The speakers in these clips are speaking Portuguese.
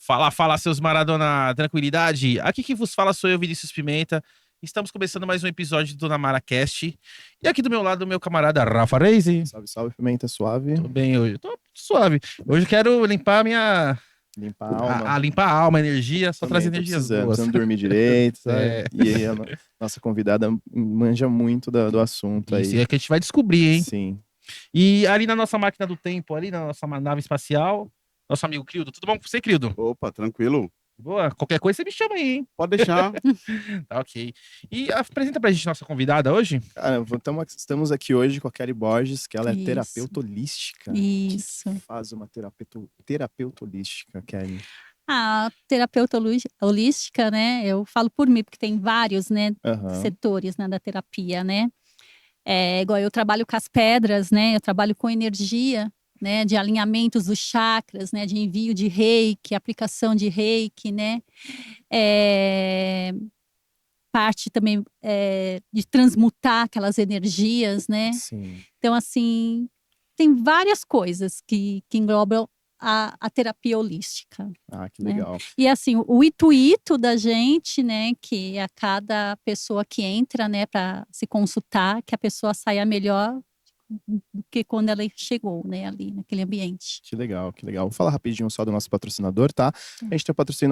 Fala, fala, seus Maradona, tranquilidade? Aqui quem vos fala sou eu, Vinícius Pimenta. Estamos começando mais um episódio do Dona Mara Cast. E aqui do meu lado, o meu camarada Rafa Reise. Salve, salve, Pimenta suave. Tô bem hoje, tô suave. Hoje eu quero limpar a minha... Limpar a alma. limpar a alma, a energia, só trazer Também tô energias precisando, boas. precisando dormir direito, sabe? É. E aí nossa convidada manja muito do assunto Isso aí. é que a gente vai descobrir, hein? Sim. E ali na nossa máquina do tempo, ali na nossa nave espacial, nosso amigo Crildo. Tudo bom com você, Crildo? Opa, tranquilo. Boa, qualquer coisa você me chama aí, hein? Pode deixar. Tá ok. E apresenta pra gente nossa convidada hoje. Cara, estamos aqui hoje com a Kelly Borges, que ela é Isso. terapeuta holística. Isso. Que faz uma terapeuta holística, Kelly? A terapeuta holística, né? Eu falo por mim, porque tem vários, né, Aham. setores, né, da terapia, né? Igual eu trabalho com as pedras, né? Eu trabalho com energia, né? De alinhamentos dos chakras, né? De envio de reiki, aplicação de reiki, né? Parte também de transmutar aquelas energias, né? Sim. Então, assim, tem várias coisas que englobam a terapia holística. Ah, que Né? legal. E assim, o intuito da gente, né, que a cada pessoa que entra, né, para se consultar, que a pessoa saia melhor do que quando ela chegou, né, ali naquele ambiente. Que legal, que legal. Vou falar rapidinho só do nosso patrocinador, tá? A gente tem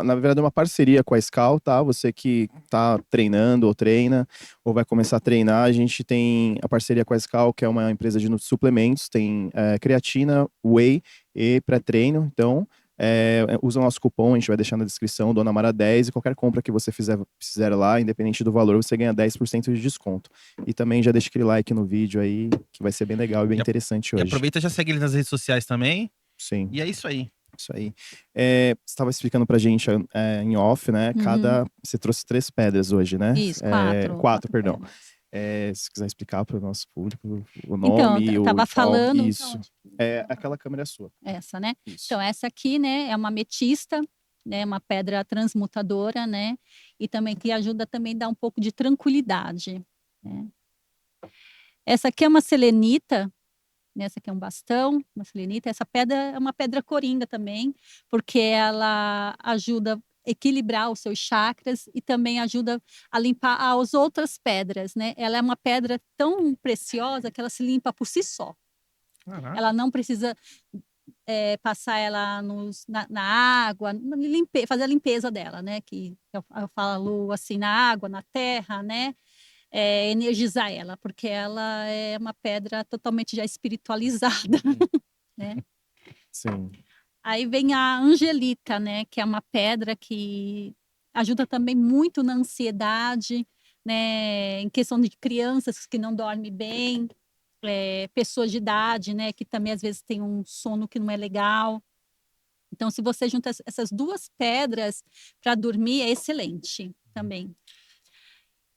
na verdade, uma parceria com a Scal, tá? Você que tá treinando ou treina, ou vai começar a treinar, a gente tem a parceria com a Scal, que é uma empresa de suplementos, tem creatina, whey e pré-treino. Então, usa o nosso cupom, a gente vai deixar na descrição, Dona Mara 10, e qualquer compra que você fizer lá, independente do valor, você ganha 10% de desconto. E também já deixa aquele like no vídeo aí, que vai ser bem legal e bem interessante E hoje. aproveita e já segue ele nas redes sociais também. Sim. E é isso aí. Isso aí. Você estava explicando pra gente em off, né? Você trouxe 3 pedras hoje, né? Isso, 4, perdão. pedras. Se quiser explicar para o nosso público o Então, nome, eu tava o falando. isso. Aquela câmera é sua. Essa, né? Isso. Então, essa aqui, né, é uma ametista, né, uma pedra transmutadora, né? E também que ajuda também a dar um pouco de tranquilidade, né? Essa aqui é uma selenita, né? Essa aqui é um bastão, uma selenita. Essa pedra é uma pedra coringa também, porque ela ajuda a equilibrar os seus chakras e também ajuda a limpar as outras pedras, né? Ela é uma pedra tão preciosa que ela se limpa por si só. Caraca. Ela não precisa passar ela na água, fazer a limpeza dela, né? Que eu falo assim, na água, na terra, né? Energizar ela, porque ela é uma pedra totalmente já espiritualizada, né? Sim. Aí vem a angelita, né? Que é uma pedra que ajuda também muito na ansiedade, né? Em questão de crianças que não dormem bem, pessoas de idade, né? Que também às vezes tem um sono que não é legal. Então, se você junta essas 2 pedras para dormir, é excelente também.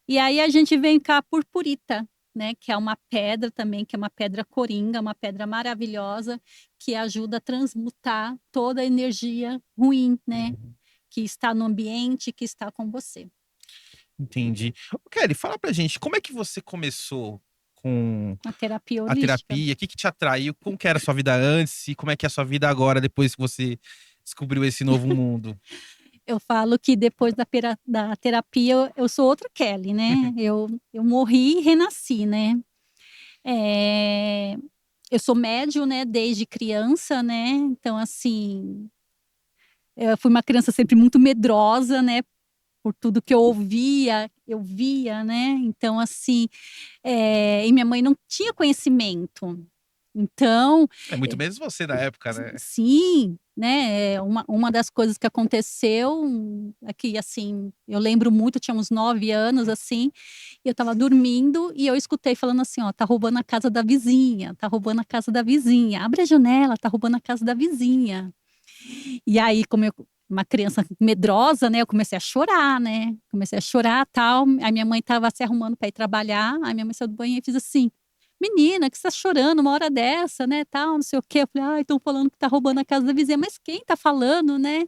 E aí a gente vem cá a purpurita, né? Que é uma pedra também, que é uma pedra coringa, uma pedra maravilhosa, que ajuda a transmutar toda a energia ruim, né? Que está no ambiente, que está com você. Entendi. Kelly, fala pra gente, como é que você começou com A terapia a holística. terapia? O que te atraiu? Como que era a sua vida antes e como é que é a sua vida agora, depois que você descobriu esse novo mundo? Eu falo que depois da terapia eu sou outra Kelly, né? Eu morri e renasci, né? Eu sou médium, né? Desde criança, né? Então, assim, eu fui uma criança sempre muito medrosa, né? Por tudo que eu via, né? Então, assim, e minha mãe não tinha conhecimento. Então, É muito menos você na época, né? sim, né? Uma das coisas que aconteceu é que, assim, eu lembro muito, eu tinha uns 9 anos, assim, e eu tava dormindo e eu escutei falando assim, ó, tá roubando a casa da vizinha, tá roubando a casa da vizinha, abre a janela, tá roubando a casa da vizinha. E aí, como eu, uma criança medrosa, né, eu comecei a chorar, né? Comecei a chorar, tal. Aí minha mãe tava se arrumando para ir trabalhar, aí minha mãe saiu do banheiro e fez assim: menina, que você tá chorando uma hora dessa, né, tal, não sei o quê. Eu falei, ai, estão falando que tá roubando a casa da vizinha. Mas quem tá falando, né?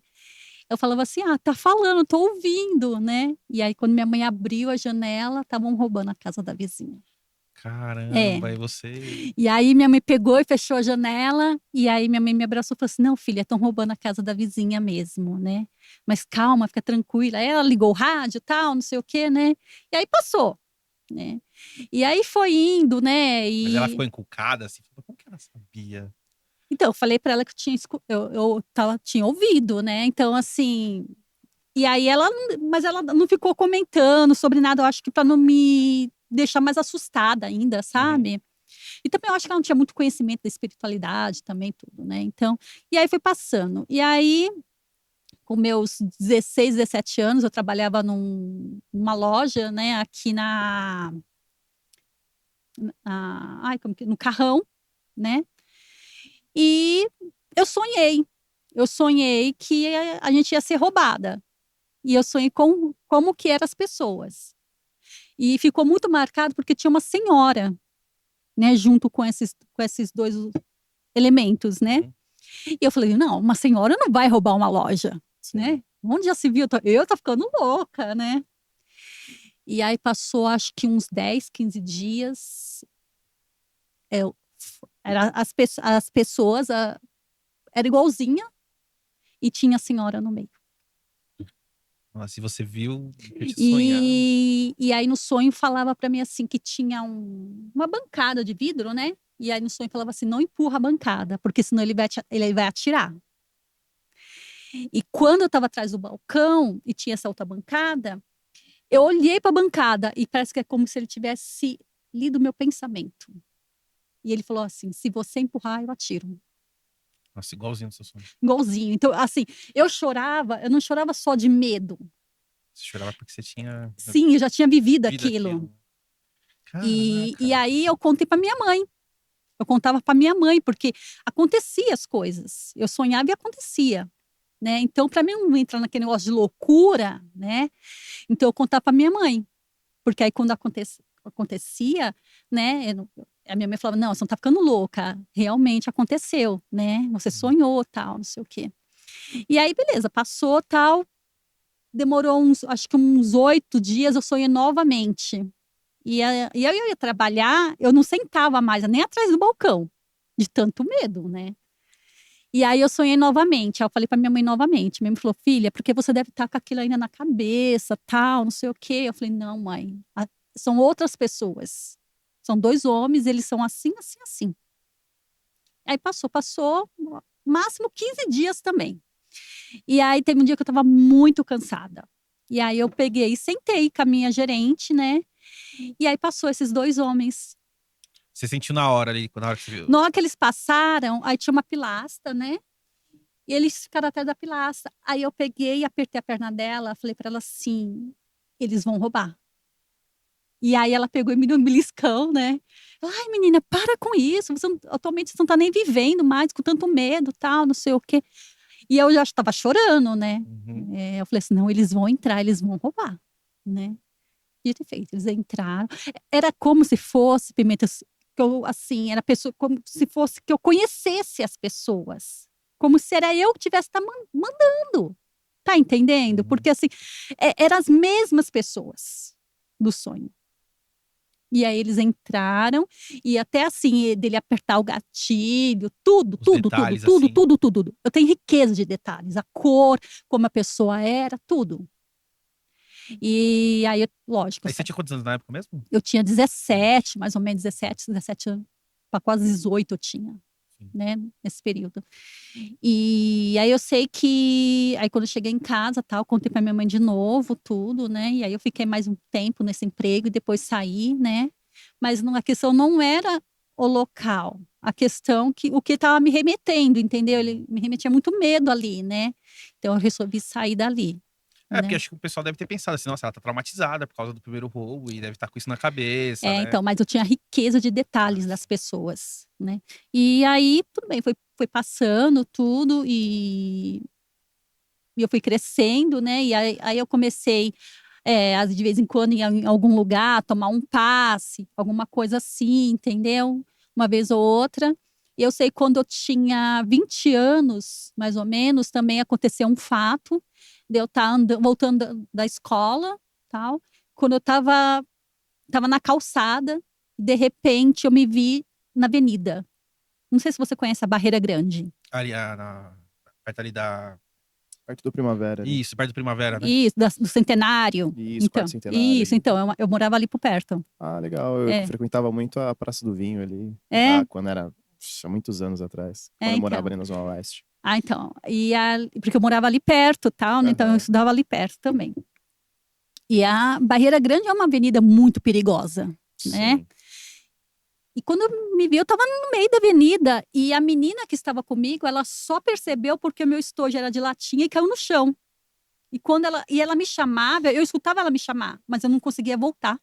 Eu falava assim, tá falando, tô ouvindo, né? E aí, quando minha mãe abriu a janela, estavam roubando a casa da vizinha. Caramba, e você... E aí minha mãe pegou e fechou a janela, e aí minha mãe me abraçou e falou assim, não, filha, estão roubando a casa da vizinha mesmo, né? Mas calma, fica tranquila. Aí ela ligou o rádio e tal, não sei o quê, né? E aí passou, né? E aí foi indo, né? Mas ela ficou encucada, assim, como que ela sabia? Então, eu falei pra ela que eu tinha, tinha ouvido, né? Então, assim... E aí mas ela não ficou comentando sobre nada, eu acho que pra não me deixar mais assustada ainda, sabe? E também eu acho que ela não tinha muito conhecimento da espiritualidade também, tudo, né? Então, e aí foi passando. E aí, com meus 16, 17 anos, eu trabalhava numa loja, né, aqui no Carrão, né? E eu sonhei. Eu sonhei que a gente ia ser roubada. E eu sonhei com como que eram as pessoas. E ficou muito marcado porque tinha uma senhora, né, junto com esses dois elementos, né? E eu falei, não, uma senhora não vai roubar uma loja, né? Onde já se viu? Eu tô ficando louca, né? E aí passou, acho que uns 10, 15 dias. As pessoas era igualzinha e tinha a senhora no meio. Nossa, se você viu, eu te sonhar. E aí no sonho falava para mim assim que tinha uma bancada de vidro, né? E aí no sonho falava assim, não empurra a bancada, porque senão ele vai atirar. E quando eu estava atrás do balcão e tinha essa outra bancada, eu olhei para a bancada e parece que é como se ele tivesse lido meu pensamento. E ele falou assim, se você empurrar, eu atiro. Nossa, igualzinho no seu sonho. Igualzinho. Então, assim, eu não chorava só de medo. Você chorava porque você tinha... Sim, eu já tinha vivido vida aquilo. E Caraca. aí eu contei para minha mãe. Eu contava para minha mãe, porque acontecia as coisas. Eu sonhava e acontecia, né? Então, para mim não entrar naquele negócio de loucura, né? Então eu contava para minha mãe, porque aí quando acontecia, né? A minha mãe falava: "Não, você não tá ficando louca. Realmente aconteceu, né? Você sonhou, tal, não sei o quê". E aí, beleza, passou, tal. Demorou acho que uns 8 dias, eu sonhei novamente. E aí eu ia trabalhar, eu não sentava mais, nem atrás do balcão, de tanto medo, né? E aí eu sonhei novamente, aí eu falei pra minha mãe novamente, minha mãe falou, filha, porque você deve estar com aquilo ainda na cabeça, tal, não sei o quê. Eu falei, não, mãe, são outras pessoas, são 2 homens, eles são assim, assim, assim. Aí passou, máximo 15 dias também. E aí teve um dia que eu tava muito cansada, e aí eu peguei e sentei com a minha gerente, né? E aí passou esses 2 homens. Você sentiu na hora ali, na hora que você viu? Na hora que eles passaram, aí tinha uma pilastra, né? E eles ficaram atrás da pilastra. Aí eu peguei e apertei a perna dela, falei para ela assim: eles vão roubar. E aí ela pegou e me deu um beliscão, né? Ai, menina, para com isso. Atualmente você não tá nem vivendo mais, com tanto medo, tal, não sei o quê. E eu já estava chorando, né? Eu falei assim: não, eles vão entrar, eles vão roubar, né? Dito e feito, eles entraram. Era como se fosse, Pimenta, assim, era pessoa, como se fosse que eu conhecesse as pessoas. Como se era eu que tivesse mandando. Tá entendendo? Porque, assim, eram as mesmas pessoas do sonho. E aí eles entraram, e até assim, dele apertar o gatilho, tudo. Detalhes, Tudo. Eu tenho riqueza de detalhes, a cor, como a pessoa era, tudo. E aí, lógico. Aí você tinha quantos anos na época mesmo? Eu tinha 17, mais ou menos 17 anos, para quase 18 eu tinha, né, nesse período. E aí eu sei que, aí quando eu cheguei em casa, tal, contei para minha mãe de novo, tudo, né, e aí eu fiquei mais um tempo nesse emprego e depois saí, né, mas a questão não era o local, a questão o que estava me remetendo, entendeu? Ele me remetia muito medo ali, né, então eu resolvi sair dali. Porque acho que o pessoal deve ter pensado assim, nossa, ela tá traumatizada por causa do primeiro roubo e deve estar com isso na cabeça, né? Então, mas eu tinha riqueza de detalhes das pessoas, né? E aí, tudo bem, foi passando tudo e eu fui crescendo, né? E aí eu comecei, de vez em quando, em algum lugar, tomar um passe, alguma coisa assim, entendeu? Uma vez ou outra. E eu sei quando eu tinha 20 anos, mais ou menos, também aconteceu um fato de eu estar voltando da escola, tal. Quando eu estava na calçada, de repente, eu me vi na avenida. Não sei se você conhece a Barreira Grande. Ali, perto ali da... Perto do Primavera. Ali. Isso, perto do Primavera, né? Isso, do Centenário. Isso, Então, quarto centenário. isso, então, eu morava ali por perto. Ah, legal. Eu É. frequentava muito a Praça do Vinho ali. É? Quando era... Há muitos anos atrás. É, Quando eu morava então. ali na Zona Oeste. Ah, então. Porque eu morava ali perto, tal, né? Então eu Aham. estudava ali perto também. E a Barreira Grande é uma avenida muito perigosa, né? Sim. E quando eu me vi, eu estava no meio da avenida e a menina que estava comigo, ela só percebeu porque o meu estojo era de latinha e caiu no chão. E quando ela me chamava, eu escutava ela me chamar, mas eu não conseguia voltar.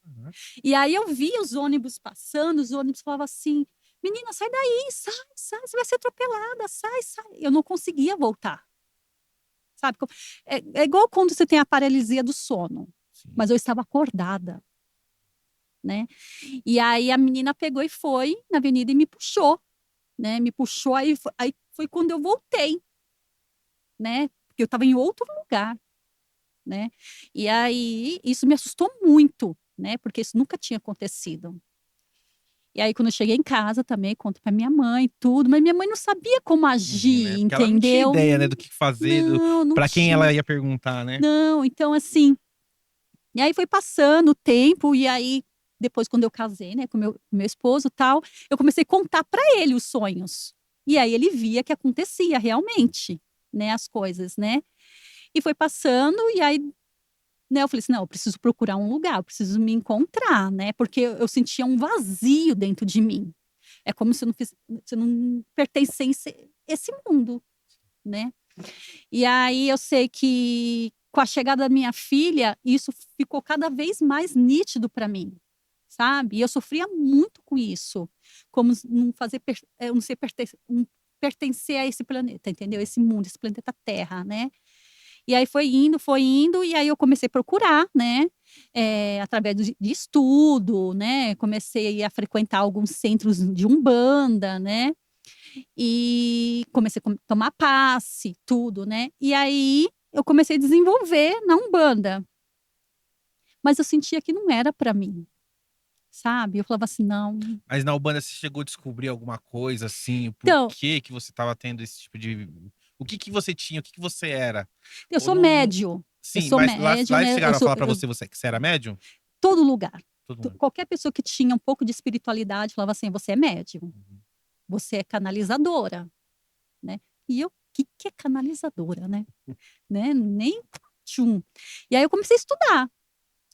Uhum. E aí eu via os ônibus passando, os ônibus falavam assim: menina, sai daí, sai, você vai ser atropelada, sai. Eu não conseguia voltar. Sabe? É igual quando você tem a paralisia do sono, Sim. mas eu estava acordada, né? E aí a menina pegou e foi na avenida e me puxou, né? Me puxou, aí foi quando eu voltei, né? Porque eu estava em outro lugar, né? E aí isso me assustou muito, né? Porque isso nunca tinha acontecido. E aí, quando eu cheguei em casa também, conto pra minha mãe tudo, mas minha mãe não sabia como agir, Né? Porque ela não tinha entendeu? ideia, né, do que fazer, Não pra quem tinha. ela ia perguntar, né? Não, então assim. E aí foi passando o tempo, e aí, depois, quando eu casei, né, com meu esposo e tal, eu comecei a contar pra ele os sonhos. E aí ele via que acontecia realmente, né, as coisas, né? E foi passando, e aí, né, eu falei assim, não, eu preciso procurar um lugar, eu preciso me encontrar, né? Porque eu sentia um vazio dentro de mim. É como se eu não pertencesse a esse mundo, né? E aí eu sei que com a chegada da minha filha, isso ficou cada vez mais nítido para mim, sabe? E eu sofria muito com isso, como não ser pertencer a esse planeta, entendeu? Esse mundo, esse planeta Terra, né? E aí foi indo, e aí eu comecei a procurar, né? Através de estudo, né? Comecei a frequentar alguns centros de Umbanda, né? E comecei a tomar passe, tudo, né? E aí eu comecei a desenvolver na Umbanda. Mas eu sentia que não era para mim, sabe? Eu falava assim, não. Mas na Umbanda você chegou a descobrir alguma coisa, assim, por Então, que você tava tendo esse tipo de... O que você tinha, o que você era? eu Ou sou não... médium. Eu Sim, sou mas lá médium, eles né? chegaram a falar pra você, que você era médium? Todo lugar. Todo mundo. Qualquer pessoa que tinha um pouco de espiritualidade falava assim, você é médium. Uhum. Você é canalizadora, né? E eu, o que é canalizadora, né? Nem tchum. E aí eu comecei a estudar.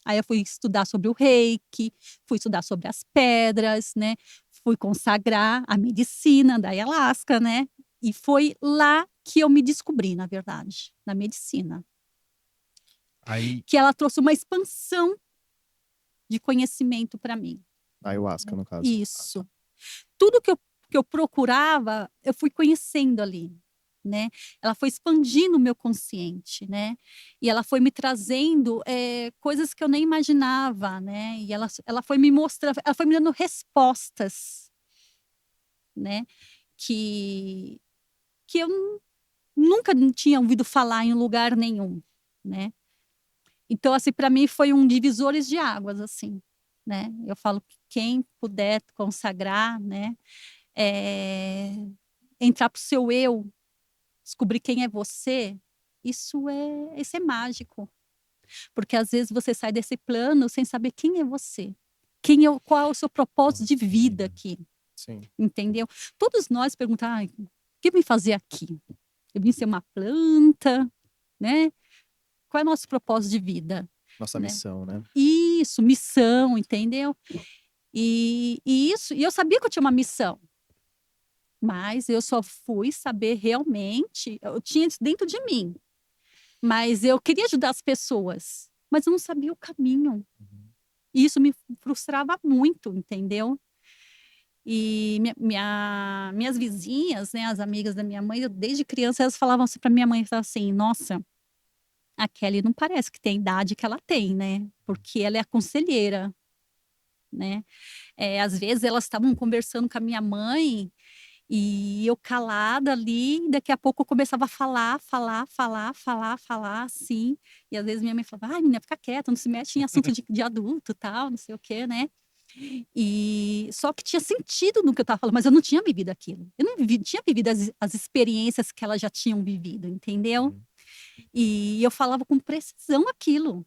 Aí eu fui estudar sobre o reiki, fui estudar sobre as pedras, né? Fui consagrar a medicina da ayahuasca, né? E foi lá que eu me descobri, na verdade, na medicina. Aí, Que ela trouxe uma expansão de conhecimento para mim. Ayahuasca, no caso. Isso. Tudo que eu procurava, eu fui conhecendo ali, né? Ela foi expandindo o meu consciente, né? E ela foi me trazendo coisas que eu nem imaginava, né? E ela foi me mostrando, ela foi me dando respostas, né? Que eu nunca tinha ouvido falar em lugar nenhum, né? Então, assim, para mim foi um divisores de águas, assim, né? Eu falo que quem puder consagrar, né? Entrar pro seu eu, descobrir quem é você, isso é mágico. Porque às vezes você sai desse plano sem saber quem é você. Qual é o seu propósito de vida aqui, Sim. entendeu? Todos nós perguntamos, o que eu vim fazer aqui? Eu vim ser uma planta, né? Qual é o nosso propósito de vida? Nossa né? missão, né? Isso, missão, entendeu? E eu sabia que eu tinha uma missão. Mas eu só fui saber realmente, eu tinha isso dentro de mim, mas eu queria ajudar as pessoas, mas eu não sabia o caminho. E isso me frustrava muito, entendeu? E minhas vizinhas, né, as amigas da minha mãe, desde criança, elas falavam assim para minha mãe, assim, nossa, a Kelly não parece que tem a idade que ela tem, né? Porque ela é a conselheira, né? Às vezes elas estavam conversando com a minha mãe E eu calada ali, daqui a pouco eu começava a falar, assim. E às vezes minha mãe falava, ai, menina, fica quieta, não se mexe em assunto de adulto, tal, não sei o quê, né? E só que tinha sentido no que eu estava falando, mas eu não tinha vivido aquilo. Eu não tinha vivido as experiências que elas já tinham vivido, entendeu? Uhum. E eu falava com precisão aquilo,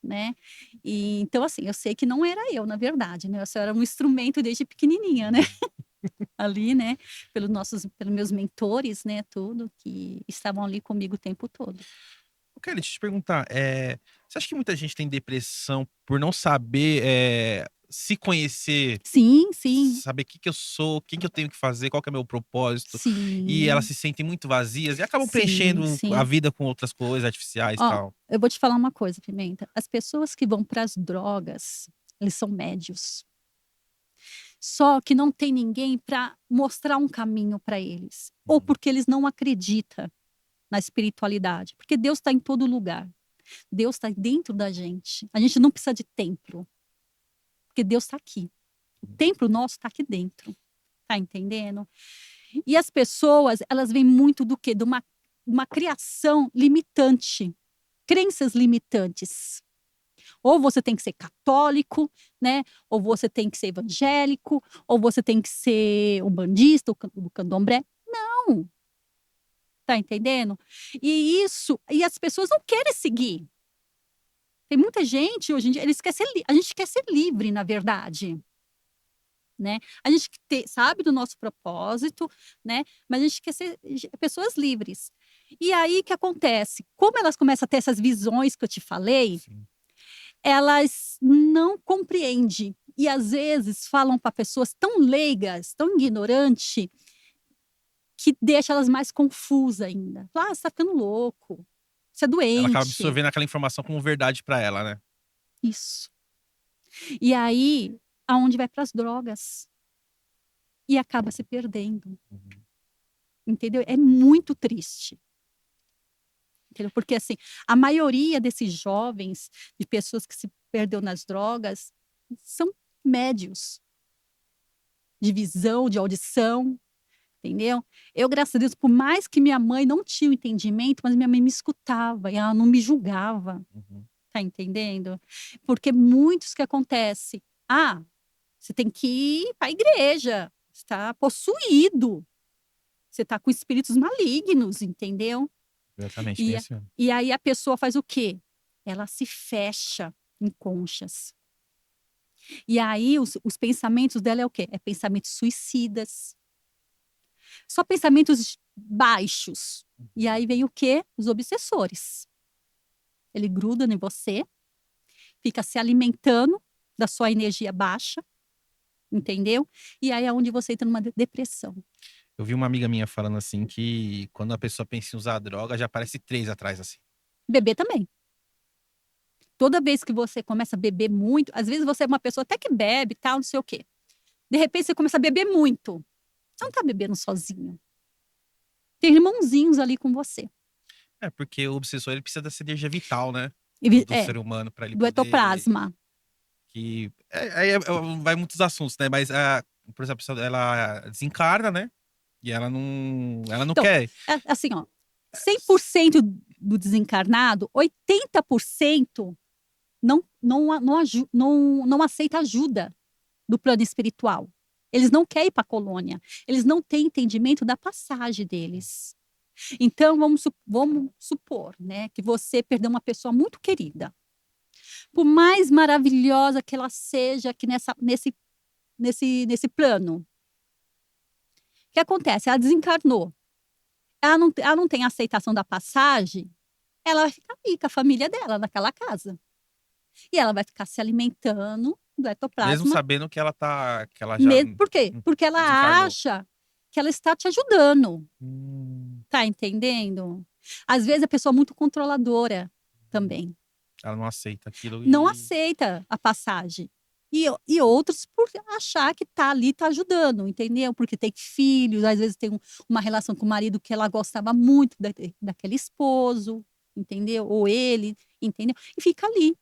né? E então, assim, eu sei que não era eu, na verdade, né? Eu só era um instrumento desde pequenininha, né? Ali, né? Pelos meus mentores, né? Tudo que estavam ali comigo o tempo todo. Eu quero te perguntar, você acha que muita gente tem depressão por não saber se conhecer, Sim, sim, saber o que, que eu sou, o que, que eu tenho que fazer, qual que é o meu propósito, e elas sim, se sentem muito vazias e acabam sim, preenchendo a sim. vida com outras coisas artificiais e Ó, tal. eu vou te falar uma coisa, Pimenta. As pessoas que vão para as drogas, eles são médios. Só que não tem ninguém para mostrar um caminho para eles. Ou Uhum. porque eles não acreditam na espiritualidade. Porque Deus está em todo lugar. Deus está dentro da gente. A gente não precisa de templo. Porque Deus está aqui. O templo nosso está aqui dentro. Tá entendendo? E as pessoas, elas vêm muito do quê? De uma criação limitante. Crenças limitantes. Ou você tem que ser católico, né? Ou você tem que ser evangélico, ou você tem que ser umbandista, do candomblé. Não, tá entendendo? E as pessoas não querem seguir. Tem muita gente hoje em dia, a gente quer ser livre, na verdade, né? A gente sabe do nosso propósito, né? Mas a gente quer ser pessoas livres. E aí o que acontece? Como elas começam a ter essas visões que eu te falei, Sim. elas não compreendem e às vezes falam para pessoas tão leigas, tão ignorantes, que deixa elas mais confusas ainda. Fala, você tá ficando louco, você é Ela acaba doente. absorvendo aquela informação como verdade pra ela, né? Isso. E aí, aonde vai para as drogas e acaba se perdendo, Uhum. entendeu? É muito triste. Entendeu? Porque assim, a maioria desses jovens, de pessoas que se perdeu nas drogas, são médios de visão, de audição, entendeu? Eu, graças a Deus, por mais que minha mãe não tinha o entendimento, mas minha mãe me escutava e ela não me julgava, Uhum. tá entendendo? Porque muitos que acontece, você tem que ir para a igreja, você está possuído, você está com espíritos malignos, entendeu? Exatamente, bem E, assim mesmo. e aí a pessoa faz o quê? Ela se fecha em conchas. E aí os pensamentos dela é o quê? É pensamentos suicidas. Só pensamentos baixos. E aí vem o quê? Os obsessores. Ele gruda em você, fica se alimentando da sua energia baixa, entendeu? E aí é onde você entra numa depressão. Eu vi uma amiga minha falando assim que quando a pessoa pensa em usar droga, já aparece três atrás, assim. Beber também. Toda vez que você começa a beber muito, às vezes você é uma pessoa até que bebe, tal, não sei o quê. De repente você começa a beber muito. Você não está bebendo sozinho. Tem irmãozinhos ali com você. É, porque o obsessor ele precisa dessa energia vital, né? Do É, ser humano pra ele do poder. etoplasma. Vai muitos assuntos, né? Mas, por exemplo, a pessoa, ela desencarna, né? E ela não Então, quer. assim, ó, 100% do desencarnado, 80% não aceita ajuda do plano espiritual. Eles não querem ir para a colônia. Eles não têm entendimento da passagem deles. Então, vamos supor, né, que você perdeu uma pessoa muito querida. Por mais maravilhosa que ela seja aqui nesse plano. O que acontece? Ela desencarnou. Ela não tem aceitação da passagem, ela vai ficar ali com a família dela, naquela casa. E ela vai ficar se alimentando do Mesmo ectoplasma. sabendo que ela tá. Que ela já Por quê? Porque ela desencarnou. acha que ela está te ajudando. Hum, Tá entendendo? Às vezes a pessoa é muito controladora também. ela não aceita aquilo Não e. aceita a passagem. E outros por achar que tá ali, tá ajudando, entendeu? Porque tem filhos, às vezes tem uma relação com o marido que ela gostava muito daquele esposo, entendeu? Ou ele, entendeu? E fica ali.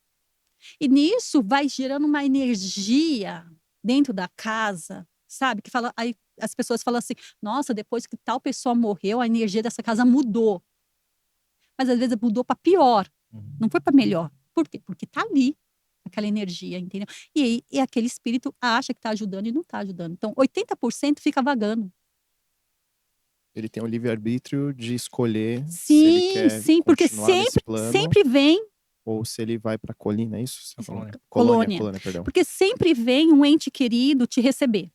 E nisso vai gerando uma energia dentro da casa sabe? Que fala, aí as pessoas falam assim, nossa, depois que tal pessoa morreu, a energia dessa casa mudou. Mas às vezes mudou para pior, não foi para melhor. Por quê? Porque tá ali aquela energia, entendeu? E aí e aquele espírito acha que tá ajudando e não tá ajudando. Então, 80% fica vagando. Ele tem o livre-arbítrio de escolher se ele Sim, quer sim, porque continuar nesse plano sempre vem ou se ele vai pra colina, é isso? Você tá falando? Colônia. Colônia, perdão. porque sempre vem um ente querido te receber.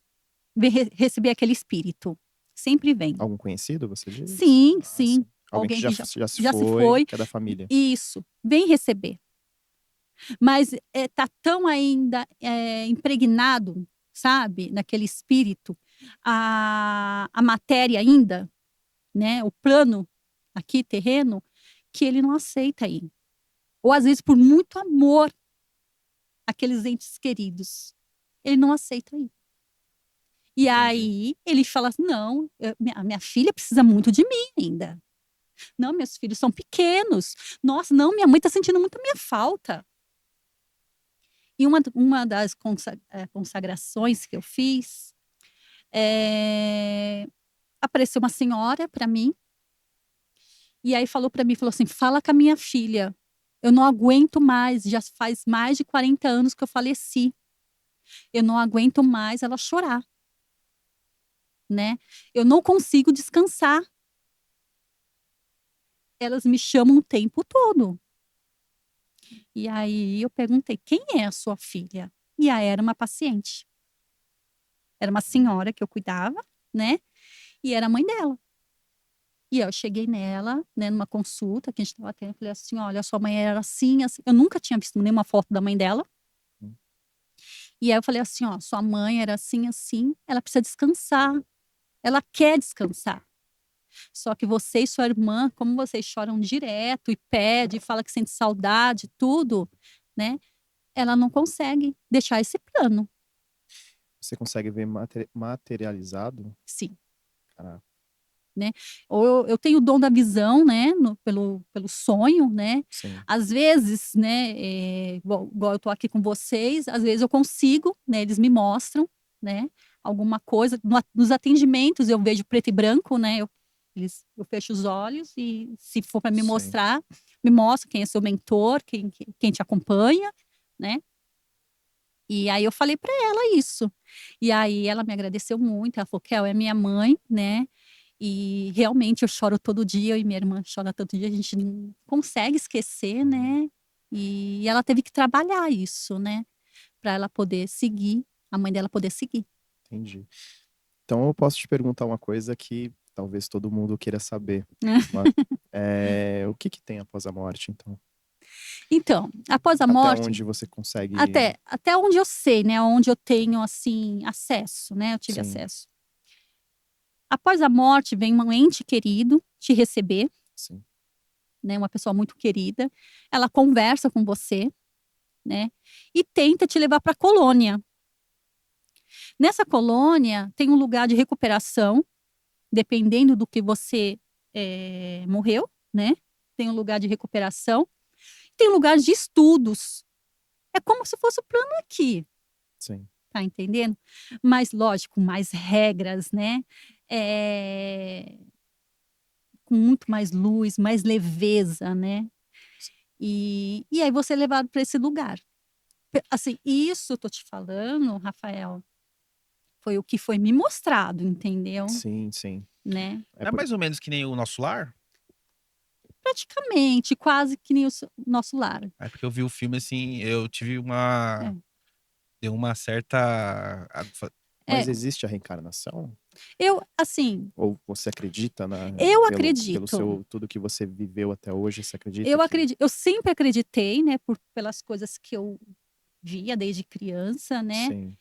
Vem receber aquele espírito. Sempre vem. Algum conhecido, você diz? Sim, Ah, sim. Alguém que Alguém já se já se foi, foi. que é da família. Isso, vem receber. Mas tá tão ainda impregnado, sabe, naquele espírito, a matéria ainda, né, o plano aqui terreno, que ele não aceita ir. Ou às vezes por muito amor àqueles entes queridos, ele não aceita ir. E aí ele fala assim, não, minha filha precisa muito de mim ainda. Não, meus filhos são pequenos. Nossa, não, minha mãe está sentindo muito a minha falta. E uma das consagrações que eu fiz, apareceu uma senhora para mim, e aí falou para mim, falou assim, fala com a minha filha, eu não aguento mais, já faz mais de 40 anos que eu faleci, eu não aguento mais ela chorar, né? Eu não consigo descansar. Elas me chamam o tempo todo. E aí eu perguntei, quem é a sua filha? E aí era uma paciente. Era uma senhora que eu cuidava, né? E era a mãe dela. E eu cheguei nela, né, numa consulta que a gente estava tendo, eu falei assim, olha, a sua mãe era assim, assim. Eu nunca tinha visto nenhuma foto da mãe dela. E aí eu falei assim, ó, sua mãe era assim, assim, ela precisa descansar. Ela quer descansar. Só que você e sua irmã, como vocês choram direto e pede, fala que sente saudade, tudo, né? Ela não consegue deixar esse plano. Você consegue ver materializado? Sim. Caraca. Né? Ou eu tenho o dom da visão, né? Pelo sonho, né? Sim. Às vezes, né? Igual eu tô aqui com vocês, às vezes eu consigo, né? Eles me mostram, né? Alguma coisa. Nos atendimentos eu vejo preto e branco, né? Eu fecho os olhos e se for para me Sim. mostrar, me mostra quem é seu mentor, quem te acompanha, né? E aí eu falei para ela isso. E aí ela me agradeceu muito, ela falou, Kel, é minha mãe, né? E realmente eu choro todo dia, eu e minha irmã chora todo dia, a gente não consegue esquecer, né? E ela teve que trabalhar isso, né? Para ela poder seguir, a mãe dela poder seguir. Entendi. Então eu posso te perguntar uma coisa que talvez todo mundo queira saber. O que tem após a morte, então? Então, após a Até morte, onde você consegue... até onde eu sei, né? Onde eu tenho, assim, acesso, né? Eu tive Sim. acesso. Após a morte, vem um ente querido te receber, Sim. né? Uma pessoa muito querida. Ela conversa com você, né? E tenta te levar para a colônia. Nessa colônia, tem um lugar de recuperação, dependendo do que você morreu, né? Tem um lugar de recuperação. Tem um lugar de estudos. É como se fosse o plano aqui. Sim. Tá entendendo? Mas, lógico, mais regras, né? Com muito mais luz, mais leveza, né? E aí você é levado para esse lugar. Assim, isso eu tô te falando, Rafael, foi o que foi me mostrado, entendeu? Sim, sim. Né? É mais ou menos que nem o Nosso Lar? Praticamente, quase que nem o nosso lar. É porque eu vi o filme assim, eu tive uma. É. Deu uma certa. Mas existe a reencarnação? Assim, Ou você acredita eu pelo acredito. tudo que você viveu até hoje, você acredita Eu que... acredito, eu sempre acreditei, né, pelas coisas que eu via desde criança, né? Sim,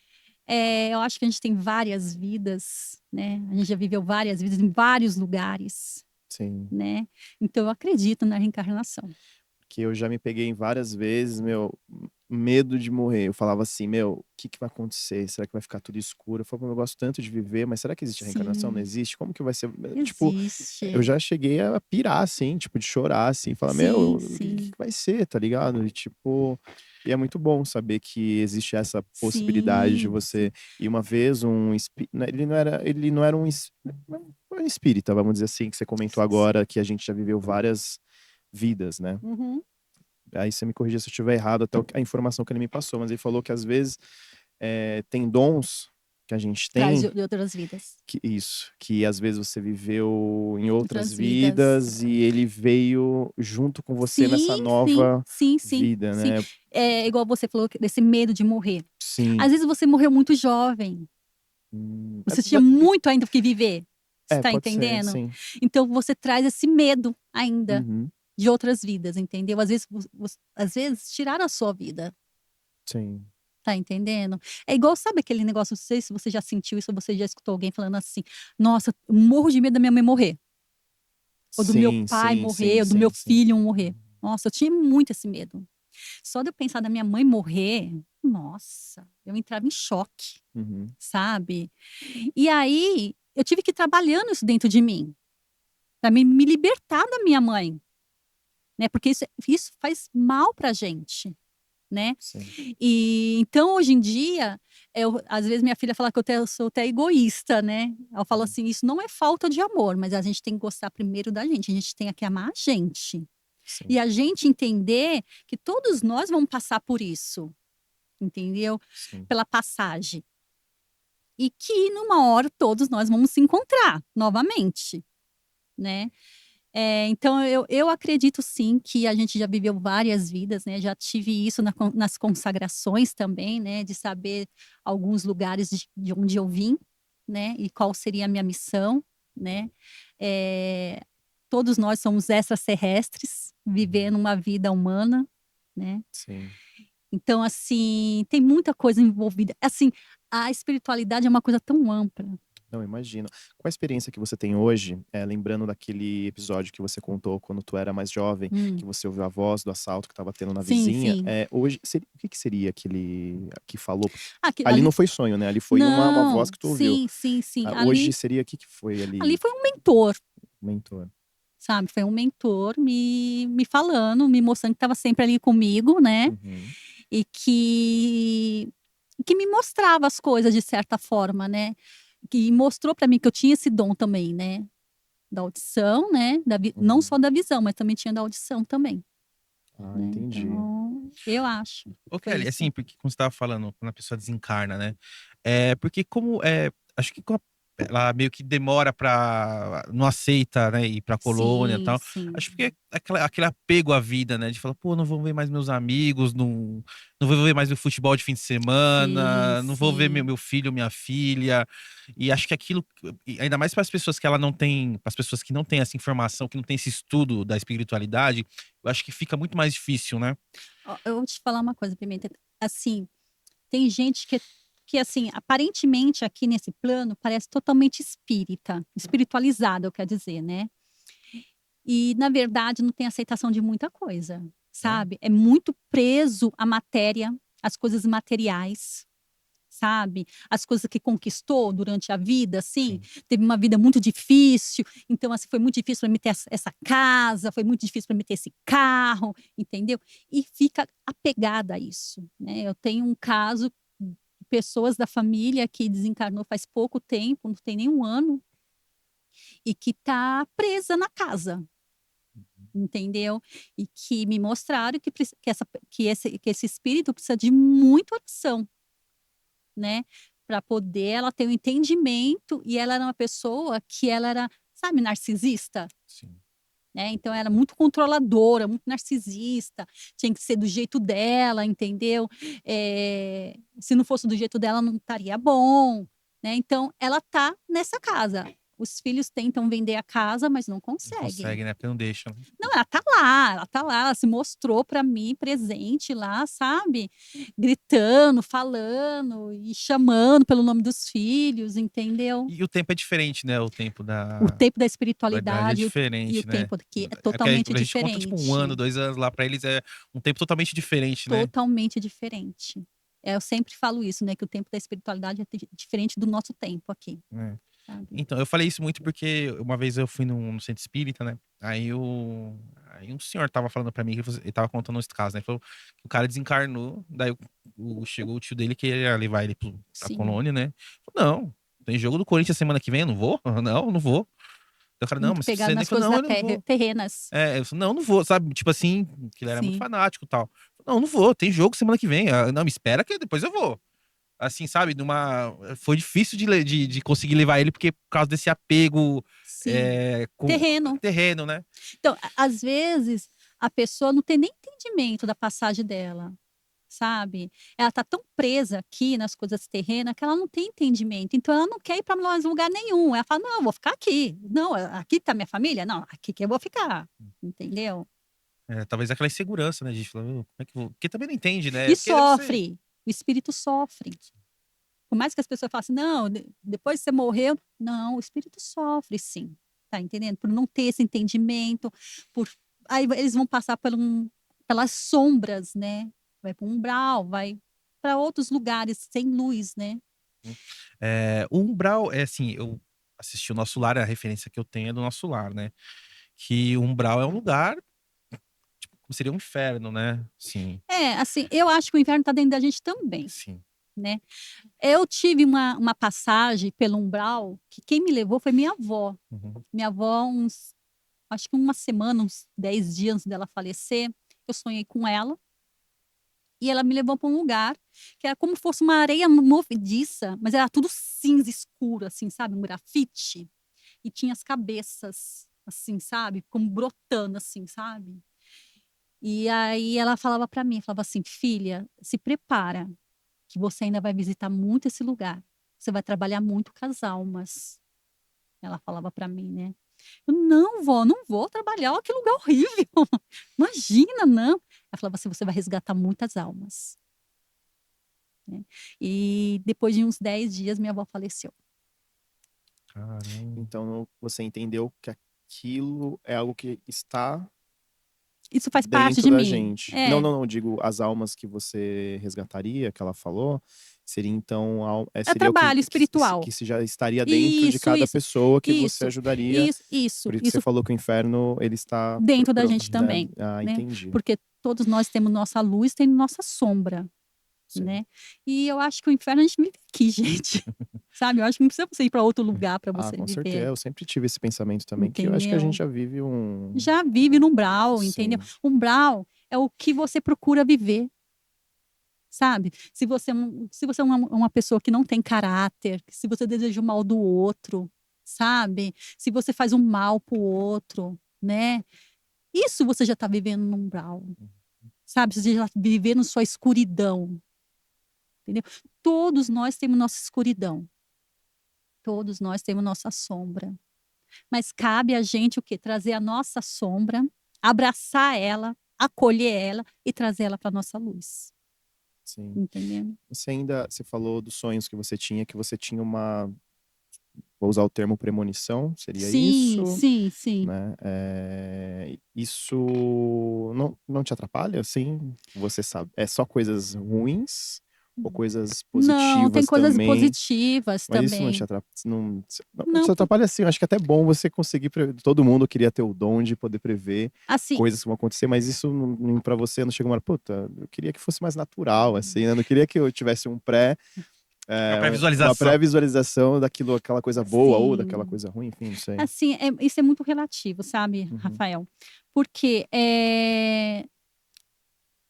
Eu acho que a gente tem várias vidas, né? A gente já viveu várias vidas em vários lugares, sim. né? Então eu acredito na reencarnação. Que eu já me peguei várias vezes, medo de morrer. Eu falava assim, o que vai acontecer? Será que vai ficar tudo escuro? Eu falava, eu gosto tanto de viver, mas será que existe a reencarnação? Não Sim, existe? Como que vai ser? Tipo, eu existe. já cheguei a pirar, assim, tipo, de chorar, assim, falar, Sim, o que sim. vai ser, tá ligado? E, tipo, E é muito bom saber que existe essa possibilidade de Sim, você. E uma vez ele não era um espírita, vamos dizer assim, que você comentou agora que a gente já viveu várias vidas, né? uhum. Aí você me corrija se eu estiver errado, até a informação que ele me passou, mas ele falou que às vezes tem dons que a gente Traz tem, de outras vidas. que às vezes você viveu em outras Outras vidas. vidas e ele veio junto com você nessa Sim, sim, nova sim, sim, vida, sim. né? É igual você falou desse medo de morrer. Sim. Às vezes você morreu muito jovem. É, Você tinha muito ainda o que viver. Você tá pode ser, entendendo? sim. Então você traz esse medo ainda Uhum, de outras vidas, entendeu? Às vezes tiraram a sua vida. sim. Tá entendendo? É igual, sabe aquele negócio, não sei se você já sentiu isso ou você já escutou alguém falando assim: nossa, eu morro de medo da minha mãe morrer, ou do meu Sim, pai sim, morrer, sim, ou do meu sim, sim. filho morrer. Nossa, eu tinha muito esse medo. Só de eu pensar da minha mãe morrer, nossa, eu entrava em choque, Uhum, sabe? E aí eu tive que ir trabalhando isso dentro de mim, para me libertar da minha mãe, né? Porque isso faz mal pra gente. Né? sim. E então hoje em dia, às vezes minha filha fala que eu sou até egoísta, né? Eu falo assim, isso não é falta de amor, mas a gente tem que gostar primeiro da gente, a gente tem que amar a gente. Sim, E a gente entender que todos nós vamos passar por isso, entendeu? sim. Pela passagem. E que numa hora todos nós vamos se encontrar novamente, né? Então, eu acredito sim que a gente já viveu várias vidas, né? Já tive isso nas consagrações também, né? De saber alguns lugares de onde eu vim, né? E qual seria a minha missão, né? Eh, Todos nós somos extraterrestres, vivendo uma vida humana, né? Sim. Então, assim, tem muita coisa envolvida. Assim, a espiritualidade é uma coisa tão ampla. Não, imagino. Qual a experiência que você tem hoje, lembrando daquele episódio que você contou quando tu era mais jovem, que Hum, você ouviu a voz do assalto que estava tendo na sim, vizinha, sim. hoje, o que que seria aquele que falou? Ali Ali, não foi sonho, né? Ali foi uma voz não, que tu ouviu. sim, sim, sim. Ah, hoje Ali seria o que que foi Ali ali, foi um mentor, mentor? sabe? Foi um mentor me falando, me mostrando que estava sempre ali comigo, né? Uhum, E que me mostrava as coisas de certa forma, né? Que mostrou para mim que eu tinha esse dom também, né? Da audição, né? Não uhum. só da visão, mas também tinha da audição também, Ah, né? entendi. Então, eu acho Ô, que foi Kelly, isso. assim, porque como você estava falando, quando a pessoa desencarna, né? Porque acho que ela meio que demora não aceita, né, ir pra colônia e Sim, tal. sim. Acho que é aquele apego à vida, né? De falar, pô, não vou ver mais meus amigos, não vou ver mais meu futebol de fim de Sim, semana, não vou ver meu, sim. meu filho, minha filha. E acho que aquilo, e ainda mais para as pessoas que ela não tem, para as pessoas que não têm essa informação, que não têm esse estudo da espiritualidade, eu acho que fica muito mais difícil, né? Ó, eu vou te falar uma coisa, Pimenta. Assim, tem gente que, assim, aparentemente aqui nesse plano parece totalmente espírita, espiritualizada, eu quero dizer, né? E, na verdade, não tem aceitação de muita coisa, É? sabe? É muito preso à matéria, às coisas materiais, sabe? As coisas que conquistou durante a vida, assim, Sim. teve uma vida muito difícil, então, assim, foi muito difícil para me ter essa casa, foi muito difícil para me ter esse carro, entendeu? E fica apegada a isso, né? Eu tenho um caso de pessoas da família que desencarnou faz pouco tempo, não tem nem um ano, e que está presa na casa, entendeu? E que me mostraram que esse espírito precisa de muita oração, né? Para poder ela ter um entendimento, e ela era uma pessoa que ela era, sabe, narcisista, Sim. né? Então era muito controladora, muito narcisista, tinha que ser do jeito dela, entendeu? Se não fosse do jeito dela, não estaria bom, né? Então ela tá nessa casa. Os filhos tentam vender a casa, mas não Não conseguem. consegue, né? Porque não deixa, né? Não, ela tá lá, ela se mostrou para mim presente lá, sabe? Gritando, falando e chamando pelo nome dos filhos, entendeu? E o tempo é diferente, né? O tempo O da tempo da validade é espiritualidade e o diferente, né? tempo aqui é É porque totalmente quando a gente conta, tipo, um ano, diferente. 2 anos lá pra eles é um tempo totalmente diferente, né? Totalmente diferente. Eu sempre falo isso, né? Que o tempo da espiritualidade é diferente do nosso tempo aqui, É. sabe? Então, eu falei isso muito porque uma vez eu fui num centro espírita, né? Aí Aí um senhor tava falando pra mim, ele tava contando esse caso, né? Ele falou que o cara desencarnou, daí chegou o tio dele que ia levar ele pra Sim. colônia, né? Falou, não, tem jogo do Corinthians semana que vem, eu não vou? Não, não vou. Daí o cara, não, Muito mas pegado você nem nas falou, coisas não, da eu não vou. terrenas. Eu falei, não, não vou, sabe? Tipo assim, que ele era muito Sim. fanático e tal. Não, não vou, tem jogo semana que vem. Ah, não, me espera que depois eu vou. Assim, sabe? Foi difícil de conseguir levar ele, porque por causa desse apego Sim. com Terreno. terreno, né? Então, às vezes, a pessoa não tem nem entendimento da passagem dela, sabe? Ela tá tão presa aqui nas coisas terrenas que ela não tem entendimento. Então, ela não quer ir para mais lugar nenhum. Ela fala, não, eu vou ficar aqui. Não, aqui tá minha família? Não, aqui que eu vou ficar. Entendeu? Talvez aquela insegurança, né? De falar, como é que eu vou? Porque também não entende, né? E Porque deve ser. sofre. O espírito sofre. Por mais que as pessoas falem assim, não, depois que você morreu. Não, o espírito sofre, sim. Tá entendendo? Por não ter esse entendimento. Aí eles vão passar pelas sombras, né? Vai para um umbral, vai para outros lugares sem luz, né? O umbral, assim, eu assisti o Nosso Lar, a referência que eu tenho é do Nosso Lar, né? Que o umbral é um lugar, tipo, como seria um inferno, né? Sim, Assim, eu acho que o inferno está dentro da gente também, sim. né? Eu tive uma passagem pelo umbral que quem me levou foi minha avó. Uhum. Minha avó, acho que uma semana, uns 10 dias antes dela falecer, eu sonhei com ela. E ela me levou para um lugar que era como se fosse uma areia movediça, mas era tudo cinza escuro, assim, sabe? Um grafite. E tinha as cabeças, assim, sabe? Como brotando, assim, sabe? E aí ela falava para mim, falava assim, filha, se prepara, que você ainda vai visitar muito esse lugar. Você vai trabalhar muito com as almas. Ela falava para mim, né? Eu, não, vó, não vou trabalhar. Olha que lugar horrível. Imagina, não. Ela falava assim, você vai resgatar muitas almas. Né? E depois de uns 10 dias, minha avó faleceu. Caramba. Então você entendeu que aquilo é algo que está Isso faz parte dentro de da mim. gente. Não, não, não, digo as almas que você resgataria, que ela falou, seria então seria o trabalho espiritual. que se já estaria dentro de cada Isso, pessoa que você isso, ajudaria. isso, Por isso que você falou que o inferno ele está dentro da gente né? também. Ah, Né? entendi. Porque todos nós temos nossa luz, temos nossa sombra. Sim. Né? E eu acho que o inferno a gente vive aqui, gente. Sabe? Eu acho que não precisa você ir para outro lugar para você com viver. certeza. Eu sempre tive esse pensamento também, Entendeu? que eu acho que a gente já vive um. Já vive no umbral, Sim. entendeu? Umbral é o que você procura viver. Sabe? Se você é uma pessoa que não tem caráter, se você deseja o mal do outro, sabe? Se você faz um mal pro outro, né? Isso você já está vivendo no umbral. Sabe? Você já está vivendo sua escuridão. Entendeu? Todos nós temos nossa escuridão. Todos nós temos nossa sombra. Mas cabe a gente o quê? Trazer a nossa sombra, abraçar ela, acolher ela e trazer ela para nossa luz. Sim. Entendendo? Você falou dos sonhos que você tinha uma, vou usar o termo premonição, seria isso? Sim. Né? Isso não te atrapalha, assim? Você sabe, é só coisas ruins ou coisas Não, tem positivas coisas também? positivas Mas também. isso não te atrapalha, não Não, te atrapalha assim, eu acho que é até bom você conseguir todo mundo queria ter o dom de poder prever assim, coisas que vão acontecer, mas isso para você não chega uma hora, puta, eu queria que fosse mais natural, assim, né? Eu não queria que eu tivesse Uma uma pré-visualização. pré-visualização aquela coisa boa ou Sim. daquela coisa ruim, enfim, não sei. Assim, isso é muito relativo, sabe, Rafael? Porque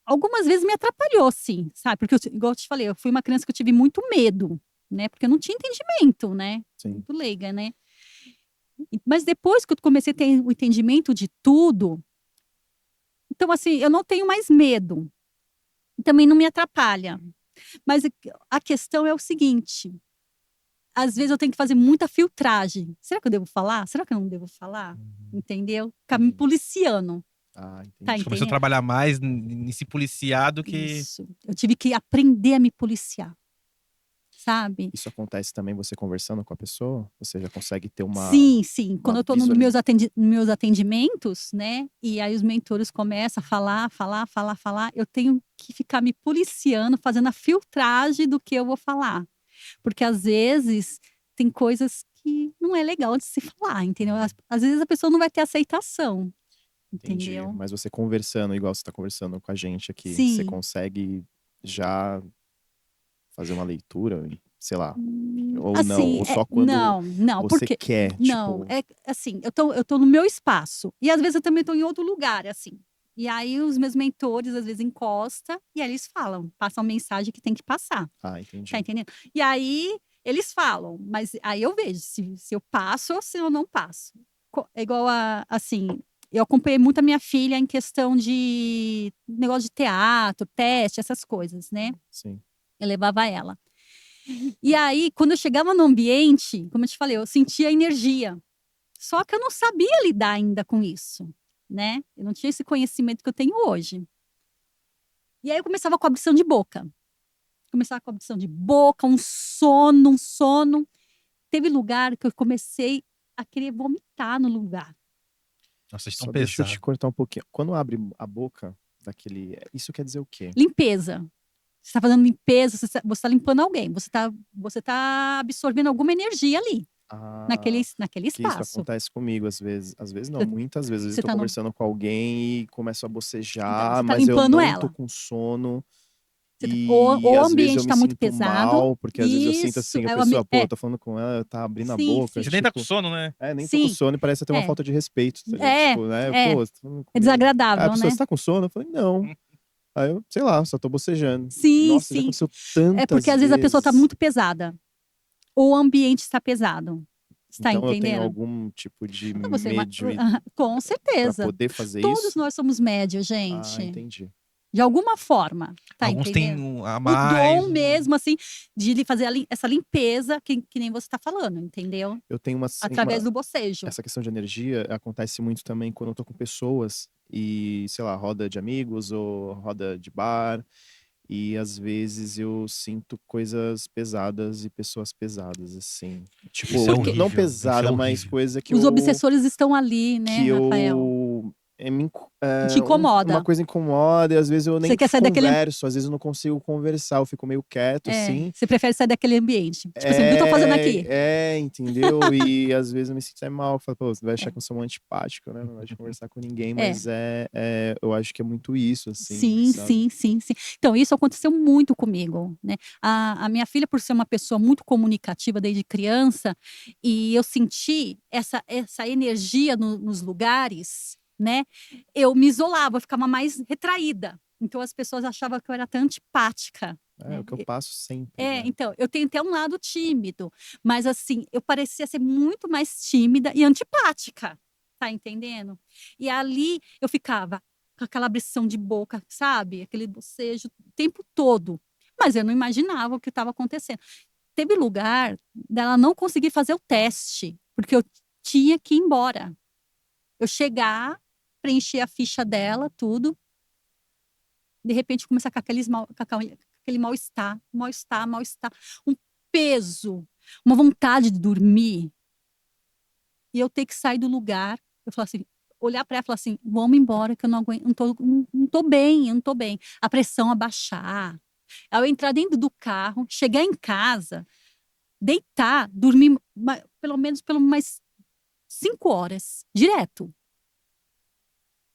algumas vezes me atrapalhou, sim, sabe? Porque, igual eu te falei, eu fui uma criança que eu tive muito medo, né? Porque eu não tinha entendimento, né? Sim. Muito leiga, né? Mas depois que eu comecei a ter o entendimento de tudo, então, assim, eu não tenho mais medo. Também não me atrapalha. Mas a questão é o seguinte: às vezes eu tenho que fazer muita filtragem. Será que eu devo falar? Será que eu não devo falar? Entendeu? Ficar me policiando. Entendi. Tá Começou a entendendo? trabalhar mais em se policiar do que. Isso. Eu tive que aprender a me policiar. Sabe? Isso acontece também você conversando com a pessoa? Você já consegue ter uma. Sim. Quando eu estou nos meus atendimentos, né? E aí os mentores começam a falar, eu tenho que ficar me policiando, fazendo a filtragem do que eu vou falar. Porque às vezes tem coisas que não é legal de se falar, entendeu? Às vezes a pessoa não vai ter aceitação, Entendi. entendeu? Mas você conversando, igual você tá conversando com a gente aqui, você Sim. consegue já fazer uma leitura, sei lá, ou não, Assim, ou só quando não, você porque quer, não, tipo, é assim, eu tô no meu espaço, e às vezes eu também tô em outro lugar, assim. E aí os meus mentores, às vezes, encosta e aí eles falam, passam a mensagem que tem que passar, tá entendi. entendendo? E aí eles falam, mas aí eu vejo se eu passo ou se eu não passo. É igual assim, eu acompanhei muito a minha filha em questão de negócio de teatro, teste, essas coisas, né? Sim. Eu levava ela. E aí, quando eu chegava no ambiente, como eu te falei, eu sentia energia. Só que eu não sabia lidar ainda com isso, né? Eu não tinha esse conhecimento que eu tenho hoje. E aí eu começava com a abdução de boca. Começava com a abdução de boca, um sono, um sono. Teve lugar que eu comecei a querer vomitar no lugar. Nossa, vocês estão Só deixa eu te pesados. cortar um pouquinho. Quando abre a boca daquele, isso quer dizer o quê? Limpeza. Você está fazendo limpeza, você tá limpando alguém. Você tá absorvendo alguma energia ali, Ah, naquele que isso espaço. acontece comigo às vezes. Às vezes não, Você, muitas vezes. Às vezes você eu tô tá no, conversando com alguém e começo a então, bocejar, você tá mas eu limpando não tô ela. com sono. Ou E o às vezes eu ambiente me está muito sinto pesado. mal, porque às vezes eu sinto Isso, assim, a é o pessoa, ambiente. pô, eu tô falando com ela, tá abrindo a Sim, boca, Você sim, nem tá com tipo, sono, né? nem tô com sim, sono e parece até uma é, falta de respeito, tá ligado? é, Tipo, né? é. Pô, você tá falando É comigo. Aí a desagradável, pessoa, né? você tá com sono? Eu falei, não. Aí eu, sei lá, só tô bocejando. Sim, Nossa, já sim. aconteceu É porque tantas às vezes a pessoa está vezes. muito pesada. Ou o ambiente está pesado. Está Então eu tenho entendendo? algum tipo de Então você, médio com pra certeza. poder fazer Todos isso? nós somos médios, Ah, gente. entendi. De alguma forma, tá Alguns têm entendendo? a O mais. dom mesmo, assim, de fazer essa limpeza que nem você está falando, entendeu? Eu tenho Através do bocejo. essa questão de energia acontece muito também quando eu tô com pessoas e, sei lá, roda de amigos ou roda de bar. E às vezes eu sinto coisas pesadas e pessoas pesadas, assim. Isso é Tipo, Porque não horrível. Isso é pesada, mas horrível. coisa os obsessores estão ali, que né, Rafael? eu Que te uma incomoda. coisa incomoda e às vezes eu Você nem quer sair daquele. converso, às vezes eu não consigo conversar, eu fico meio quieto, assim. Você prefere sair daquele ambiente. Tipo assim, o que eu tô fazendo aqui? Entendeu? E às vezes eu me sinto até mal. Eu falo, pô, você vai achar que eu sou um antipático, né? Não gosto de conversar com ninguém, É. mas eu acho que é muito isso, assim, Sim, sabe? sim, sim, sim. Então, isso aconteceu muito comigo, né? A minha filha, por ser uma pessoa muito comunicativa desde criança, e eu senti essa energia nos lugares, né? Eu me isolava, eu ficava mais retraída. Então, as pessoas achavam que eu era até antipática. É Né? o que eu passo sempre, né? Então, eu tenho até um lado tímido, mas assim, eu parecia ser muito mais tímida e antipática, tá entendendo? E ali eu ficava com aquela abrição de boca, sabe? Aquele bocejo o tempo todo. Mas eu não imaginava o que estava acontecendo. Teve lugar dela não conseguir fazer o teste, porque eu tinha que ir embora. Eu chegar, preencher a ficha dela, tudo, de repente começar com aquele mal-estar, mal-estar, mal-estar, um peso, uma vontade de dormir, e eu ter que sair do lugar, eu falar assim, olhar para ela e falar assim, vamos embora que eu não aguento, não tô bem, eu não tô bem. A pressão abaixar, eu entrar dentro do carro, chegar em casa, deitar, dormir pelo menos mais 5 horas, direto,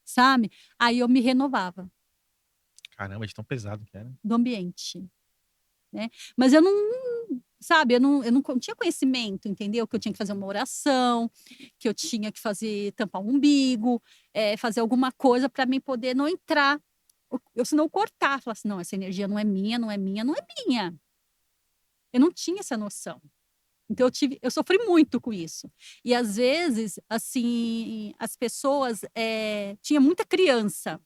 sabe? Aí eu me renovava Caramba, de tão pesado que era. do ambiente. Né? Mas eu não, sabe, eu não tinha conhecimento, entendeu? Que eu tinha que fazer uma oração, que eu tinha que fazer, tampar o umbigo, fazer alguma coisa para mim poder não entrar. Senão eu cortar, falar assim, não, essa energia não é minha, não é minha, não é minha. Eu não tinha essa noção. Então eu sofri muito com isso. E às vezes, assim, as pessoas tinha muita criança.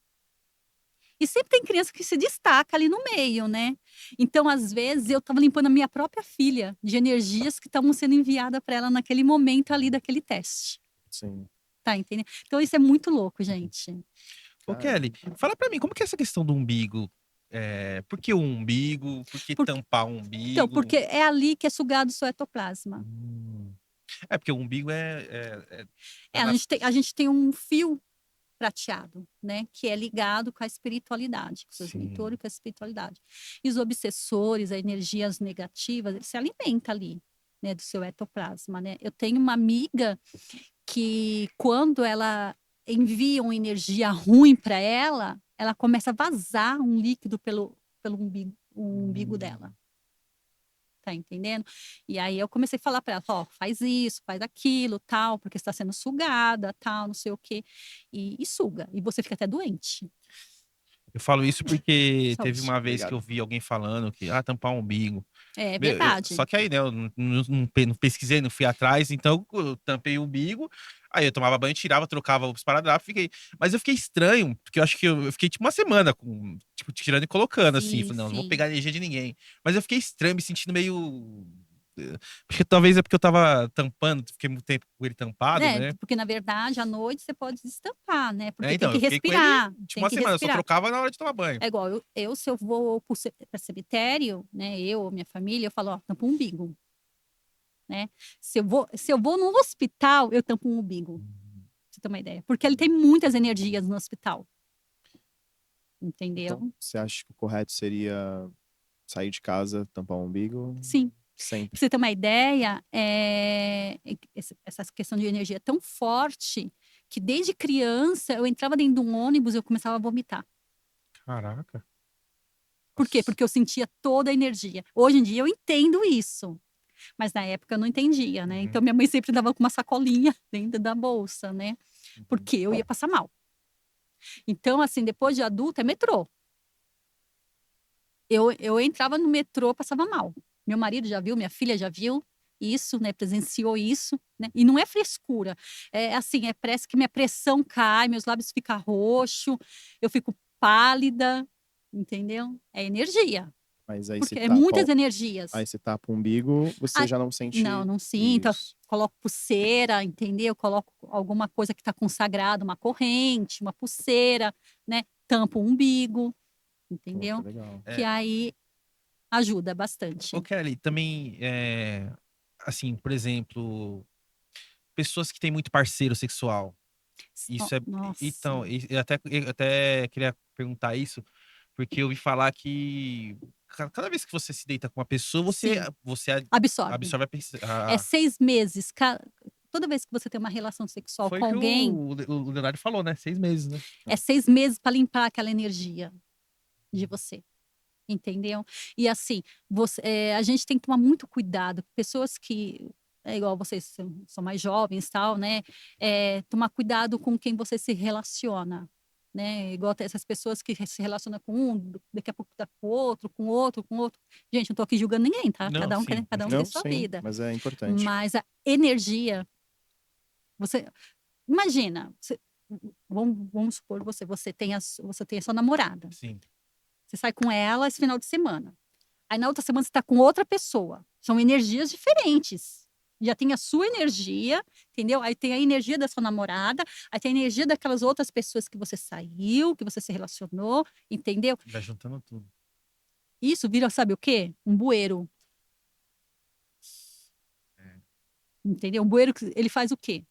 E sempre tem criança que se destaca ali no meio, né? Então, às vezes, eu estava limpando a minha própria filha de energias que estavam sendo enviadas para ela naquele momento ali daquele teste. Sim. Tá entendendo? Então, isso é muito louco, gente. Ô, Cara, Kelly, fala pra mim, como que é essa questão do umbigo? Por que o umbigo? Por que Por- tampar o Então, umbigo? porque é ali que é sugado o seu etoplasma. Hum. Porque o umbigo tá A na. gente tem um fio prateado, né? Que é ligado com a espiritualidade, com seus Sim. mentores, com a espiritualidade. E os obsessores, as energias negativas, ele se alimenta ali, né? Do seu etoplasma, né? Eu tenho uma amiga que quando ela enviam energia ruim para ela, ela começa a vazar um líquido pelo umbigo dela. Tá entendendo? E aí eu comecei a falar para ela, ó, faz isso, faz aquilo, tal, porque está sendo sugada, tal, não sei o quê. E suga. E você fica até doente. Eu falo isso porque teve Saúde. uma vez que eu Obrigado. vi alguém falando que, tampar o umbigo. É Meu, verdade. só que aí, né, eu não pesquisei, não fui atrás, então eu tampei o umbigo, aí eu tomava banho, tirava, trocava os esparadrapo, fiquei. Mas eu fiquei estranho, porque eu acho que eu fiquei tipo uma semana com, tipo, tirando e colocando, assim. Sim, Falei, não vou sim. pegar energia de ninguém. Mas eu fiquei estranho, me sentindo meio. Porque talvez é porque eu tava tampando, fiquei muito tempo com ele tampado, É, né? porque na verdade à noite você pode destampar, né? É, Porque tem então, que eu fiquei com ele respirar, tipo tem uma que semana, eu só respirar. trocava na hora de tomar banho. É igual se eu vou para cemitério, né? Eu, minha família, eu falo, ó, tampa o umbigo, né? Se eu vou num hospital, eu tampo um umbigo, pra você ter uma ideia. Porque ele tem muitas energias no hospital, entendeu? Então, você acha que o correto seria sair de casa, tampar o umbigo? Sim. Sempre. Pra você ter uma ideia, essa questão de energia é tão forte que desde criança eu entrava dentro de um ônibus e eu começava a vomitar. Caraca. Por quê? Nossa. Porque eu sentia toda a energia. Hoje em dia eu entendo isso, mas na época eu não entendia, né? Uhum. Então minha mãe sempre dava com uma sacolinha dentro da bolsa, né? Porque eu ia passar mal. Então, assim, depois de adulta, é metrô. Eu entrava no metrô, passava mal. Meu marido já viu, minha filha já viu isso, né? Presenciou isso, né? E não é frescura. É assim, parece que minha pressão cai, meus lábios ficam roxos, eu fico pálida, entendeu? É energia, Mas aí porque é muitas energias. aí você tapa o umbigo, você Ah, já não não, sente não sinto. isso. Coloco pulseira, entendeu? Coloco alguma coisa que está consagrada, uma corrente, uma pulseira, né? Tampo o umbigo, Pô, que entendeu? legal. Que É, aí ajuda ô bastante. Kelly, também, assim, por exemplo, pessoas que têm muito parceiro sexual. Isso é. Nossa, Então, eu até queria perguntar isso, porque eu ouvi falar que cada vez que você se deita com uma pessoa, você, sim, você absorve. absorve É 6 meses. Toda vez que você tem uma relação sexual Foi com o que alguém, o Leonardo falou, né? 6 meses, né? é 6 meses para limpar aquela energia de você. Entendeu? E assim, a gente tem que tomar muito cuidado. Pessoas que, igual vocês são mais jovens, tal, né? Tomar cuidado com quem você se relaciona. Né? Igual tem essas pessoas que se relacionam com um, daqui a pouco tá com outro, com outro, com outro. Gente, não tô aqui julgando ninguém, tá? Não, sim. Cada um tem Não, sua sim, vida. mas é importante. Mas a energia, você imagina, vamos supor você tem a sua namorada. Sim. Você sai com ela esse final de semana. Aí na outra semana você está com outra pessoa. São energias diferentes. Já tem a sua energia, entendeu? Aí tem a energia da sua namorada, aí tem a energia daquelas outras pessoas que você saiu, que você se relacionou, entendeu? Vai juntando tudo. Isso vira, sabe o quê? Um bueiro, É. entendeu? Um bueiro, ele faz o quê?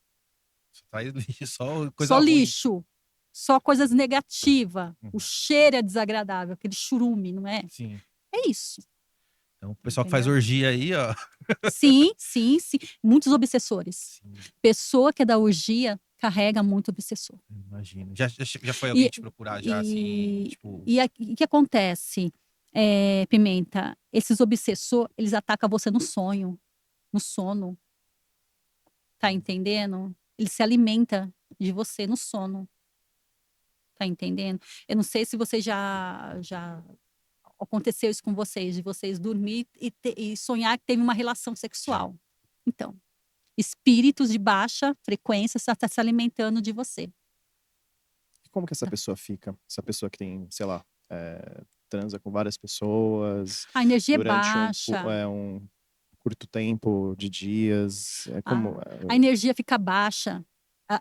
Só traz lixo, só coisa Só ruim. lixo, só coisas negativas. O Uhum. cheiro é desagradável, aquele churume, não é? Sim. É isso. Então, o pessoal que faz Entendeu? orgia aí, ó. Sim, sim, sim. Muitos obsessores. Sim, Pessoa que é da orgia carrega muito obsessor. imagino. Já foi alguém E, te procurar, já assim, tipo. o que acontece, Pimenta? Esses obsessor, eles atacam você no sonho, no sono. Tá entendendo? Ele se alimenta de você no sono. Tá entendendo? Eu não sei se você já aconteceu isso com vocês, de vocês dormir e sonhar que teve uma relação Já. sexual. Então, espíritos de baixa frequência está se alimentando de você. E como que essa pessoa fica? Essa pessoa que tem, sei lá, transa com várias pessoas A energia é durante baixa, um curto tempo de dias. É como a energia fica baixa,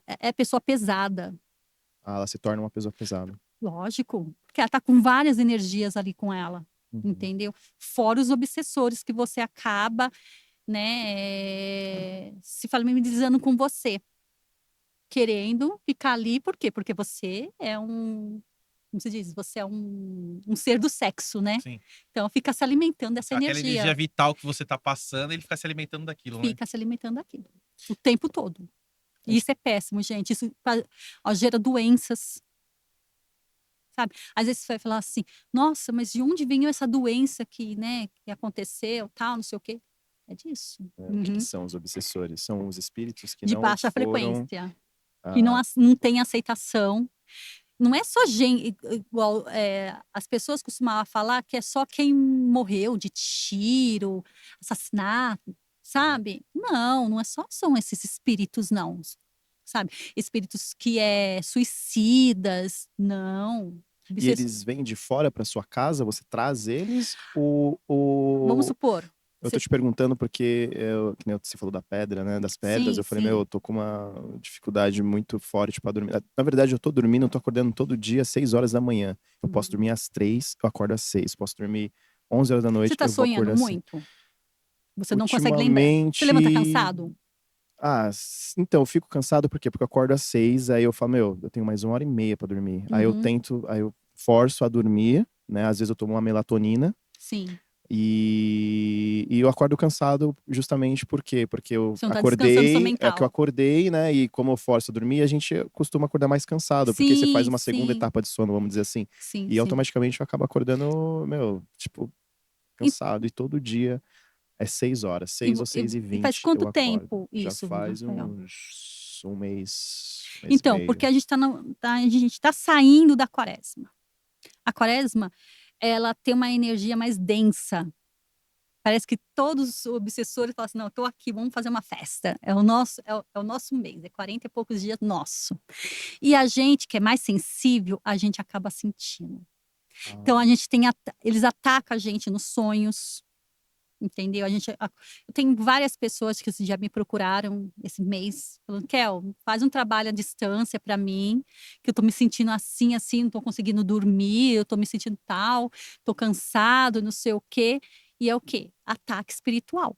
é pessoa pesada, ela se torna uma pessoa pesada. lógico, porque ela está com várias energias ali com ela, Uhum. entendeu? Fora os obsessores que você acaba, né, se familiarizando com você, querendo ficar ali, por quê? Porque você é como se diz, você é um ser do sexo, né? Sim. Então fica se alimentando dessa Aquela energia energia, vital que você tá passando, ele fica se alimentando daquilo, né? fica se alimentando daquilo, o tempo todo. E isso é péssimo, gente. Isso ó, gera doenças, sabe? Às vezes você vai falar assim, nossa, mas de onde veio essa doença que, né, que aconteceu, tal, não sei o quê. É disso. O que que são os obsessores? São os espíritos que De não baixa foram. frequência, que Ah, não tem aceitação. Não é só gente, igual as pessoas costumavam falar que é só quem morreu de tiro, assassinato, sabe? Não, não é só são esses espíritos, não, sabe? Espíritos que suicidas, não. e eles vêm de fora para sua casa? Você traz eles? Vamos supor, Eu tô te perguntando porque que nem você falou da pedra, né? Das pedras. sim, Eu falei, meu, eu tô com uma dificuldade muito forte pra dormir. Na verdade, eu tô dormindo, eu tô acordando todo dia às 6 horas da manhã. Eu posso dormir às 3, eu acordo às 6. Posso dormir 11 horas da você noite, está eu vou sonhando acordar às 6. muito? Você não consegue lembrar? Você levanta Ultimamente. cansado? Então, eu fico cansado por quê? Porque eu acordo às 6, aí eu falo, meu, eu tenho mais 1h30 pra dormir. Uhum, Aí eu forço a dormir, né? Às vezes eu tomo uma melatonina. sim. E eu acordo cansado justamente por quê? Porque eu Você não está descansando sua acordei, é que eu mental. acordei, né? E como eu forço a dormir, a gente costuma acordar mais cansado, porque você faz Sim, uma segunda sim, etapa de sono, vamos dizer assim. sim, E sim. automaticamente eu acabo acordando, meu, tipo, E, cansado. E todo dia é 6 horas, e, 6 ou seis e e faz vinte quanto eu acordo. tempo Já isso, faz Rafael? uns um mês e Então, porque meio. a gente a gente tá saindo da quaresma. A quaresma, ela tem uma energia mais densa. Parece que todos os obsessores falam assim, não, eu tô aqui, vamos fazer uma festa. É o nosso mês, é 40 e poucos dias nosso. E a gente, que é mais sensível, a gente acaba sentindo. Então, Ah, a gente eles atacam a gente nos sonhos, entendeu? Eu tenho várias pessoas que já me procuraram esse mês, falando, Kel, faz um trabalho à distância para mim, que eu tô me sentindo assim, assim, não tô conseguindo dormir, eu tô me sentindo tal, tô cansado, não sei o quê. E é o quê? Ataque espiritual.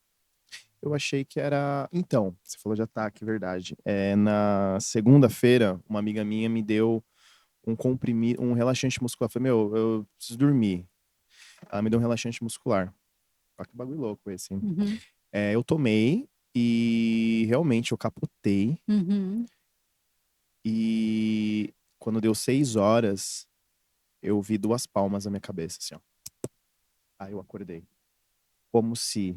eu achei que era. Então, você falou de ataque, verdade. Na segunda-feira, uma amiga minha me deu um comprimido, um relaxante muscular. Eu falei, meu, eu preciso dormir. Ela me deu um relaxante muscular. Olha que bagulho louco esse, hein? Uhum, Eu tomei e realmente eu capotei. uhum. E quando deu 6 horas, eu vi 2 palmas na minha cabeça, assim, ó. Aí eu acordei. Como se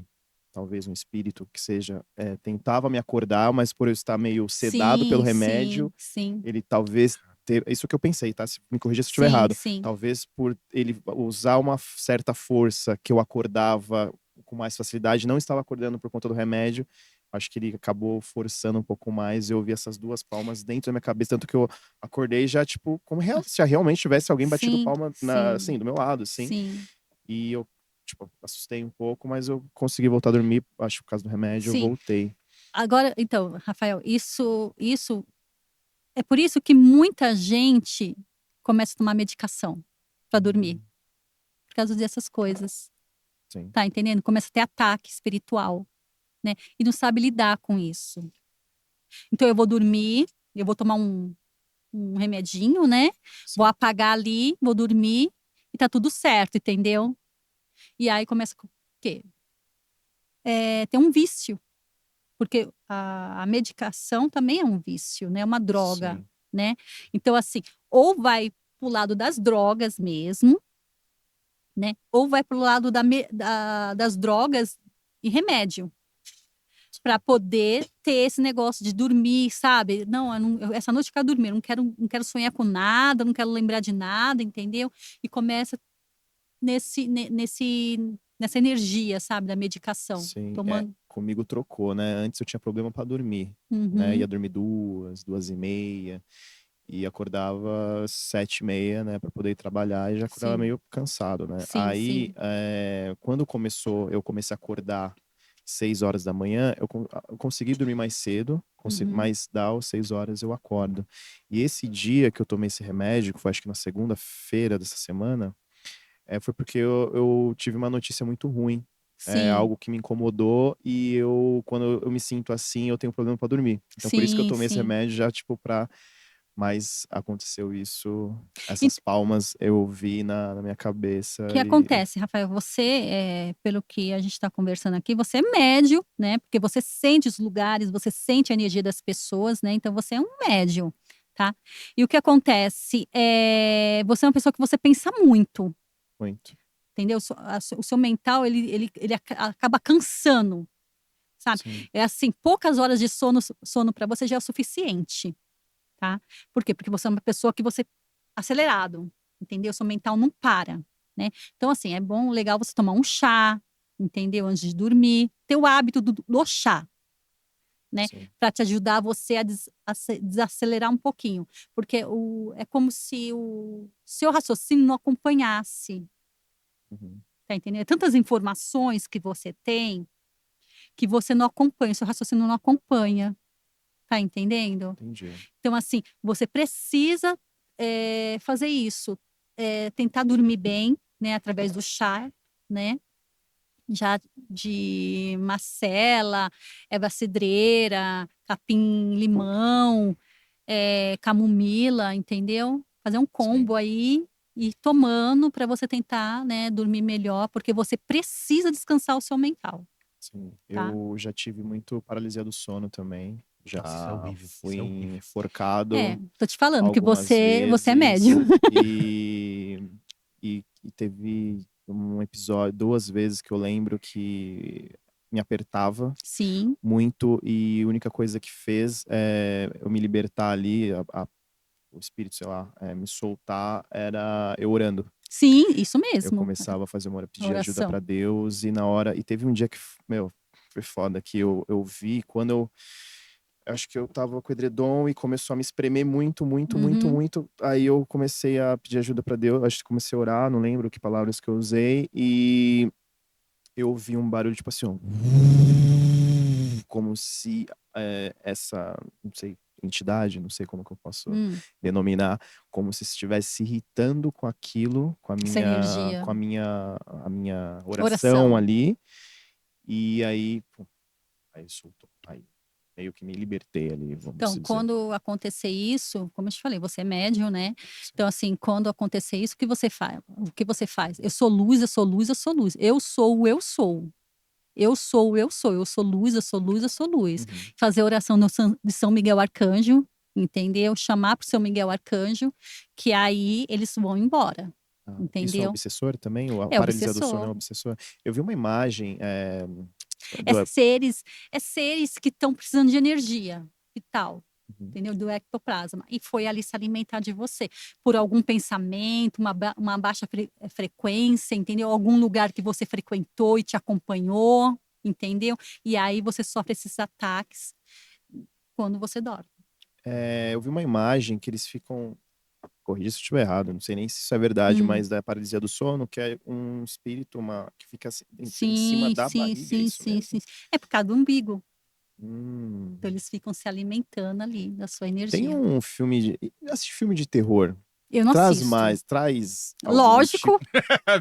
talvez um espírito que seja tentava me acordar, mas por eu estar meio sedado pelo Sim, remédio, sim, sim, ele talvez isso que eu pensei, tá? Se me corrija se eu estiver sim, errado. sim, Talvez por ele usar uma certa força que eu acordava com mais facilidade, não estava acordando por conta do remédio. Acho que ele acabou forçando um pouco mais. Eu ouvi essas 2 palmas dentro da minha cabeça, tanto que eu acordei já, tipo, como se realmente tivesse alguém batido sim, palma assim, sim, do meu lado, assim. sim, E eu, tipo, assustei um pouco, mas eu consegui voltar a dormir, acho que por causa do remédio, eu sim. voltei. Agora, então, Rafael, isso é por isso que muita gente começa a tomar medicação para dormir, Hum, por causa dessas coisas, sim. tá entendendo? Começa a ter ataque espiritual, né? E não sabe lidar com isso. Então eu vou dormir, eu vou tomar um remedinho, né? Vou Sim. apagar ali, vou dormir e tá tudo certo, entendeu? E aí começa com o quê? Tem um vício, porque a medicação também é um vício, né? É uma droga, Sim. né? Então, assim, ou vai pro lado das drogas mesmo, né? Ou vai pro lado das drogas e remédio, para poder ter esse negócio de dormir, sabe? Não, essa noite eu quero dormir, não quero sonhar com nada, não quero lembrar de nada, entendeu? E começa nessa energia, sabe, da medicação, Sim, tomando. comigo trocou, né? Antes eu tinha problema pra dormir, né? Ia Uhum, dormir 2, 2h30, e acordava 7h30, né? Pra poder ir trabalhar e já acordava sim, meio cansado, né? sim, Aí, sim, quando eu comecei a acordar 6 horas da manhã, eu consegui dormir mais cedo, uhum, mas dá às 6 horas eu acordo. E esse dia que eu tomei esse remédio, que foi acho que na segunda-feira dessa semana, foi porque eu tive uma notícia muito ruim. É sim, algo que me incomodou e quando eu me sinto assim, eu tenho problema pra dormir. Então, por isso que eu sim, tomei esse sim, remédio já, tipo, pra Mas aconteceu isso, essas palmas eu ouvi na minha cabeça. O que E acontece, Rafael? Você, pelo que a gente está conversando aqui, você é médio, né? Porque você sente os lugares, você sente a energia das pessoas, né? Então você é um médium, tá? E o que acontece você é uma pessoa que você pensa muito, muito. entendeu? O seu mental, ele acaba cansando, sabe? Sim. É assim, poucas horas de sono para você já é o suficiente, tá? Por quê? Porque você é uma pessoa que você acelerado, entendeu? Seu mental não para, né? Então, assim, é bom, legal você tomar um chá, entendeu? Antes de dormir, ter o hábito do chá, né? Sim. Para te ajudar você a desacelerar um pouquinho, porque é como se o seu raciocínio não acompanhasse, Uhum. tá entendendo? Tantas informações que você tem que você não acompanha, seu raciocínio não acompanha, tá entendendo? Entendi. Então, assim, você precisa fazer isso, tentar dormir bem, né, através do chá, né, já de macela, erva cidreira, capim-limão, camomila, entendeu? Fazer um Sim. combo aí e ir tomando para você tentar, né, dormir melhor, porque você precisa descansar o seu mental, Sim. tá? Eu já tive muito paralisia do sono também. Já Nossa, isso é horrível. fui Isso é horrível. enforcado Tô te falando que algumas você é médium. vezes. E teve um episódio, 2 vezes que eu lembro que me apertava Sim, muito. E a única coisa que fez eu me libertar ali, o espírito, sei lá, me soltar, era eu orando. sim, isso Eu mesmo. começava a fazer uma hora, A pedir ajuda oração. pra Deus, e na hora. E teve um dia que, meu, foi foda, que eu vi quando eu acho que eu tava com o edredom e começou a me espremer muito, muito, muito, Uhum. muito. Aí eu comecei a pedir ajuda pra Deus, acho que comecei a orar, não lembro que palavras que eu usei, e eu ouvi um barulho tipo assim, ó, como se essa, não sei, entidade, não sei como que eu posso Hum, denominar, como se estivesse se irritando com aquilo, com a essa minha, energia. a minha oração Oração. ali. E aí, pô, aí soltou. Aí meio que me libertei ali, vamos Então, dizer. quando acontecer isso, como eu te falei, você é médium, né? Sim. Então, assim, quando acontecer isso, o que você faz? O que você faz? Eu sou luz, eu sou luz, eu sou luz. Eu sou o eu sou. Eu sou o eu sou. Eu sou luz, eu sou luz, eu sou luz. Uhum. Fazer oração de São Miguel Arcanjo, entendeu? Chamar para o São Miguel Arcanjo, que aí eles vão embora, Ah, isso é entendeu? obsessor também? A É paralisia do sono é obsessor. obsessor? Eu vi uma imagem É do. seres que estão precisando de energia vital, Uhum. entendeu? Do ectoplasma. E foi ali se alimentar de você. Por algum pensamento, uma baixa frequência, entendeu? Algum lugar que você frequentou e te acompanhou, entendeu? E aí você sofre esses ataques quando você dorme. Eu vi uma imagem que eles ficam. Corrija se eu estiver errado, não sei nem se isso é verdade, Hum. mas da paralisia do sono, que é um espírito que fica assim, em cima Sim, da sim, barriga, é sim, isso sim, sim. mesmo? É por causa do umbigo. Hum. Então eles ficam se alimentando ali da sua Tem energia. um filme assiste filme de terror. Eu não assisto. Traz algum tipo. Lógico,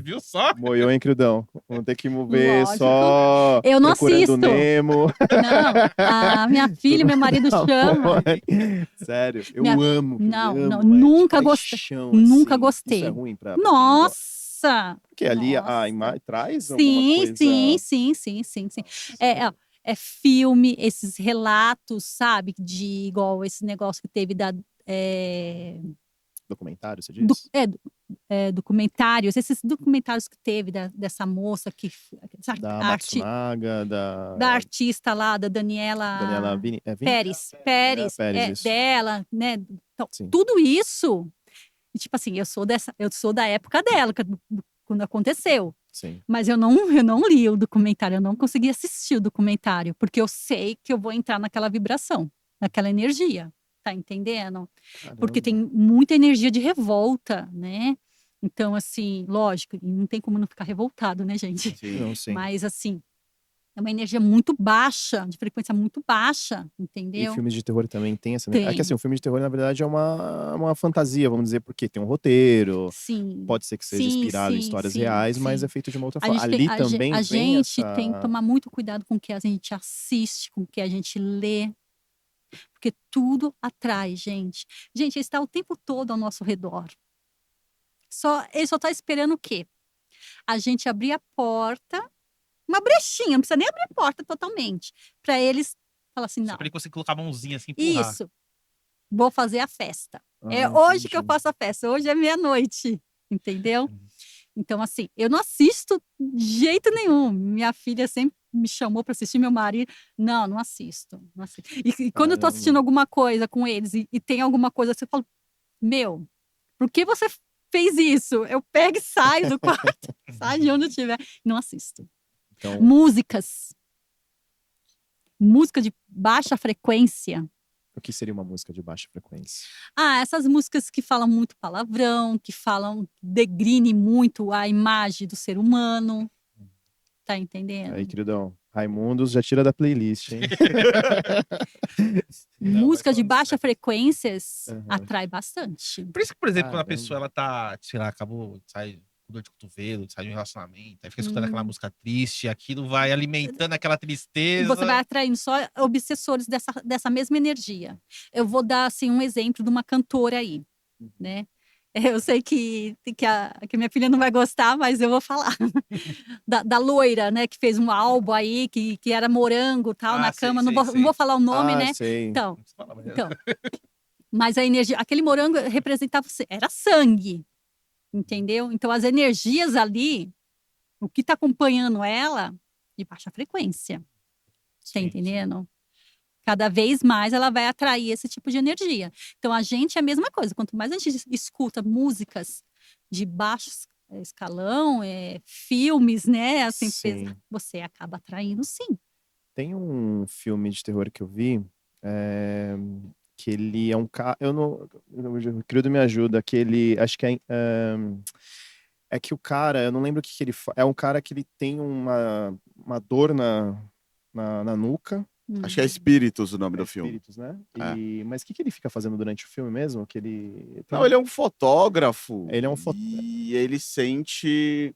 Viu só? Moiou, hein, Crudão? Vamos ter que mover lógico. só Eu não Procurando assisto. Nemo. Não, a minha filha e Tudo meu marido tá bom. chama. Sério, eu Minha, amo, não, não, amo, é de nunca gostei. paixão, Nunca assim. Isso é gostei. ruim pra quem gosta. Nossa! Porque ali a Nossa. imagem traz alguma Sim, sim, coisa. sim, sim, sim, sim. Nossa. Ó, é filme, esses relatos, sabe? De igual esse negócio que teve Documentário, você do- diz? é, documentários, esses documentários que teve dessa moça Da a arti- Matsunaga, da da artista lá, da Daniela Daniela Vini. É Vini? Pérez, Daniela Pérez, isso. dela, né? Então, Sim, tudo isso, e, tipo assim, eu sou da época dela, quando aconteceu. sim. Mas eu não li o documentário, eu não consegui assistir o documentário, porque eu sei que eu vou entrar naquela vibração, naquela energia, tá entendendo? Porque tem Caramba. muita energia de revolta, né? Então, assim, lógico, e não tem como não ficar revoltado, né, gente? Não, sim. Mas, assim, é uma energia muito baixa, de frequência muito baixa, E entendeu? filmes de terror também tem essa. É que assim, Tem, o filme de terror, na verdade, é uma fantasia, vamos dizer, porque tem um roteiro, sim, pode ser que seja sim, inspirado em sim, histórias sim, reais, mas é sim. feito de uma outra forma. Ali também A vem gente tem que essa. tomar muito cuidado com o que a gente assiste, com o que a gente lê, Porque tudo atrai, gente. Gente, ele está o tempo todo ao nosso redor. Ele só tá esperando o quê? A gente abrir a porta, uma brechinha, não precisa nem abrir a porta totalmente, para eles falar assim, Só não, pra ele conseguir colocar a mãozinha assim e empurrar. isso, vou fazer a festa. É Ah, hoje que eu entendi. faço a festa, hoje é meia-noite, entendeu? Uhum. Então, assim, eu não assisto de jeito nenhum. Minha filha sempre me chamou para assistir, meu marido. Não, não assisto. Não assisto. E quando eu tô assistindo Caramba. alguma coisa com eles e tem alguma coisa, você fala, meu, por que você fez isso? Eu pego e saio do quarto, saio de onde eu estiver. Não assisto. Então, Música de baixa frequência. o que seria uma música de baixa frequência? Essas músicas que falam muito palavrão, que degrine muito a imagem do ser humano. Tá entendendo? Aí, queridão, Raimundos já tira da playlist, hein? Não, Música mas de falando baixa sério. frequências Aham. atrai bastante. Por isso que, por exemplo, quando a Caramba. pessoa ela tá, sei lá, acabou, sai com dor de cotovelo, sai de um relacionamento, aí fica escutando aquela música triste, aquilo vai alimentando aquela E tristeza. você vai atraindo só obsessores dessa mesma energia. Eu vou dar assim um exemplo de uma cantora aí, né? Eu sei que minha filha não vai gostar, mas eu vou falar. Da loira, né? Que fez um álbum aí, que era morango tal, na Sei, cama. sei, Não sei. vou falar o nome, né? Sei. Então, Não fala, mas- então. Mas a energia, aquele morango representava, era sangue, entendeu? Então as energias ali, o que está acompanhando ela, de baixa frequência, tá Sim. entendendo? Cada vez mais ela vai atrair esse tipo de energia. Então a gente é a mesma coisa. Quanto mais a gente escuta músicas de baixo escalão, filmes, né? Assim, Sim. você acaba atraindo, sim. Tem um filme de terror que eu vi, que ele é um cara. Eu não. O querido me ajuda, que ele. Acho que é que o cara, eu não lembro o que ele faz. É um cara que ele tem uma dor na nuca. Acho que é Espíritos o nome É do filme. Espíritos, né? É. Mas o que ele fica fazendo durante o filme mesmo? Que ele. Não, ele é um fotógrafo. Ele é um E ele sente.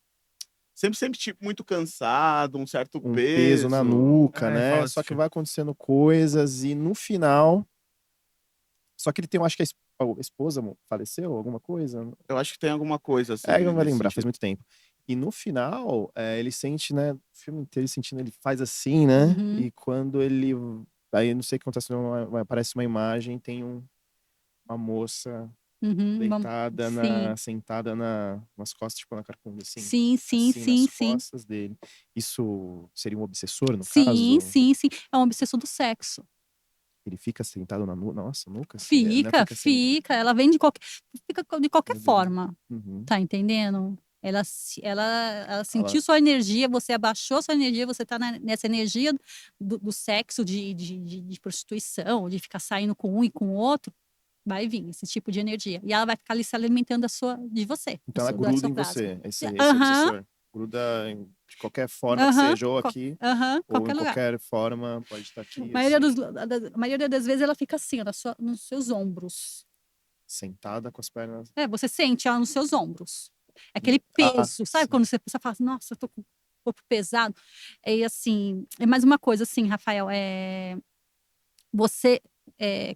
Sempre tipo, muito cansado, um certo um peso na nuca, É, né? fala Só desse que filme. vai acontecendo coisas e no final. Só que ele tem, eu acho que a esposa faleceu, alguma coisa. Eu acho que tem alguma coisa assim. Ele não vai nesse lembrar, faz sentido. muito tempo. E no final, ele sente, né? O filme inteiro sentindo, ele faz assim, né? Uhum. E quando ele. Aí não sei o que acontece, aparece uma imagem, tem uma moça Uhum, deitada, sim. sentada nas costas, tipo na carcunda, assim. Sim, sim, Assim, sim, nas sim. costas dele. Isso seria um obsessor, no Sim, caso? sim, sim. É uma obsessão do sexo. Ele fica sentado nossa, nuca? Assim, né? Fica, Assim, fica. Ela vem fica de qualquer meu Deus. forma, Uhum. tá entendendo? Ela sentiu Ela- sua energia, você abaixou sua energia, você tá nessa energia do sexo, de prostituição, de ficar saindo com um e com o outro, vai vir esse tipo de energia. E ela vai ficar ali se alimentando de você. Então ela do gruda seu em plasma. você, esse Aham, obsessor. Gruda de qualquer forma que aham, seja, ou aqui, ou qualquer em lugar. qualquer forma, pode estar aqui, A maioria, assim, a maioria das vezes ela fica assim, ó, nos seus ombros. sentada com as pernas. Você sente ela nos seus ombros. Aquele peso, sabe? Sim. Quando você fala assim, nossa, eu tô com o corpo pesado. E assim, é mais uma coisa, assim, Rafael, você,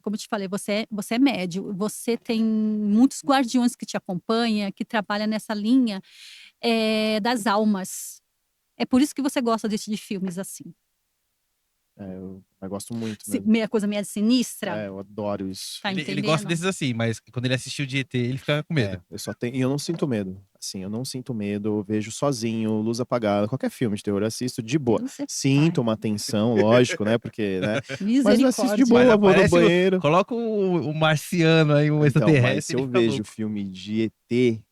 como eu te falei, você é médio, você tem muitos guardiões que te acompanham, que trabalham nessa linha das almas. É por isso que você gosta de filmes assim. Eu gosto muito mesmo. Meia coisa meio sinistra, Eu adoro isso. tá Ele gosta entendendo? desses assim, mas quando ele assistiu de ET, ele fica com medo. E eu não sinto medo. Assim, eu não sinto medo, eu vejo sozinho, luz apagada, qualquer filme de terror eu assisto de boa. Você Sinto vai. uma tensão, lógico, né? Porque, né? Mas eu assisto de Misericórdia. boa, vou no aparece banheiro. Coloca o marciano aí, um Então, mas extraterrestre, se ele eu fica vejo louco. filme de ET,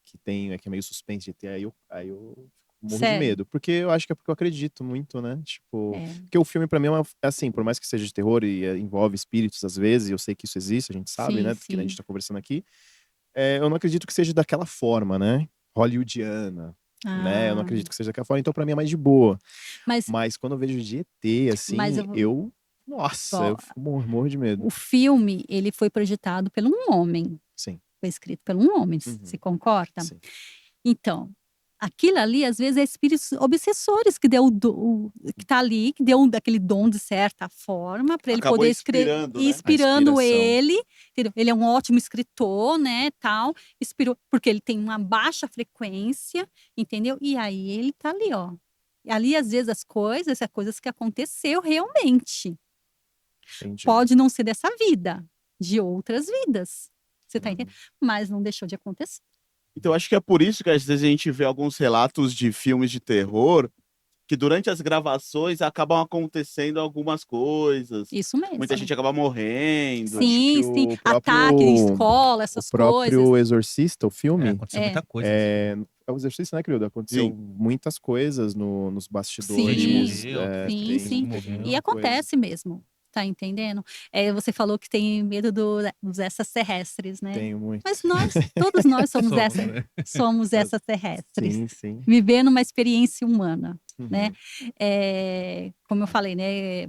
que é meio suspense de ET, aí eu morro de Sério? medo. Porque eu acho que é porque eu acredito muito, né? Tipo, É. porque o filme pra mim é assim, por mais que seja de terror e envolve espíritos às vezes, e eu sei que isso existe, a gente sabe, Sim, né? Porque a sim. gente tá conversando aqui. Eu não acredito que seja daquela forma, né? Hollywoodiana, né? Eu não acredito que seja daquela forma, então pra mim é mais de boa. Mas, Mas quando eu vejo de ET, mas assim, nossa, eu fico morro de medo. o filme, ele foi projetado por um homem. Sim. Foi escrito por um homem, Uhum. você concorda? Sim. Então, aquilo ali, às vezes, é espíritos obsessores que deu que tá ali, que deu aquele dom de certa forma para ele Acabou poder escrever, inspirando, né? inspirando A inspiração. ele, entendeu? Ele é um ótimo escritor, né, tal, inspirou, porque ele tem uma baixa frequência, entendeu? E aí ele tá ali, ó. E ali, às vezes, as coisas, é coisas que aconteceu realmente. Entendi. Pode não ser dessa vida, de outras vidas. Você tá Uhum. entendendo? Mas não deixou de acontecer. Então, acho que é por isso que às vezes a gente vê alguns relatos de filmes de terror que durante as gravações acabam acontecendo algumas coisas. Isso mesmo. Muita gente acaba morrendo. Acho que Sim, sim. o Ataque em próprio, escola, o essas próprio coisas. Exorcista, o filme, Aconteceu É. muita coisa. é o Exorcista, né, querido? Aconteceu Sim. muitas coisas nos bastidores. Gente Sim, morreu, sim, Tem sim. morreu. E muita coisa. acontece mesmo. Tá entendendo? Você falou que tem medo dos extraterrestres, né? Tenho muito. Mas todos nós somos Somos, né? somos extraterrestres. Sim, sim. Vivendo uma experiência humana, né? Uhum. Como eu falei, né?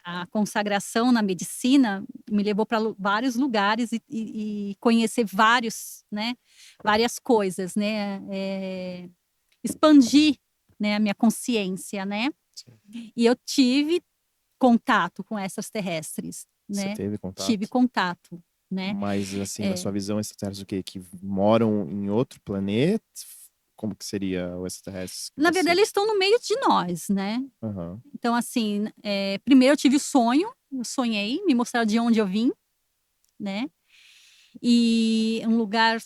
A consagração na medicina me levou para vários lugares e conhecer né? Várias coisas, né? Expandir, né? A minha consciência, né? E eu tive contato com extraterrestres, Você né? teve contato? Tive contato, né? Mas, assim, na É. sua visão, extraterrestres o quê? Que moram em outro planeta? Como que seria o extraterrestre? Na verdade, eles estão no meio de nós, né? Aham. Então, assim, primeiro eu tive o sonho, eu sonhei, me mostraram de onde eu vim, né? E um lugar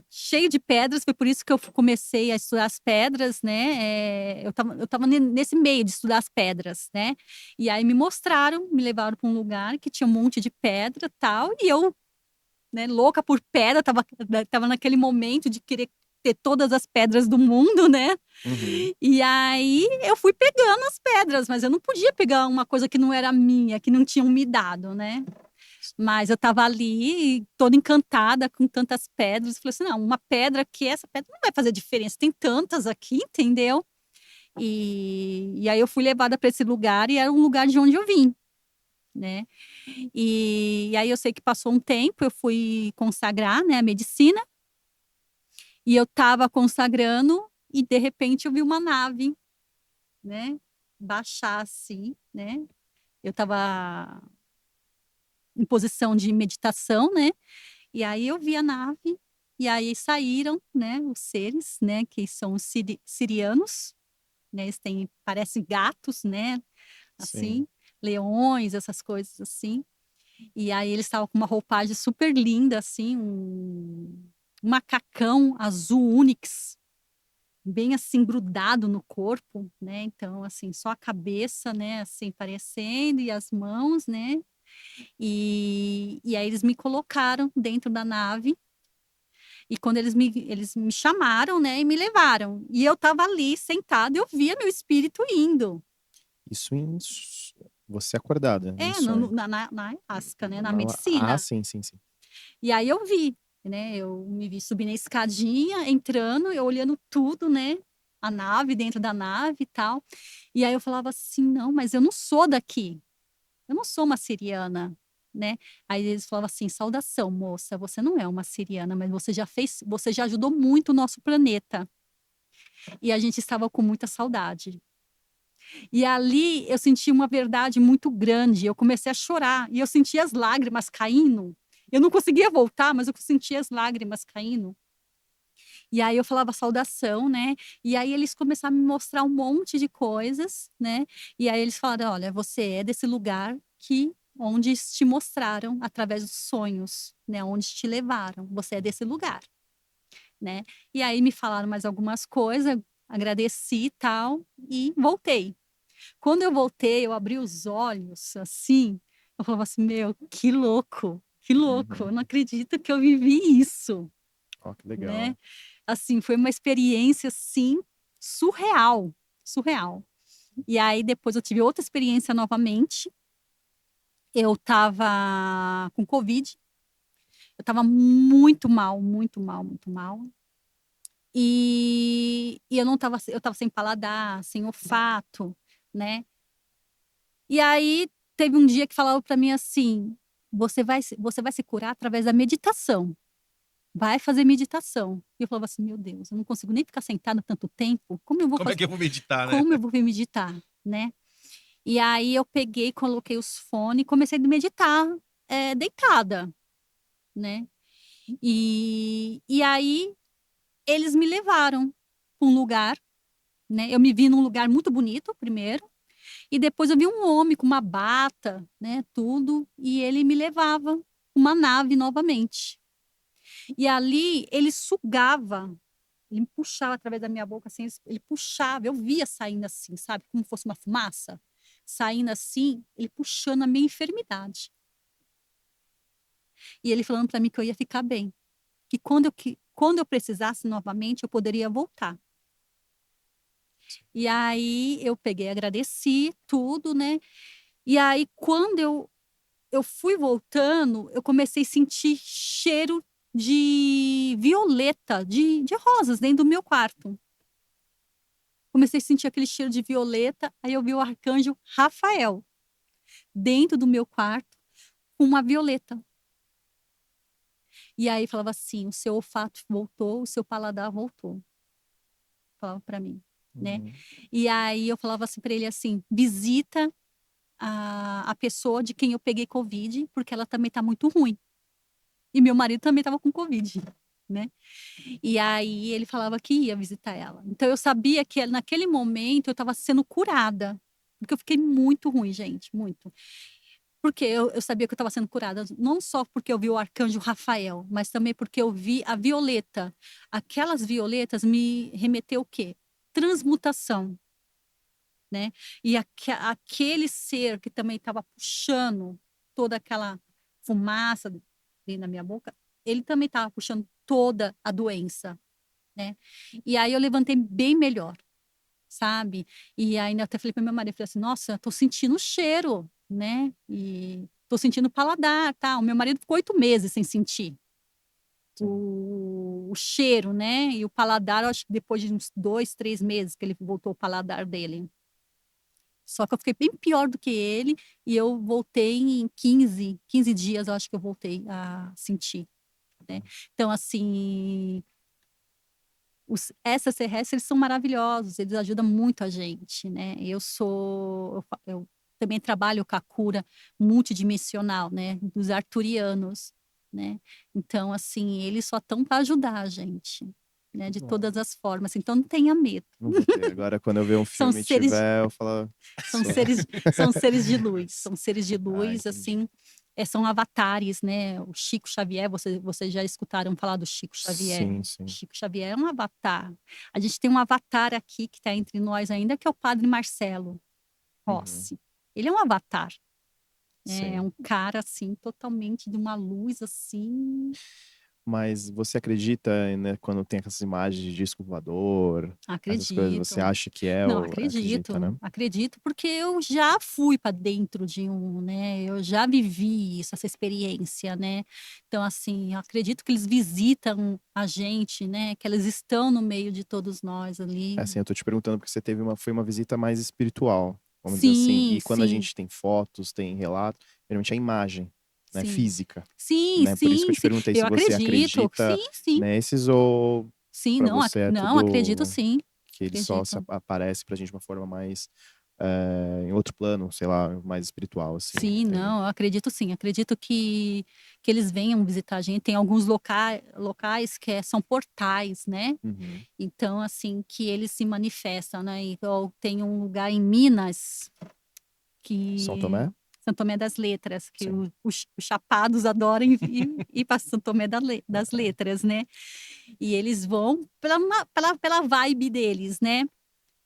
cheio de pedras, foi por isso que eu comecei a estudar as pedras, né? Eu tava nesse meio de estudar as pedras, né? E aí me levaram para um lugar que tinha um monte de pedra e tal, e eu, né, louca por pedra, tava naquele momento de querer ter todas as pedras do mundo, né? Uhum. E aí eu fui pegando as pedras, mas eu não podia pegar uma coisa que não era minha, que não tinham me dado, né? Mas eu estava ali, toda encantada com tantas pedras. Falei assim: não, uma pedra aqui, essa pedra não vai fazer diferença. Tem tantas aqui, entendeu? E aí eu fui levada para esse lugar e era um lugar de onde eu vim, né? E aí eu sei que passou um tempo, eu fui consagrar, né, a medicina. E eu estava consagrando e de repente eu vi uma nave, né, baixar assim, né? Eu estava em posição de meditação, né? E aí eu vi a nave, e aí saíram, né, os seres, né, que são os sirianos, né? Eles parecem gatos, né? Assim, Sim. leões, essas coisas assim. E aí eles estavam com uma roupagem super linda, assim, um macacão azul Unix, bem assim grudado no corpo, né? Então, assim, só a cabeça, né, assim, parecendo, e as mãos, né? E aí eles me colocaram dentro da nave. E quando eles me chamaram, né, e me levaram. E eu estava ali sentada, eu via meu espírito indo. Isso você acordada, em sonho. Na ayahuasca, né, na Ah, medicina. sim, sim, sim. E aí eu vi, né, eu me vi subir na escadinha, entrando, eu olhando tudo, né, a nave, dentro da nave e tal. E aí eu falava assim, não, mas eu não sou daqui. Eu não sou uma siriana, né? Aí eles falavam assim, saudação, moça, você não é uma siriana, mas você já ajudou muito o nosso planeta. E a gente estava com muita saudade. E ali eu senti uma verdade muito grande, eu comecei a chorar, e eu sentia as lágrimas caindo. Eu não conseguia voltar, mas eu sentia as lágrimas caindo. E aí eu falava saudação, né? E aí eles começaram a me mostrar um monte de coisas, né? E aí eles falaram: olha, você é desse lugar onde te mostraram através dos sonhos, né? Onde te levaram. Você é desse lugar, né? E aí me falaram mais algumas coisas, agradeci e tal, e voltei. Quando eu voltei, eu abri os olhos, assim, eu falava assim: meu, que louco, que louco, eu não acredito que eu vivi isso, Ó, que legal. né? Assim, foi uma experiência, assim, surreal, surreal. E aí depois eu tive outra experiência novamente. Eu estava com Covid, eu estava muito mal, muito mal, muito mal. E eu estava sem paladar, sem olfato, né? E aí teve um dia que falaram para mim assim: você vai se curar através da meditação. vai fazer meditação. E eu falava assim, meu Deus, eu não consigo nem ficar sentada tanto tempo. Como eu vou Como é fazer? que eu vou meditar, né? Como eu vou meditar, né? E aí eu peguei, coloquei os fones e comecei a meditar deitada, né? E aí eles me levaram para um lugar, né? Eu me vi num lugar muito bonito primeiro, e depois eu vi um homem com uma bata, né? Tudo, e ele me levava uma nave novamente. E ali ele sugava, ele me puxava através da minha boca, assim, ele puxava, eu via saindo assim, sabe? Como fosse uma fumaça, saindo assim, ele puxando a minha enfermidade. E ele falando para mim que eu ia ficar bem, que quando eu precisasse novamente, eu poderia voltar. E aí eu peguei, agradeci tudo, né? E aí quando eu fui voltando, eu comecei a sentir cheiro de violeta, de rosas dentro do meu quarto. Comecei a sentir aquele cheiro de violeta, aí eu vi o arcanjo Rafael dentro do meu quarto com uma violeta. E aí falava assim: o seu olfato voltou, o seu paladar voltou. Falava para mim, né? Uhum. E aí eu falava assim para ele assim: visita a pessoa de quem eu peguei Covid, porque ela também tá muito ruim. E meu marido também estava com Covid, né? E aí ele falava que ia visitar ela. Então eu sabia que naquele momento eu estava sendo curada. Porque eu fiquei muito ruim, gente, muito. Porque eu sabia que eu estava sendo curada, não só porque eu vi o arcanjo Rafael, mas também porque eu vi a violeta. Aquelas violetas me remeteu o quê? Transmutação, né? E aquele ser que também estava puxando toda aquela fumaça dentro da minha boca, ele também estava puxando toda a doença, né? E aí eu levantei bem melhor, sabe? E ainda até falei para meu marido, falei assim, nossa, tô sentindo o cheiro, né? E tô sentindo o paladar, tá? O meu marido ficou 8 meses sem sentir o cheiro, né? E o paladar, eu acho que depois de uns 2, 3 meses que ele voltou o paladar dele. Só que eu fiquei bem pior do que ele e eu voltei em 15 dias, eu acho que eu voltei a sentir, né? Então, assim, os extraterrestres são maravilhosos, eles ajudam muito a gente, né? Eu também trabalho com a cura multidimensional, né? Dos arturianos, né? Então, assim, eles só estão para ajudar a gente, né? De Bom. todas as formas. Então, não tenha medo. Não vou ter. Agora, quando eu ver um São filme e seres tiver, eu falo. São só. seres, são seres de luz, são seres de Ah, luz, entendi. assim, são avatares, né? O Chico Xavier, vocês já escutaram falar do Chico Xavier? Sim, sim. Chico Xavier é um avatar. A gente tem um avatar aqui que está entre nós ainda, que é o Padre Marcelo Uhum. Rossi. Ele é um avatar, né? É Sim. um cara, assim, totalmente de uma luz, assim. Mas você acredita, né, quando tem essas imagens de disco voador, essas coisas, você Acredito. acha que é Não, ou acredita, né? acredito, porque eu já fui para dentro de um, né? Eu já vivi isso, essa experiência, né? Então, assim, eu acredito que eles visitam a gente, né? Que eles estão no meio de todos nós ali. É assim, eu tô te perguntando porque você teve foi uma visita mais espiritual, vamos dizer assim. Sim, E quando a sim, gente tem fotos, tem relato, geralmente é imagem, né, sim. física, Sim, né? Por isso que eu sim, te sim. perguntei se Eu você acredito. acredita Sim, sim. nesses ou Sim, pra não, você é não, acredito tudo sim. que ele só Acredito. aparece pra gente de uma forma mais em outro plano, sei lá, mais espiritual, assim, Sim, entendeu? não, eu acredito sim. Acredito que eles venham visitar a gente. Tem alguns locais que são portais, né? Uhum. Então, assim, que eles se manifestam, né? Igual tem um lugar em Minas, São que Tomé? São Tomé das Letras, que Sim. os chapados adoram ir para São Tomé das Letras, né? E eles vão pela vibe deles, né?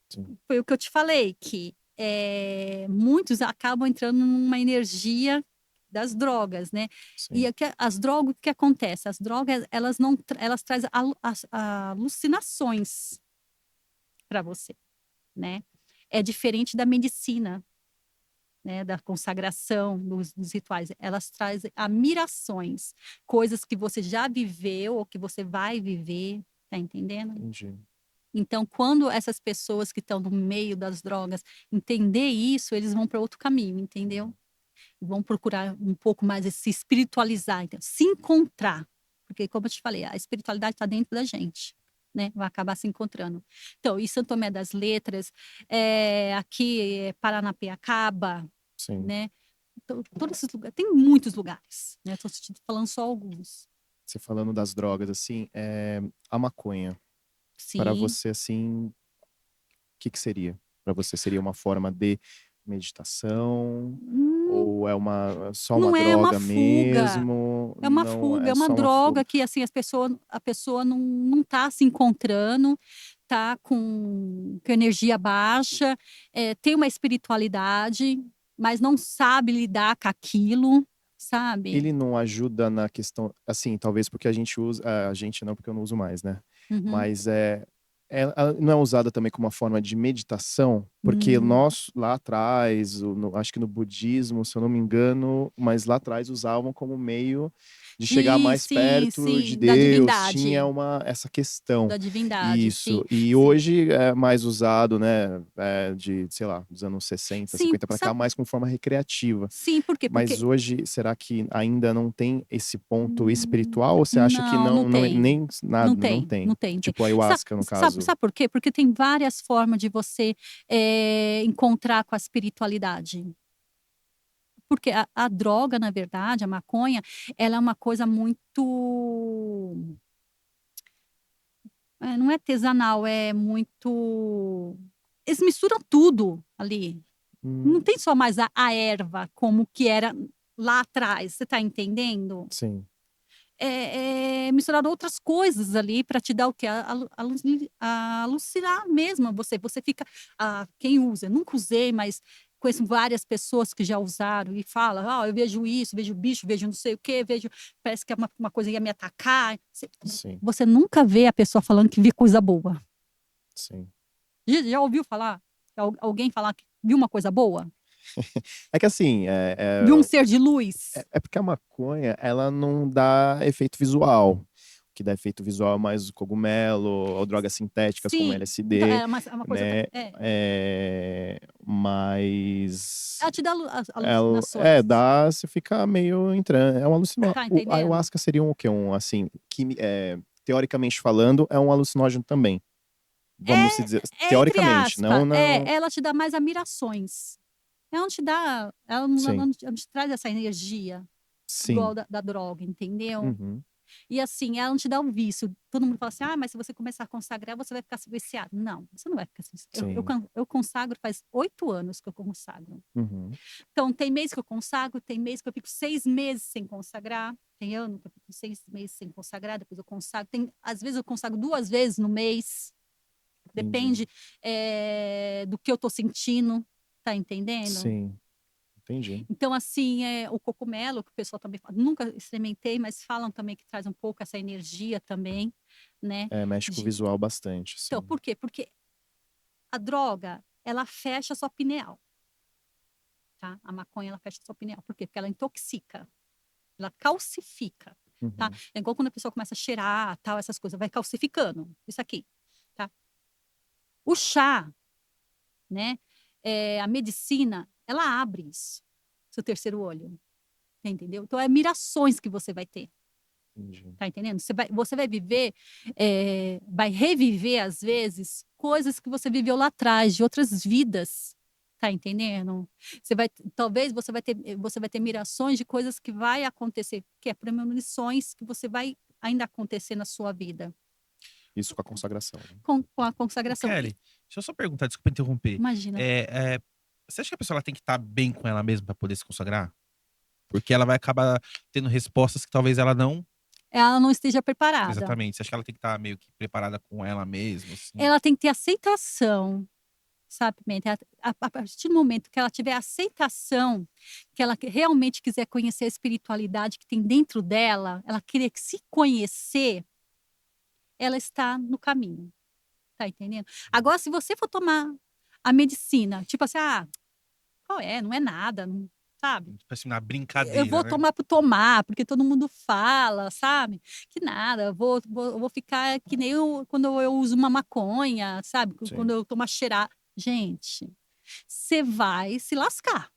Sim. Foi o que eu te falei, que muitos acabam entrando numa energia das drogas, né? E Sim. as drogas, o que acontece? As drogas, elas não, elas trazem as alucinações para você, né? É diferente da medicina, né? Da consagração, dos rituais. Elas trazem admirações, coisas que você já viveu ou que você vai viver, tá entendendo? Entendi. Então, quando essas pessoas que estão no meio das drogas entender isso, eles vão para outro caminho, entendeu? Vão procurar um pouco mais se espiritualizar, então, se encontrar. porque como eu te falei, a espiritualidade está dentro da gente, né? Vai acabar se encontrando. Então, em São Tomé das Letras, aqui Paranapiacaba, Sim. né? Então, todos esses lugares, tem muitos lugares, né? Estou te falando só alguns. Você falando das drogas, assim, a maconha, para Sim. você, assim, o que seria? Para você seria uma forma de meditação? Ou é só uma Não é uma droga fuga. mesmo? É uma Não, fuga, é uma só droga fuga. que assim a pessoa não tá se encontrando, tá com energia baixa, tem uma espiritualidade, mas não sabe lidar com aquilo, sabe? Ele não ajuda na questão, assim, talvez porque a gente usa, a gente não, porque eu não uso mais, né? Uhum. Mas ela não é usada também como uma forma de meditação, porque nós lá atrás, acho que no budismo, se eu não me engano, mas lá atrás usavam como meio de chegar mais perto de da Deus, divindade. tinha essa questão. Da divindade, Isso, sim. e Sim. hoje é mais usado, né, sei lá, dos anos 60, Sim, 50 para cá, sabe- mais como forma recreativa. Sim, por quê? Porque Mas hoje, será que ainda não tem esse ponto espiritual? Ou você acha que não tem. nem nada, Não não tem, tem? não tem. Tipo ayahuasca, no caso. Sabe por quê? Porque tem várias formas de você encontrar com a espiritualidade. Porque a droga, na verdade, a maconha, ela é uma coisa muito. Não é artesanal, é muito. Eles misturam tudo ali. Não tem só mais a erva como que era lá atrás, você está entendendo? Sim, Misturar outras coisas ali para te dar o quê? A alucinar mesmo. Você fica. Quem usa? Nunca usei, mas conheço várias pessoas que já usaram e falam: eu vejo isso, vejo bicho, vejo não sei o quê, vejo. Parece que é uma coisa ia me atacar. sim, Você nunca vê a pessoa falando que vê coisa boa. sim. Já ouviu falar? Alguém falar que viu uma coisa boa? É que assim, Viu um ser de luz? é porque a maconha, ela não dá efeito visual. O que dá efeito visual é mais o cogumelo, ou drogas sintéticas como Sim. LSD, Então, é uma coisa. né? Mas Ela te dá alucinações. você fica meio entrando, é um alucinógeno. Tá O entendendo? ayahuasca seria o quê? Assim, teoricamente falando, é um alucinógeno também. Vamos se dizer, Entre teoricamente, aspas, não. ela te dá mais admirações. Ela não te dá, Sim, ela não te traz essa energia igual sim. da droga, entendeu? Uhum. E assim, ela não te dá um vício. Todo mundo fala assim, mas se você começar a consagrar, você vai ficar viciado. Não, você não vai ficar viciado. Sim. Eu consagro faz 8 anos que eu consagro. Uhum. Então, tem mês que eu consagro, tem mês que eu fico 6 meses sem consagrar. Tem ano que eu fico 6 meses sem consagrar, depois eu consagro. Às vezes eu consagro 2 vezes no mês. Depende do que eu tô sentindo, tá entendendo? Sim, entendi. Então, assim, o cogumelo, que o pessoal também fala, nunca experimentei, mas falam também que traz um pouco essa energia também, né? Mexe com o visual bastante, sim. Então, por quê? Porque a droga, ela fecha a sua pineal, tá? A maconha, ela fecha a sua pineal. Por quê? Porque ela intoxica, ela calcifica, tá? Uhum. É igual quando a pessoa começa a cheirar, tal, essas coisas, vai calcificando, isso aqui, tá? O chá, né? A medicina, ela abre isso, seu terceiro olho, entendeu? Então, é mirações que você vai ter. Entendi. Tá entendendo? Você vai viver, vai reviver, às vezes, coisas que você viveu lá atrás, de outras vidas. Tá entendendo? Talvez você vai ter mirações de coisas que vai acontecer, que é premonições que você vai ainda acontecer na sua vida. Isso com a consagração, né? Com a Ô, consagração. Kelly, deixa eu só perguntar, desculpa interromper. Imagina. Você acha que a pessoa ela tem que estar bem com ela mesma para poder se consagrar? Porque ela vai acabar tendo respostas que talvez ela não. Ela não esteja preparada. Exatamente. Você acha que ela tem que estar meio que preparada com ela mesma? Assim? Ela tem que ter aceitação, sabe, Pimenta? A partir do momento que ela tiver aceitação, que ela realmente quiser conhecer a espiritualidade que tem dentro dela, ela querer se conhecer, ela está no caminho. Tá entendendo? Agora, se você for tomar a medicina, tipo assim, qual é? Não é nada, não, sabe? Tipo assim, na brincadeira. Eu vou né? tomar por tomar, porque todo mundo fala, sabe? Que nada, eu vou ficar que nem quando eu uso uma maconha, sabe? Sim. Quando eu tomo cheirar. Gente, você vai se lascar.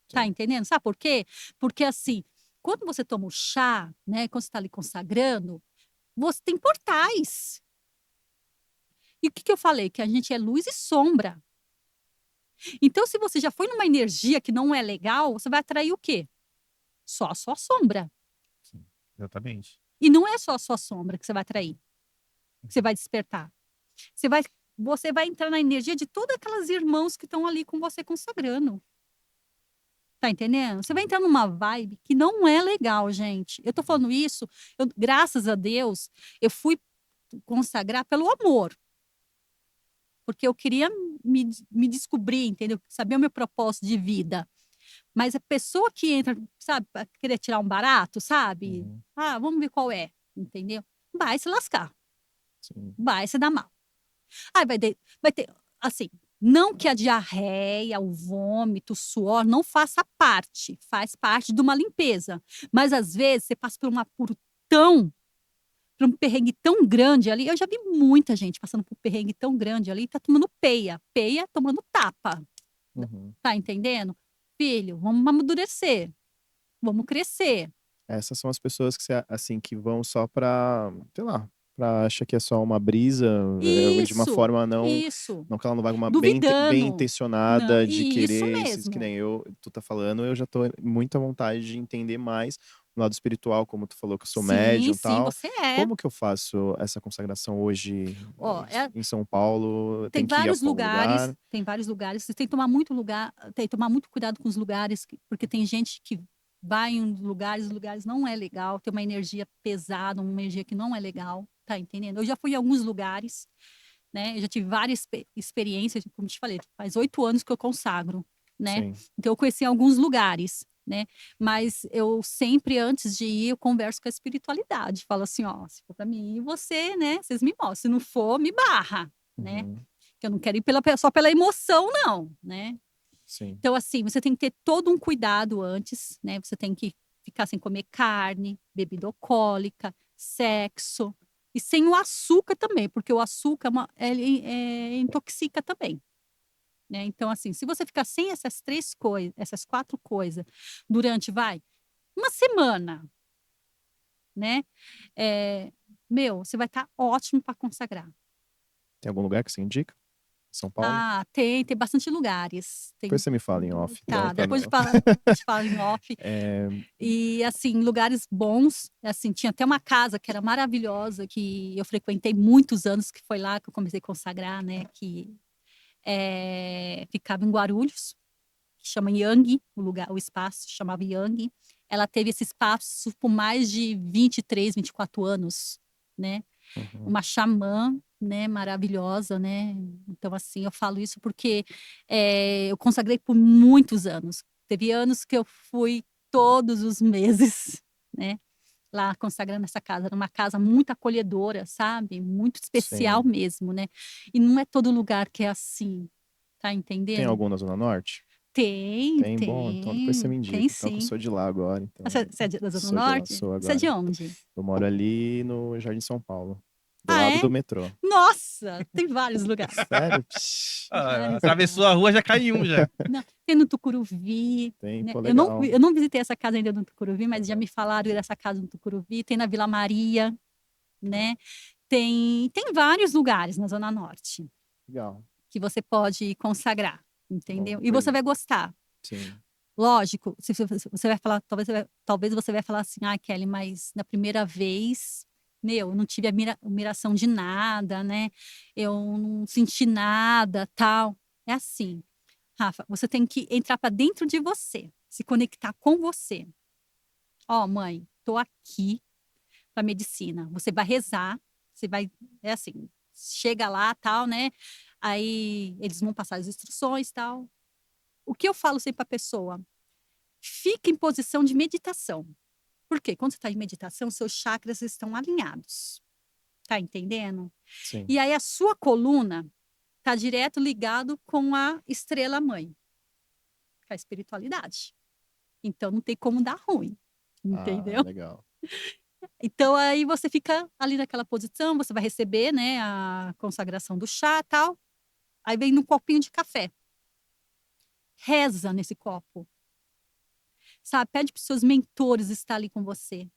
Tá entendendo? Sabe por quê? Porque assim, quando você toma o chá, né, quando você está ali consagrando, você tem portais. E o que que eu falei? Que a gente é luz e sombra. Então, se você já foi numa energia que não é legal, você vai atrair o quê? Só a sua sombra. Sim, exatamente. E não é só a sua sombra que você vai atrair, que você vai despertar. Você vai entrar na energia de todas aquelas irmãos que estão ali com você consagrando. Tá entendendo? Você vai entrar numa vibe que não é legal, gente. Eu tô falando isso, graças a Deus, eu fui consagrar pelo amor. Porque eu queria me descobrir, entendeu? Saber o meu propósito de vida. Mas a pessoa que entra, sabe, pra querer tirar um barato, sabe? Uhum. Ah, vamos ver qual é, entendeu? Vai se lascar, Sim. vai se dar mal. Aí vai ter, assim, não que a diarreia, o vômito, o suor não faça parte, faz parte de uma limpeza. Mas às vezes você passa por um perrengue tão grande ali. Eu já vi muita gente passando por um perrengue tão grande ali, tá tomando peia tomando tapa. Uhum. Tá entendendo? Filho, vamos amadurecer, vamos crescer. Essas são as pessoas que, assim, que vão só pra, sei lá, pra achar que é só uma brisa, de uma Isso, forma isso. não que ela não vai uma bem Duvidando. Não, intencionada de isso querer, que mesmo. nem tu tá falando, eu já tô muito à vontade de entender mais o lado espiritual, como tu falou que eu sou médium e Sim, tal. você é. Como que eu faço essa consagração hoje Ó, em São Paulo? Tem que ir a algum lugar? tem vários lugares. Você tem que tomar muito tem que tomar muito cuidado com os lugares, porque tem gente que vai em os lugares não é legal, tem uma energia pesada, uma energia que não é legal, tá entendendo? Eu já fui em alguns lugares, né? Eu já tive várias experiências, como te falei, faz 8 anos que eu consagro, né? Sim, Então eu conheci alguns lugares, né? Mas eu sempre, antes de ir, eu converso com a espiritualidade. Falo assim, ó, se for para mim ir, você, né? Vocês me mostram. Se não for, me barra, né? uhum, Que eu não quero ir só pela emoção, não, né? sim, Então, assim, você tem que ter todo um cuidado antes, né? Você tem que ficar sem comer carne, bebida alcoólica, sexo. E sem o açúcar também, porque o açúcar ele intoxica também, né? Então, assim, se você ficar sem essas 3 coisas, essas 4 coisas, durante, uma semana, né? É, você vai estar ótimo para consagrar. tem algum lugar que você indica? São Paulo? Ah, tem bastante lugares. Depois você me fala em off, Tá, pra depois não... eu te falo em off. É, E, assim, lugares bons, assim, tinha até uma casa que era maravilhosa, que eu frequentei muitos anos, que foi lá que eu comecei a consagrar, né? Que ficava em Guarulhos, que chama Yang, o espaço chamava Yang. Ela teve esse espaço por mais de 23, 24 anos, né? uhum, Uma xamã, né, maravilhosa, né? Então, assim, eu falo isso porque eu consagrei por muitos anos. Teve anos que eu fui todos os meses, né? Lá consagrando essa casa. Era uma casa muito acolhedora, sabe? Muito especial sim. mesmo, né? E não é todo lugar que é assim, tá Tem entendendo? algum na Zona Norte? Tem, Tem, bom, então depois você me tem, tem indica. Então, que eu sim. sou de lá agora, então. Você é da Zona Sou de lá, Norte? sou Você é agora. de onde? Eu moro ali no Jardim São Paulo, do Ah, lado é? do metrô. Nossa, tem vários lugares. Sério? Psh, Ah, Vários atravessou lugares. a rua, já cai em um já. Não, tem no Tucuruvi, tem, né? pô, legal. Eu não visitei essa casa ainda no Tucuruvi, mas já Uhum, me falaram dessa casa no Tucuruvi. Tem na Vila Maria, né? Tem vários lugares na Zona Norte legal. que você pode consagrar, Bom, entendeu? E depois, você vai gostar. sim. Lógico, se você vai falar, talvez você vai falar assim, ah, Kelly, mas na primeira vez, eu não tive admiração de nada, né? Eu não senti nada, tal. É assim, Rafa, você tem que entrar para dentro de você, se conectar com você. Ó, mãe, tô aqui para medicina. Você vai rezar, você vai, é assim, chega lá, tal, né? Aí eles vão passar as instruções, tal. O que eu falo sempre para a pessoa? Fica em posição de meditação. Por quê? Quando você está em meditação, seus chakras estão alinhados. Tá entendendo? Sim. E aí a sua coluna está direto ligado com a estrela mãe, com a espiritualidade. Então não tem como dar ruim, Ah, entendeu? legal. Então aí você fica ali naquela posição, você vai receber, né, a consagração do chá, tal. Aí vem num copinho de café. Reza nesse copo. sabe? Pede para os seus mentores estar ali com você.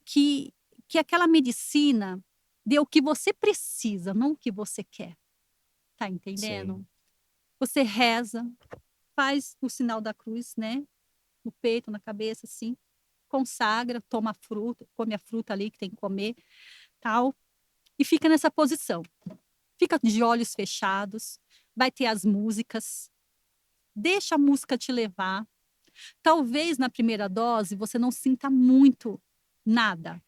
Que aquela medicina dê o que você precisa, não o que você quer. Tá entendendo? Sim. Você reza, faz o sinal da cruz, né? No peito, na cabeça, assim. Consagra, toma a fruta, come a fruta ali que tem que comer, tal. E fica nessa posição. Fica de olhos fechados, vai ter as músicas. Deixa a música te levar. Talvez na primeira dose você não sinta muito nada.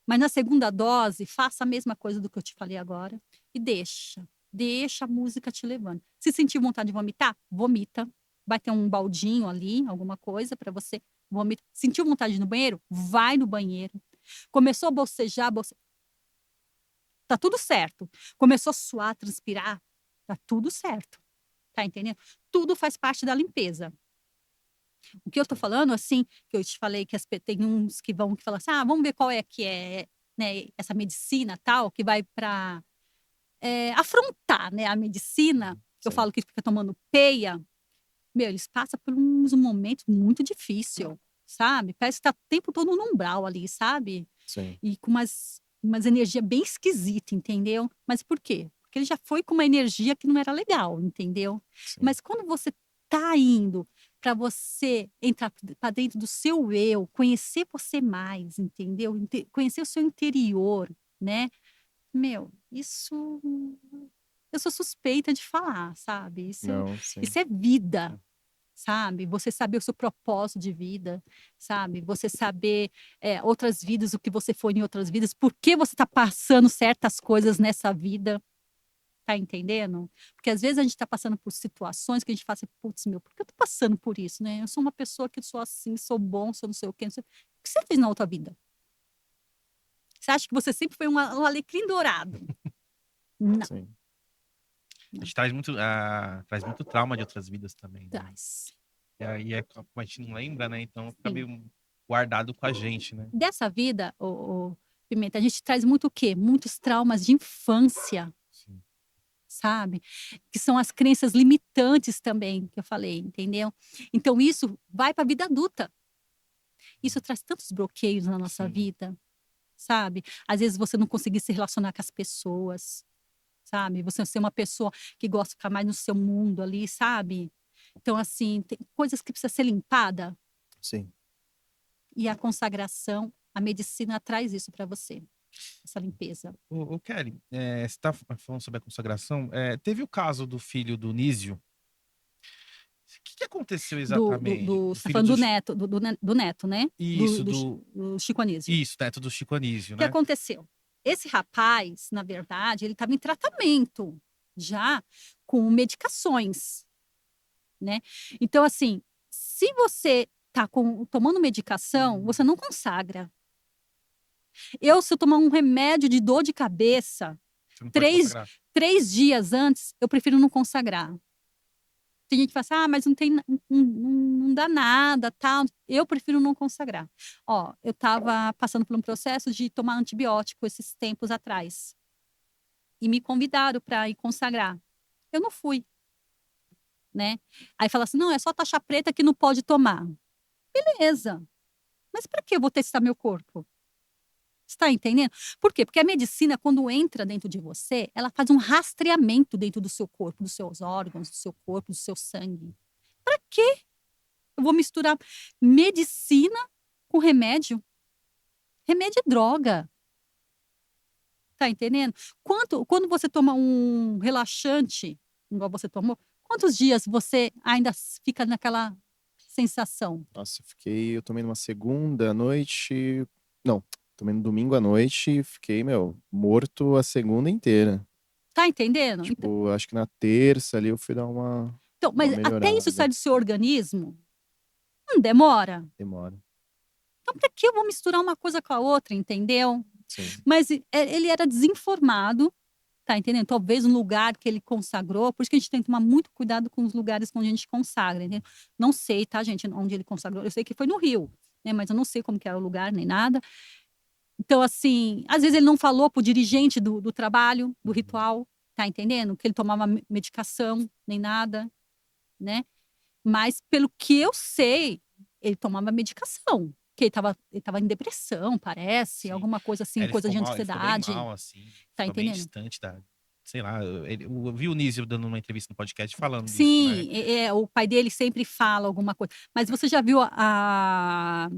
Mas na segunda dose, faça a mesma coisa do que eu te falei agora e deixa. Deixa a música te levando. Se sentir vontade de vomitar, vomita. Vai ter um baldinho ali, alguma coisa para você vomitar. Sentiu vontade de ir no banheiro? Vai no banheiro. Começou a bocejar, tá tudo certo. Começou a suar, transpirar, tá tudo certo. Tá entendendo? Tudo faz parte da limpeza. O que eu tô falando, assim, que eu te falei que tem uns que vão que falam assim, vamos ver qual é que é, né, essa medicina tal, que vai para afrontar, né, a medicina. Eu Sim. falo que fica tomando peia. Meu, eles passam por uns momentos muito difícil, sabe? Parece que tá o tempo todo no umbral ali, sabe? Sim. E com umas energias bem esquisitas, entendeu? Mas por quê? Porque ele já foi com uma energia que não era legal, entendeu? Sim. Mas quando você tá indo para você entrar para dentro do seu eu, conhecer você mais, entendeu? Conhecer o seu interior, né? Meu, isso eu sou suspeita de falar, sabe? Não, sim. Isso é vida, sabe? Você saber o seu propósito de vida, sabe? Você saber outras vidas, o que você foi em outras vidas, por que você está passando certas coisas nessa vida, tá entendendo? Porque às vezes a gente está passando por situações que a gente fala assim, putz, meu, por que eu tô passando por isso, né? Eu sou uma pessoa que sou assim, sou bom, sou não sei o quê, não sei... O que você fez na outra vida? Você acha que você sempre foi um alecrim dourado? Não, Sim. A gente traz muito trauma de outras vidas também, né? traz. E aí como a gente não lembra, né? Então fica Sim. meio guardado com a gente, né? Dessa vida, o Pimenta, a gente traz muito o quê? Muitos traumas de infância, Sim. sabe? Que são as crenças limitantes também, que eu falei, entendeu? Então isso vai para a vida adulta. Isso traz tantos bloqueios na nossa Sim. vida, sabe? Às vezes você não conseguir se relacionar com as pessoas, sabe? Você ser uma pessoa que gosta de ficar mais no seu mundo ali, sabe? Então, assim, tem coisas que precisa ser limpada Sim. e a consagração, a medicina traz isso para você, essa limpeza. Ô, Kelly, você está falando sobre a consagração. Teve o caso do filho do Nísio. O que aconteceu exatamente? Do Você tá filho falando do... do neto, do neto, né? Isso, Do Chico Anísio. Isso, neto do Chico Anísio, O que né? aconteceu? Esse rapaz, na verdade, ele estava em tratamento já com medicações, né? Então, assim, se você está tomando medicação, você não consagra. Se eu tomar um remédio de dor de cabeça, Você não pode consagrar. 3 dias antes, eu prefiro não consagrar. Tem gente que fala assim, mas não tem, não dá nada, tal. Eu prefiro não consagrar. Ó, eu estava passando por um processo de tomar antibiótico esses tempos atrás. E me convidaram para ir consagrar. Eu não fui, né? Aí fala assim, não, é só taxa preta que não pode tomar. Beleza. Mas para que eu vou testar meu corpo? Você está entendendo? Por quê? Porque a medicina, quando entra dentro de você, ela faz um rastreamento dentro do seu corpo, dos seus órgãos, do seu corpo, do seu sangue. Para quê? Eu vou misturar medicina com remédio? Remédio é droga. Tá entendendo? Quando você toma um relaxante, igual você tomou, quantos dias você ainda fica naquela sensação? Nossa, eu tomei numa segunda à noite. Não, tomei no domingo à noite e fiquei, morto a segunda inteira. Tá entendendo? Tipo, acho que na terça ali eu fui dar uma Mas até isso sair melhorada. do seu organismo, não demora. Demora. Então, para que eu vou misturar uma coisa com a outra, entendeu? Sim. Mas ele era desinformado, tá entendendo? Talvez um lugar que ele consagrou, por isso que a gente tem que tomar muito cuidado com os lugares onde a gente consagra, entendeu? Não sei, tá, gente, onde ele consagrou. Eu sei que foi no Rio, né? Mas eu não sei como que era o lugar, nem nada. Então, assim, às vezes ele não falou pro dirigente do trabalho, do ritual, tá entendendo? Que ele tomava medicação, nem nada, né? Mas pelo que eu sei, ele tomava medicação. Que ele tava em depressão, parece, Sim. alguma coisa assim, Ele coisa de ficou mal, ele ficou bem ansiedade. mal, assim. Tá Ficou bem entendendo? distante da. Sei lá, eu vi o Nísio dando uma entrevista no podcast falando disso, né? Sim, o pai dele sempre fala alguma coisa. Mas você já viu a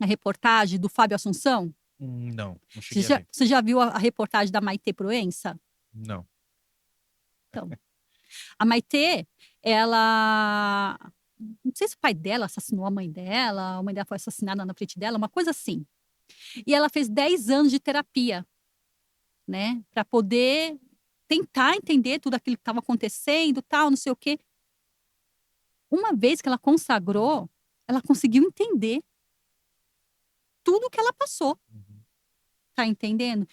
reportagem do Fábio Assunção? Não cheguei a ver. Você já viu a reportagem da Maitê Proença? Não. Então, a Maitê, ela. Não sei se o pai dela assassinou a mãe dela foi assassinada na frente dela, uma coisa assim. E ela fez 10 anos de terapia, né? Para poder tentar entender tudo aquilo que estava acontecendo, tal, não sei o quê. Uma vez que ela consagrou, ela conseguiu entender tudo que ela passou, Uhum. tá entendendo?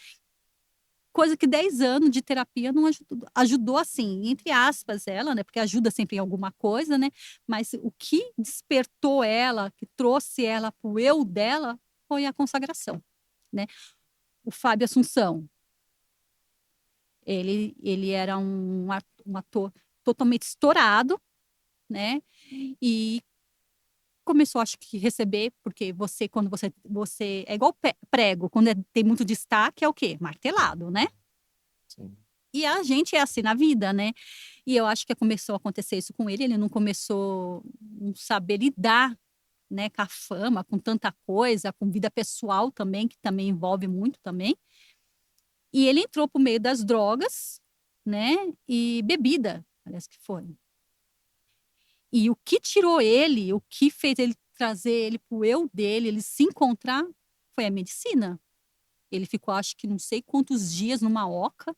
Coisa que 10 anos de terapia não ajudou, assim, entre aspas, ela, né? Porque ajuda sempre em alguma coisa, né? Mas o que despertou ela, que trouxe ela pro eu dela, foi a consagração, né? O Fábio Assunção, ele era um ator totalmente estourado, né? E começou, acho que, receber, porque você, quando você é igual prego, quando tem muito destaque, é o quê? Martelado, né? Sim. E a gente é assim na vida, né? E eu acho que começou a acontecer isso com ele não começou a não saber lidar, né, com a fama, com tanta coisa, com vida pessoal também, que também envolve muito também. E ele entrou por meio das drogas, né, e bebida, parece que foi. E o que tirou ele, o que fez ele trazer ele pro eu dele, ele se encontrar, foi a medicina. Ele ficou, acho que não sei quantos dias numa oca,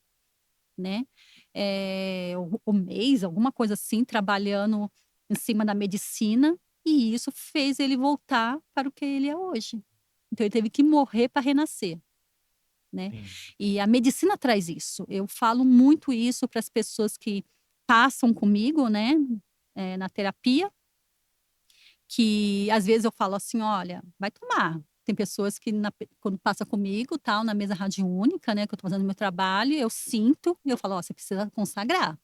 né? O mês, alguma coisa assim, trabalhando em cima da medicina, e isso fez ele voltar para o que ele é hoje. Então ele teve que morrer para renascer, né? Sim. E a medicina traz isso. Eu falo muito isso para as pessoas que passam comigo, né, na terapia, que às vezes eu falo assim, olha, vai tomar. Tem pessoas que quando passa comigo, tal, na mesa radiônica, né, que eu tô fazendo meu trabalho, eu sinto e eu falo, ó, você precisa consagrar.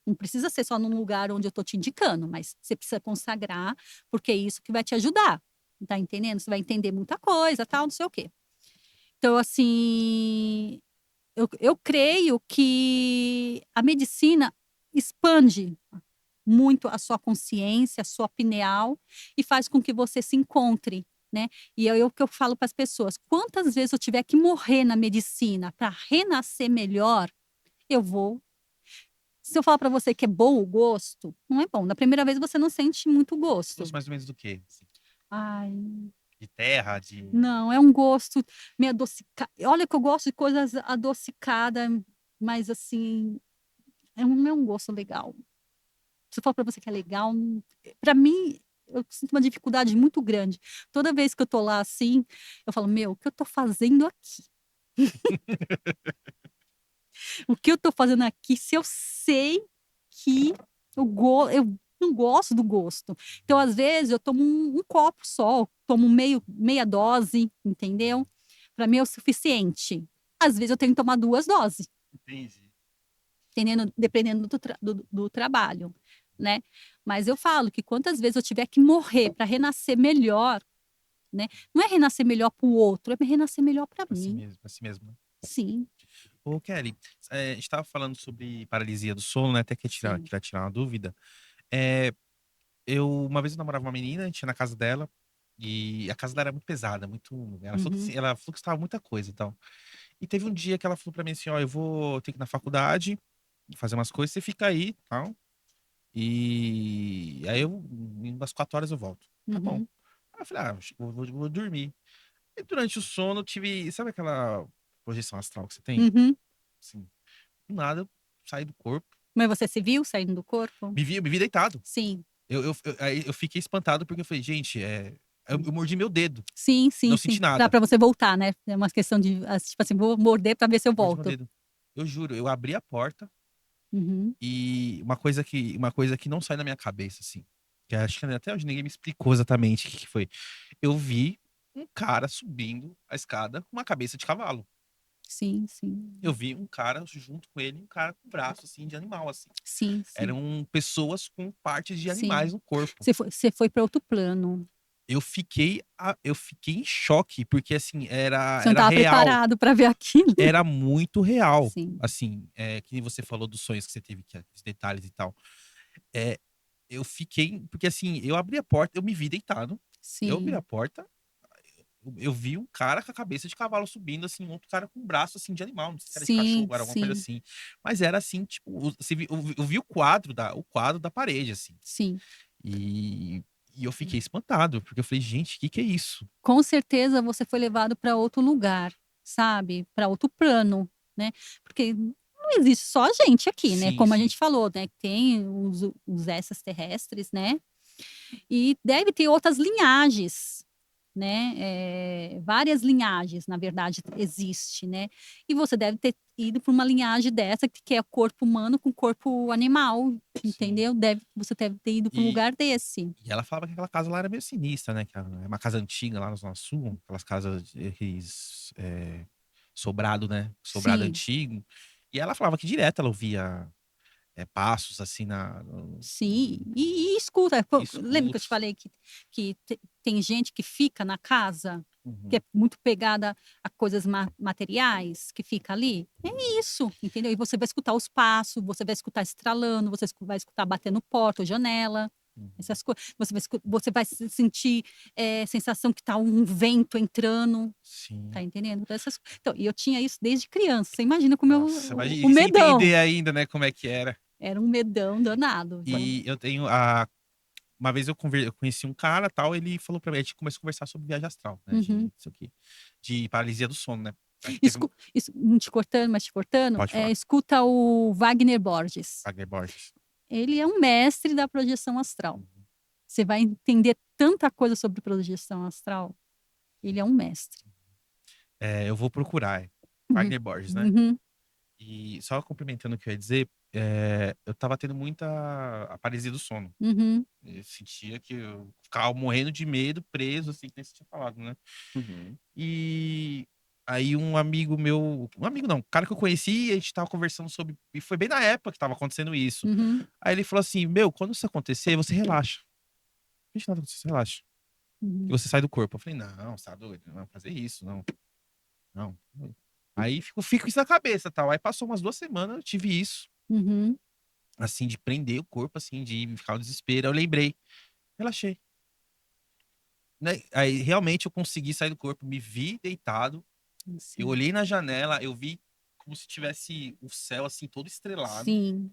Não precisa ser só num lugar onde eu tô te indicando, mas você precisa consagrar, porque é isso que vai te ajudar. Tá entendendo? Você vai entender muita coisa, tal, não sei o quê. Então, assim, eu creio que a medicina expande muito a sua consciência, a sua pineal e faz com que você se encontre, né? E é o que eu falo para as pessoas: quantas vezes eu tiver que morrer na medicina para renascer melhor, eu vou. Se eu falar para você que é bom o gosto, não é bom. Na primeira vez você não sente muito gosto. Gosto mais ou menos do quê? Assim, Ai, de terra, de. não, é um gosto meio adocicado. Olha que eu gosto de coisas adocicadas, mas assim, não é um gosto legal. Se eu falar para você que é legal, para mim, eu sinto uma dificuldade muito grande. Toda vez que eu tô lá assim, eu falo: "Meu, o que eu tô fazendo aqui? O que eu tô fazendo aqui se eu sei que eu não gosto do gosto?". Então, às vezes, eu tomo um copo só, eu tomo meia dose, entendeu? Para mim é o suficiente. Às vezes eu tenho que tomar 2 doses. Entendi. Entendendo? Dependendo do trabalho, né. Mas eu falo que quantas vezes eu tiver que morrer para renascer melhor, né, não é renascer melhor para o outro, é renascer melhor para Pra si mim. mesmo, pra si mesmo, né? Sim, Ô, Kelly, a gente tava falando sobre paralisia do sono, né? Até sim. queria tirar uma dúvida. Uma vez eu namorava uma menina, a gente ia na casa dela, e a casa dela era muito pesada, muito. Uhum, Ela falou que estava muita coisa e tal. E teve um dia que ela falou pra mim assim: ó, eu vou ter que ir na faculdade, fazer umas coisas, você fica aí, tal. E aí em umas 4 horas eu volto. Tá bom. uhum, Aí eu falei, acho que vou dormir. E durante o sono eu tive, sabe aquela projeção astral que você tem? uhum. Assim, do nada, eu saí do corpo. Mas você se viu saindo do corpo? Me vi deitado. Sim. Aí eu fiquei espantado porque eu falei, gente, eu mordi meu dedo. Sim, sim, Não sim. senti Dá nada. para você voltar, né, é uma questão de, tipo assim, vou morder para ver se eu Mordi meu volto. dedo. Eu juro, eu abri a porta Uhum, e uma coisa que não sai da minha cabeça, assim. Que acho que até hoje ninguém me explicou exatamente o que foi. Eu vi um cara subindo a escada com uma cabeça de cavalo. Sim, sim. Eu vi um cara junto com ele, um cara com braço, assim, de animal, assim. Sim, sim. Eram pessoas com partes de Sim. animais no corpo. Você foi para outro plano. Eu fiquei em choque, porque, assim, era Você não estava real. preparado para ver aquilo. Era muito real. Sim. Assim, que nem você falou dos sonhos que você teve, que os detalhes e tal. É, eu fiquei. Porque assim, eu abri a porta, eu me vi deitado. Eu abri Sim. a porta, eu vi um cara com a cabeça de cavalo subindo, assim, outro cara com um braço assim de animal. Não sei se era de Sim, cachorro, era alguma coisa sim, assim. Mas era assim, tipo, eu vi o quadro da parede, assim. sim. E, e eu fiquei espantado, porque eu falei, gente, o que é isso? Com certeza você foi levado para outro lugar, sabe? Para outro plano, né? Porque não existe só a gente aqui, né? Sim, Como a sim. gente falou, né? Tem os extraterrestres, né? E deve ter outras linhagens, né? Várias linhagens, na verdade, existe, né? E você deve ter ido para uma linhagem dessa, que é corpo humano com corpo animal, entendeu? Você deve ter ido para um E, lugar desse. e ela falava que aquela casa lá era meio sinistra, né? Que é uma casa antiga lá na Zona Sul, aquelas casas, aqueles, sobrado, né? Sobrado Sim. antigo. E ela falava que direto ela ouvia passos assim Sim, e escuta, pô, lembra que eu te escutos. falei que tem gente que fica na casa, que Uhum. é muito pegada a coisas materiais, que fica ali? É isso, entendeu? E você vai escutar os passos, você vai escutar estralando, você vai escutar batendo porta ou janela, Uhum. essas coisas. Você vai sentir sensação que tá um vento entrando, Sim. tá entendendo? Então, e eu tinha isso desde criança, você imagina como Nossa, o imagina, sem medão. entender ainda, né, como é que era. Era um medão danado. E eu tenho uma vez eu conheci um cara, tal, ele falou pra mim, a gente começou a conversar sobre viagem astral, né, de Uhum. isso aqui, de paralisia do sono, né. Aí teve Não te cortando, mas te cortando, pode falar, escuta o Wagner Borges. Wagner Borges. Ele é um mestre da projeção astral. Uhum. Você vai entender tanta coisa sobre projeção astral. Ele é um mestre. Eu vou procurar, Uhum. Wagner Borges, né. Uhum. E só complementando o que eu ia dizer, eu tava tendo muita paralisia do sono. Uhum. Eu sentia que eu ficava morrendo de medo, preso, assim, que nem você tinha falado, né. Uhum. E aí um amigo meu, um amigo não, um cara que eu conheci, a gente tava conversando sobre, e foi bem na época que tava acontecendo isso. Uhum. Aí ele falou assim: "Meu, quando isso acontecer, você relaxa. Não existe nada acontecendo, você relaxa. E Uhum. você sai do corpo." Eu falei: "Não, você tá doido, não vai fazer isso, não. Não." Aí fico isso na cabeça, tal. Aí passou umas 2 semanas, eu tive isso, Uhum. assim, de prender o corpo, assim, de ficar no desespero. Aí eu lembrei, relaxei, né. Aí realmente eu consegui sair do corpo, me vi deitado. Eu Sim. olhei na janela, eu vi como se tivesse o céu, assim, todo estrelado. Sim.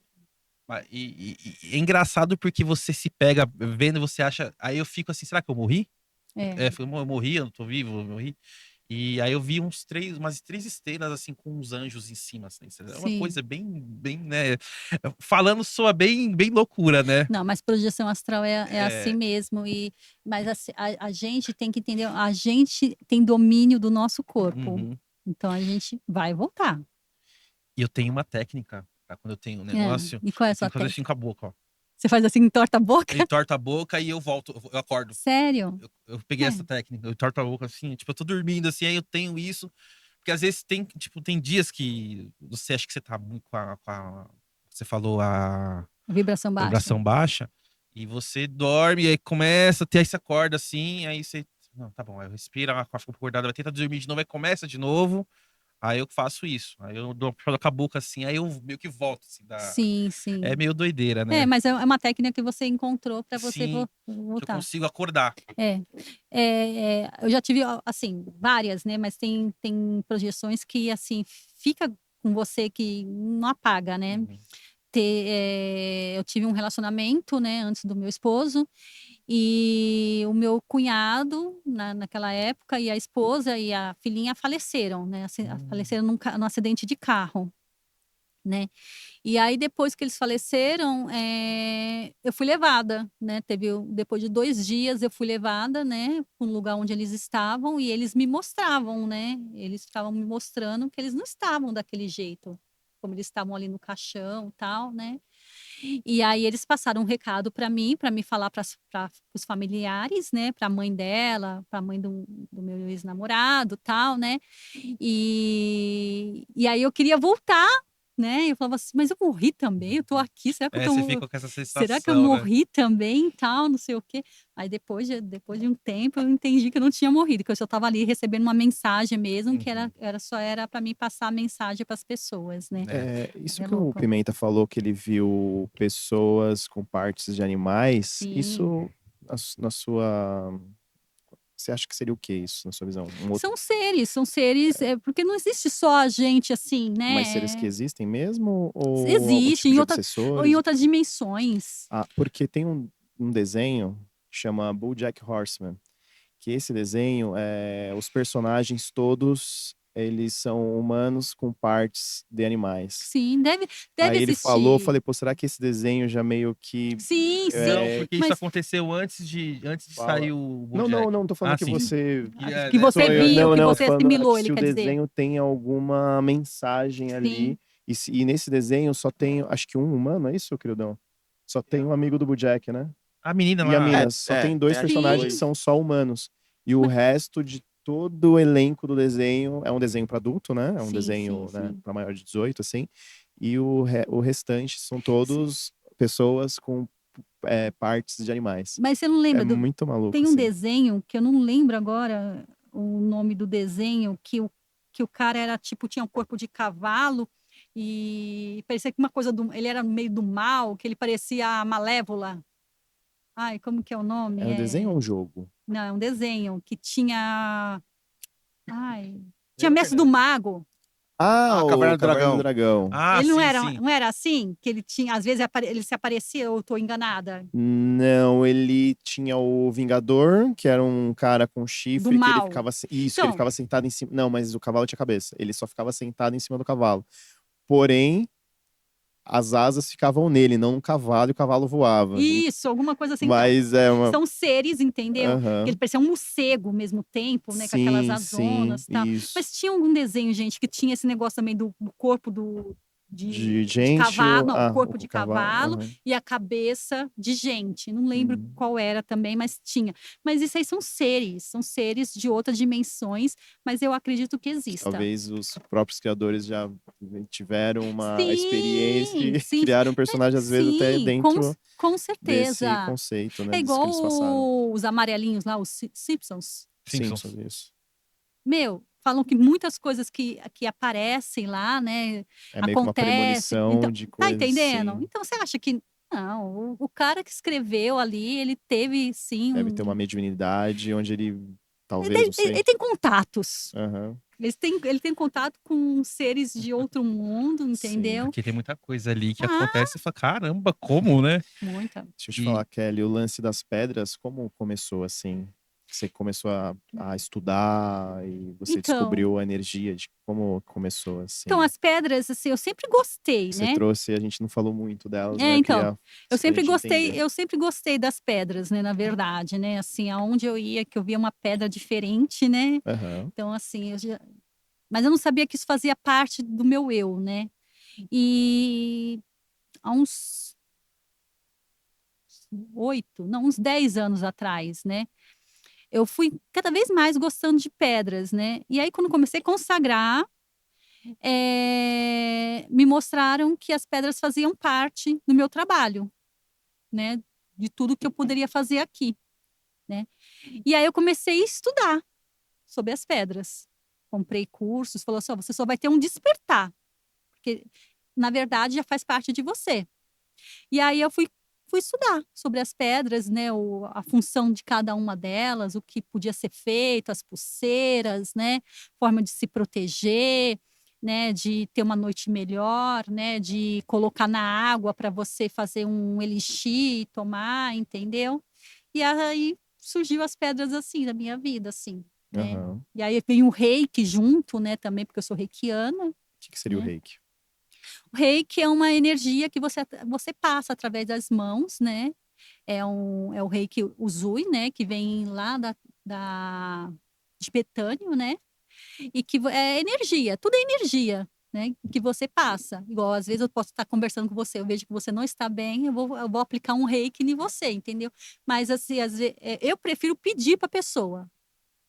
E é engraçado porque você se pega vendo, você acha. Aí eu fico assim, será que eu morri? É. Eu morri, eu não tô vivo, eu morri. E aí eu vi umas 3 estrelas, assim, com uns anjos em cima, assim. É uma Sim. coisa bem, né? Falando soa bem loucura, né? Não, mas projeção astral é assim É, mesmo. Mas assim, a gente tem que entender, a gente tem domínio do nosso corpo. uhum. Então a gente vai voltar. E eu tenho uma técnica, pra quando eu tenho um É. negócio, E qual é a eu tenho sua que fazer assim técnica? com a boca, ó. Você faz assim, entorta a boca? Eu entorto a boca e eu volto, eu acordo. Sério? Eu peguei essa É. técnica, eu entorto a boca assim, tipo, eu tô dormindo assim, aí eu tenho isso. Porque às vezes tem, tipo, tem dias que você acha que você tá muito você falou a Vibração baixa? vibração baixa, e você dorme, aí começa, aí você acorda assim, aí você. Não, tá bom, aí respira, fica acordado, vai tentar dormir de novo, aí começa de novo. Aí eu faço isso. Aí eu dou com a boca assim, aí eu meio que volto, assim, Sim, é sim. meio doideira, né? Mas é uma técnica que você encontrou para você Sim, que eu voltar. consigo acordar. É. Eu já tive, assim, várias, né? Mas tem projeções que, assim, fica com você que não apaga, né? Uhum. Eu tive um relacionamento, né, antes do meu esposo, e o meu cunhado, naquela época, e a esposa e a filhinha faleceram, né? Faleceram num acidente de carro, né? E aí, depois que eles faleceram, eu fui levada, né? Depois de 2 dias, eu fui levada, né, para um lugar onde eles estavam, e eles me mostravam, né? Eles ficavam me mostrando que eles não estavam daquele jeito, como eles estavam ali no caixão e tal, né? E aí eles passaram um recado para mim falar para os familiares, né, para a mãe dela, para a mãe do meu ex-namorado, tal, né. E aí eu queria voltar, né, eu falava assim: "Mas eu morri também? Eu tô aqui, Você fica com essa será que eu sensação, né? morri também, tal, não sei o quê". Aí depois de um tempo eu entendi que eu não tinha morrido, que eu só estava ali recebendo uma mensagem mesmo, que Uhum. só era para mim passar a mensagem para as pessoas, né. Mas Isso é que o louco. Pimenta falou, que ele viu pessoas com partes de animais, Sim. isso na sua. Você acha que seria o que isso, na sua visão? São seres, porque não existe só a gente assim, Mais seres que né, existem mesmo ou algum existe tipo em de outra ou em obsessores? outras dimensões. Ah, porque tem um desenho que chama BoJack Horseman, que esse desenho, os personagens todos, eles são humanos com partes de animais. Sim, deve Aí ele falou, eu existir. falei: "Pô, será que esse desenho já meio que, Sim, Não, sim, eh, porque isso mas aconteceu antes de fala". sair o Não, não, BoJack. não, tô falando Ah, que sim. você Que é, que né? você viu, não, que não, eu tô você falando assimilou, que ele se o quer dizer. desenho tem alguma mensagem Sim. ali, e nesse desenho só tem, acho que um humano, é isso, queridão? Só tem um amigo do BoJack, né? A menina E a lá. mina, só tem dois tem acho que personagens que Sim, dois. são só humanos. E o ma resto de todo o elenco do desenho é um desenho para adulto, né? É um sim, sim, desenho, né, sim. para maior de 18, assim. E o restante são todos pessoas com partes de animais. Mas você não É lembra muito maluco, tem um assim. desenho que eu não lembro agora o nome do desenho, que o cara era tipo, tinha um corpo de cavalo e parecia que uma coisa ele era no meio do mal, que ele parecia a Malévola. Ai, como que é o nome? É um desenho ou um jogo? Não, é um desenho que tinha ai, tinha Lembra, Mestre do Fernanda? Mago. Ah, Ah, o Caverna do Caverna do Dragão. Dragão. Ah, Ele sim, sim. não era assim? Que ele tinha às vezes ele se aparecia ou eu tô enganada? Não, ele tinha o Vingador, que era um cara com Do chifre, que ele mal. ficava. Isso, que ele Então, ficava sentado em cima. Não, mas o cavalo tinha cabeça. Ele só ficava sentado em cima do cavalo. Porém, as asas ficavam nele, não no cavalo, e o cavalo voava. isso, alguma coisa assim, então. Mas é uma. São seres, entendeu? Que ele Aham. parecia um morcego ao mesmo tempo, né, com aquelas Sim, sim, asonas, tal. isso. Mas tinha algum desenho, gente, que tinha esse negócio também do corpo De de gente, cavalo, não, o corpo o de cavalo. cavalo Aham. e a cabeça de gente. Não lembro Hum. qual era também, mas tinha. Mas isso aí são seres de outras dimensões, mas eu acredito que Que exista. talvez os próprios criadores já tiveram uma experiência Sim, e sim, criaram um personagem, às vezes, até sim, dentro com desse certeza. conceito, né? É Disso que igual eles passaram. os amarelinhos lá, os Simpsons. Simpsons, Simpsons. isso. Meu, falam que muitas coisas que aparecem lá, né, É meio que uma acontece. premonição Então, de tá coisas entendendo? assim. Então você acha que não, o cara que escreveu ali, ele teve sim Deve ter uma mediunidade onde ele, talvez, não ele sei. tem contatos. Aham. Ele tem contato com seres de outro mundo, Sim. entendeu? Porque tem muita coisa ali que Ah, acontece e fala, caramba, como, né? muita. Deixa eu te E falar, Kelly, o lance das pedras, como começou assim? Você começou a estudar e você Então descobriu a energia de como começou então assim? as pedras, assim, eu sempre gostei, Você né. trouxe, a gente não falou muito delas, né? É, Eu então, queria pra gente entender. eu sempre gostei das pedras, né, na verdade, né, assim, aonde eu ia, que eu via uma pedra diferente, né, Aham. então assim, mas eu não sabia que isso fazia parte do meu eu, né. E há uns 8, não, uns 10 anos atrás, né, eu fui cada vez mais gostando de pedras, né, e aí quando comecei a consagrar, me mostraram que as pedras faziam parte do meu trabalho, né, de tudo que eu poderia fazer aqui, né. E aí eu comecei a estudar sobre as pedras. Comprei cursos, falou assim: "Ó, você só vai ter um despertar, porque na verdade já faz parte de você". E aí eu fui estudar sobre as pedras, né, a função de cada uma delas, o que podia ser feito, as pulseiras, né, forma de se proteger, né, de ter uma noite melhor, né, de colocar na água para você fazer um elixir e tomar, entendeu? E aí surgiu as pedras, assim, na minha vida, assim, né. Aham. E aí vem o reiki junto, né, também, porque eu sou reikiana, O que seria o né. reiki? O reiki é uma energia que você passa através das mãos, né, é o reiki Usui, né, que vem lá da tibetânio, né, e que é energia, tudo é energia, né, que você passa. Igual, às vezes, eu posso estar conversando com você, eu vejo que você não está bem, eu vou aplicar um reiki em você, entendeu? Mas, assim, eu prefiro pedir para a pessoa: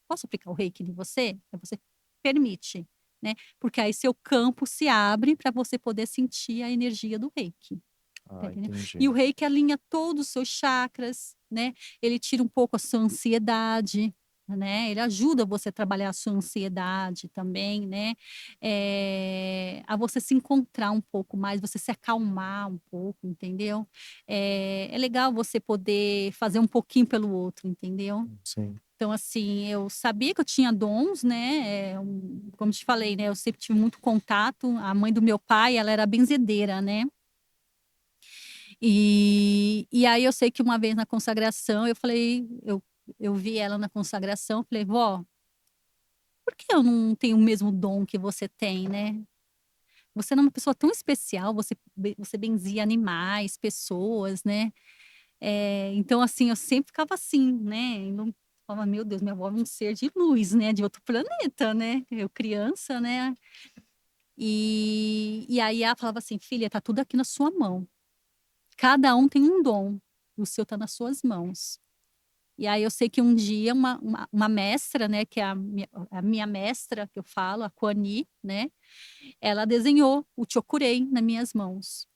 posso aplicar o reiki em você? Aí você permite, né? Porque aí seu campo se abre para você poder sentir a energia do reiki. Tá Ah, entendendo? entendi. E o reiki alinha todos os seus chakras, né? Ele tira um pouco a sua ansiedade, né? Ele ajuda você a trabalhar a sua ansiedade também, né? A você se encontrar um pouco mais, você se acalmar um pouco, entendeu? É legal você poder fazer um pouquinho pelo outro, entendeu? Sim. Então, assim, eu sabia que eu tinha dons, né? Como te falei, né? Eu sempre tive muito contato. A mãe do meu pai, ela era benzedeira, né? E aí eu sei que uma vez na consagração, eu vi ela na consagração, falei: vó, por que eu não tenho o mesmo dom que você tem, né? Você é uma pessoa tão especial, você benzia animais, pessoas, né? Então, assim, eu sempre ficava assim, né? E não, falava, meu Deus, minha avó é um ser de luz, né? De outro planeta, né? Eu criança, né? E aí ela falava assim: filha, tá tudo aqui na sua mão. Cada um tem um dom, e o seu tá nas suas mãos. E aí eu sei que um dia uma mestra, né, que é a minha mestra, que eu falo, a Kuani, né, ela desenhou o Chokurei nas minhas mãos,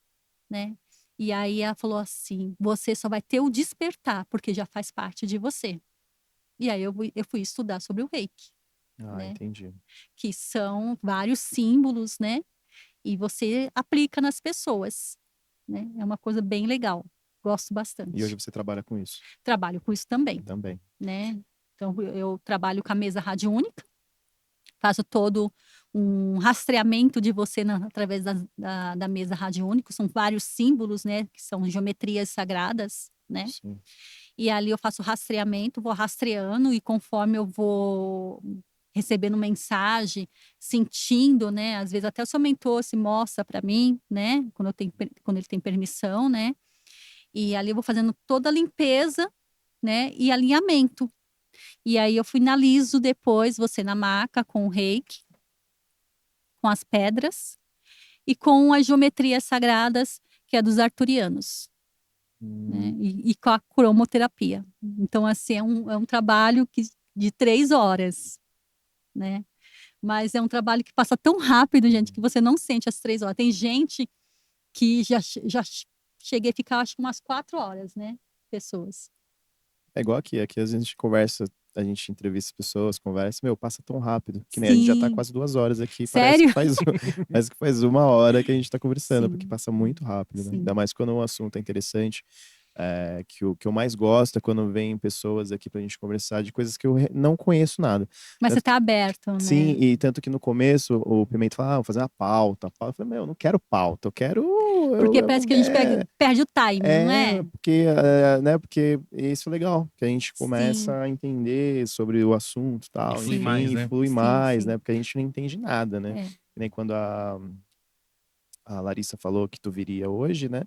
né. E aí ela falou assim: você só vai ter o despertar, porque já faz parte de você. E aí eu fui estudar sobre o Reiki, Ah, né, entendi. que são vários símbolos, né, e você aplica nas pessoas, né. É uma coisa bem legal, gosto E hoje bastante. você trabalha com isso Trabalho com isso também, também. né. Então eu trabalho com a mesa radiônica, faço todo um rastreamento de você através da mesa radiônica, são vários símbolos, né, que são geometrias sagradas, né. Sim. E ali eu faço rastreamento, vou rastreando e conforme eu vou recebendo mensagem, sentindo, né, às vezes até o seu mentor se mostra para mim, né, quando ele tem permissão, né. E ali eu vou fazendo toda a limpeza, né, e alinhamento. E aí eu finalizo depois você na maca com o reiki, com as pedras e com as geometrias sagradas, que é dos arturianos, né, Hum. e com a cromoterapia. Então, assim, é um trabalho de 3 horas, né, mas é um trabalho que passa tão rápido, gente, que você não sente as 3 horas. Tem gente que cheguei a ficar acho que umas 4 horas, né, pessoas. É igual aqui às vezes a gente conversa, a gente entrevista as pessoas, conversa, meu, passa tão rápido, que nem a gente já tá Sim. quase 2 horas aqui, parece Sério? que faz parece que faz 1 hora que a gente tá conversando, porque Sim, passa muito rápido, né, ainda sim. mais quando o assunto é interessante. Que eu mais gosto é quando vem pessoas aqui pra gente conversar de coisas que eu não conheço nada. Mas você Tanto tá aberto, Sim, né. e tanto que no começo o Pimenta fala: "Ah, vou fazer uma pauta, pauta". Eu falei: "Meu, eu não quero pauta, eu quero Porque eu parece não que a gente perde o time, não é? porque, né, porque isso é legal, que a gente começa Sim, a entender sobre o assunto e E tal, flui enfim, mais, e né? flui sim, mais, sim. né, porque a gente não entende nada, né. É. Que nem quando a Larissa falou que tu viria hoje, né,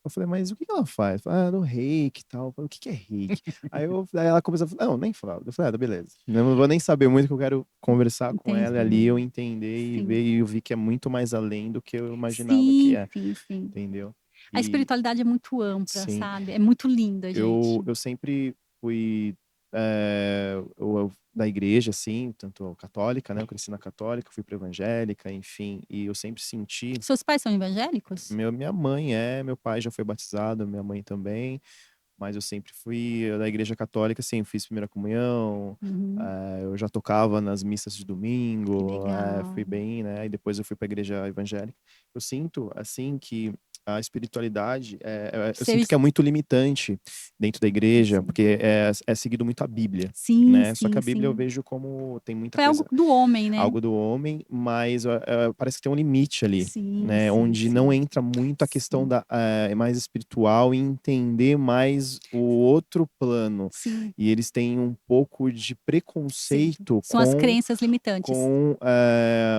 eu falei: "Mas o que que ela faz?" "Ah, no reiki e tal". Eu falei: "O que que é reiki?" Aí ela começou a falar: "Não, nem fala". Eu falei: "Ah, beleza. Não vou nem saber muito que eu quero conversar com ela ali, Entendi. eu entender e Sim. ver", e eu vi que é muito mais além do que eu imaginava que Sim, é, sim, sim. entendeu. A E espiritualidade é muito ampla, sim, sabe, é muito linda, gente. eu sempre fui, da igreja, assim, tanto católica, né, eu cresci na católica, fui pra evangélica, enfim, e eu sempre senti Seus pais são evangélicos? minha mãe meu pai já foi batizado, minha mãe também. Mas eu sempre fui da igreja católica, assim, fiz primeira comunhão, Uhum. eu já tocava nas missas de Que domingo, legal. fui bem, né, e depois eu fui pra igreja evangélica. Eu sinto, assim, que a espiritualidade, eu Seu sinto que é muito limitante dentro da igreja, sim. porque é seguido muito a Bíblia, Sim, né, só que sim, a Bíblia eu sim. vejo como tem muita Foi algo coisa do homem, né. algo do homem, mas, parece que tem um limite ali, Sim, né, sim, onde não sim. entra muito a questão Sim, mais espiritual e entender mais o outro plano. sim, E eles têm um pouco de sim. preconceito São as crenças limitantes.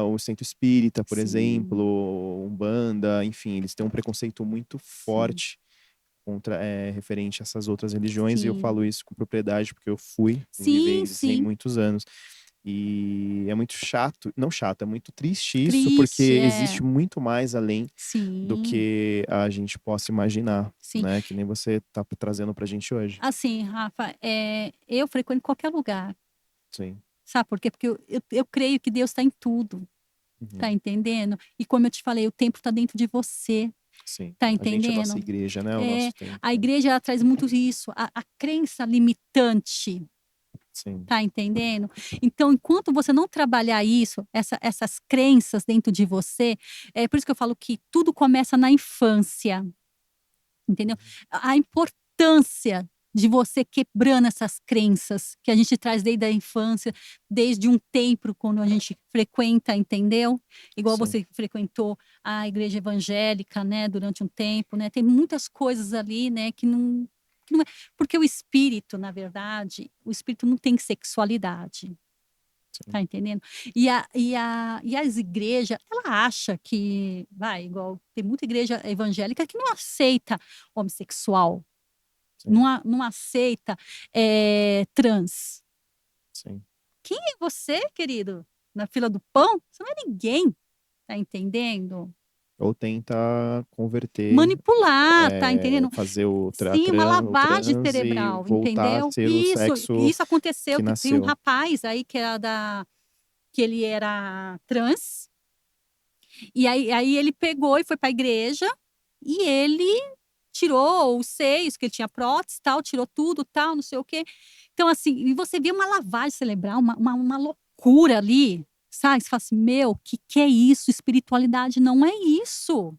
o centro espírita, por Sim, exemplo, Umbanda, enfim, eles têm um preconceito muito sim, forte referente a essas outras religiões, e eu sim. falo isso com propriedade, porque eu fui, vivi Sim, em sim. muitos anos. E é muito chato, não chato, é muito triste isso, Triste, porque é. existe muito mais além do Sim, que a gente possa imaginar, sim. né? Que nem você tá trazendo pra gente hoje. Assim, Rafa, eu frequento qualquer lugar. Sim. Sabe por quê? Porque eu creio que Deus está em tudo. Tá Uhum. entendendo? E como eu te falei, o tempo está dentro de você. Sim. Tá A gente é a nossa entendendo? igreja, né? O É, nosso templo. a igreja ela traz muito isso, a crença limitante. Sim. Tá entendendo? Então, enquanto você não trabalhar isso, essas crenças dentro de você, é por isso que eu falo que tudo começa na infância. Entendeu? A importância de você quebrando essas crenças que a gente traz desde a infância, desde um tempo quando a gente frequenta, entendeu? Igual Sim. você frequentou a igreja evangélica, né, durante um tempo, né? Tem muitas coisas ali, né, que não é, porque o espírito, na verdade, o espírito não tem sexualidade. Tá entendendo? E as igrejas, ela acha que, igual, tem muita igreja evangélica que não aceita homossexual, Sim. não aceita trans. Sim. Quem é você, querido? Na fila do pão? Você não é ninguém, tá entendendo? Ou tenta converter, Manipular, tá entendendo? fazer o Sim, uma o lavagem trans e cerebral, voltar a entendeu? ser o sexo Isso aconteceu, que que tem um nasceu. rapaz aí que ele era trans. E aí ele pegou e foi para a igreja e ele tirou os seios, que ele tinha prótese, tal, tirou tudo, tal, não sei o quê. Então, assim, e você vê uma lavagem cerebral, uma loucura ali, sabe? Você fala assim, meu, o que é isso? Espiritualidade não é isso.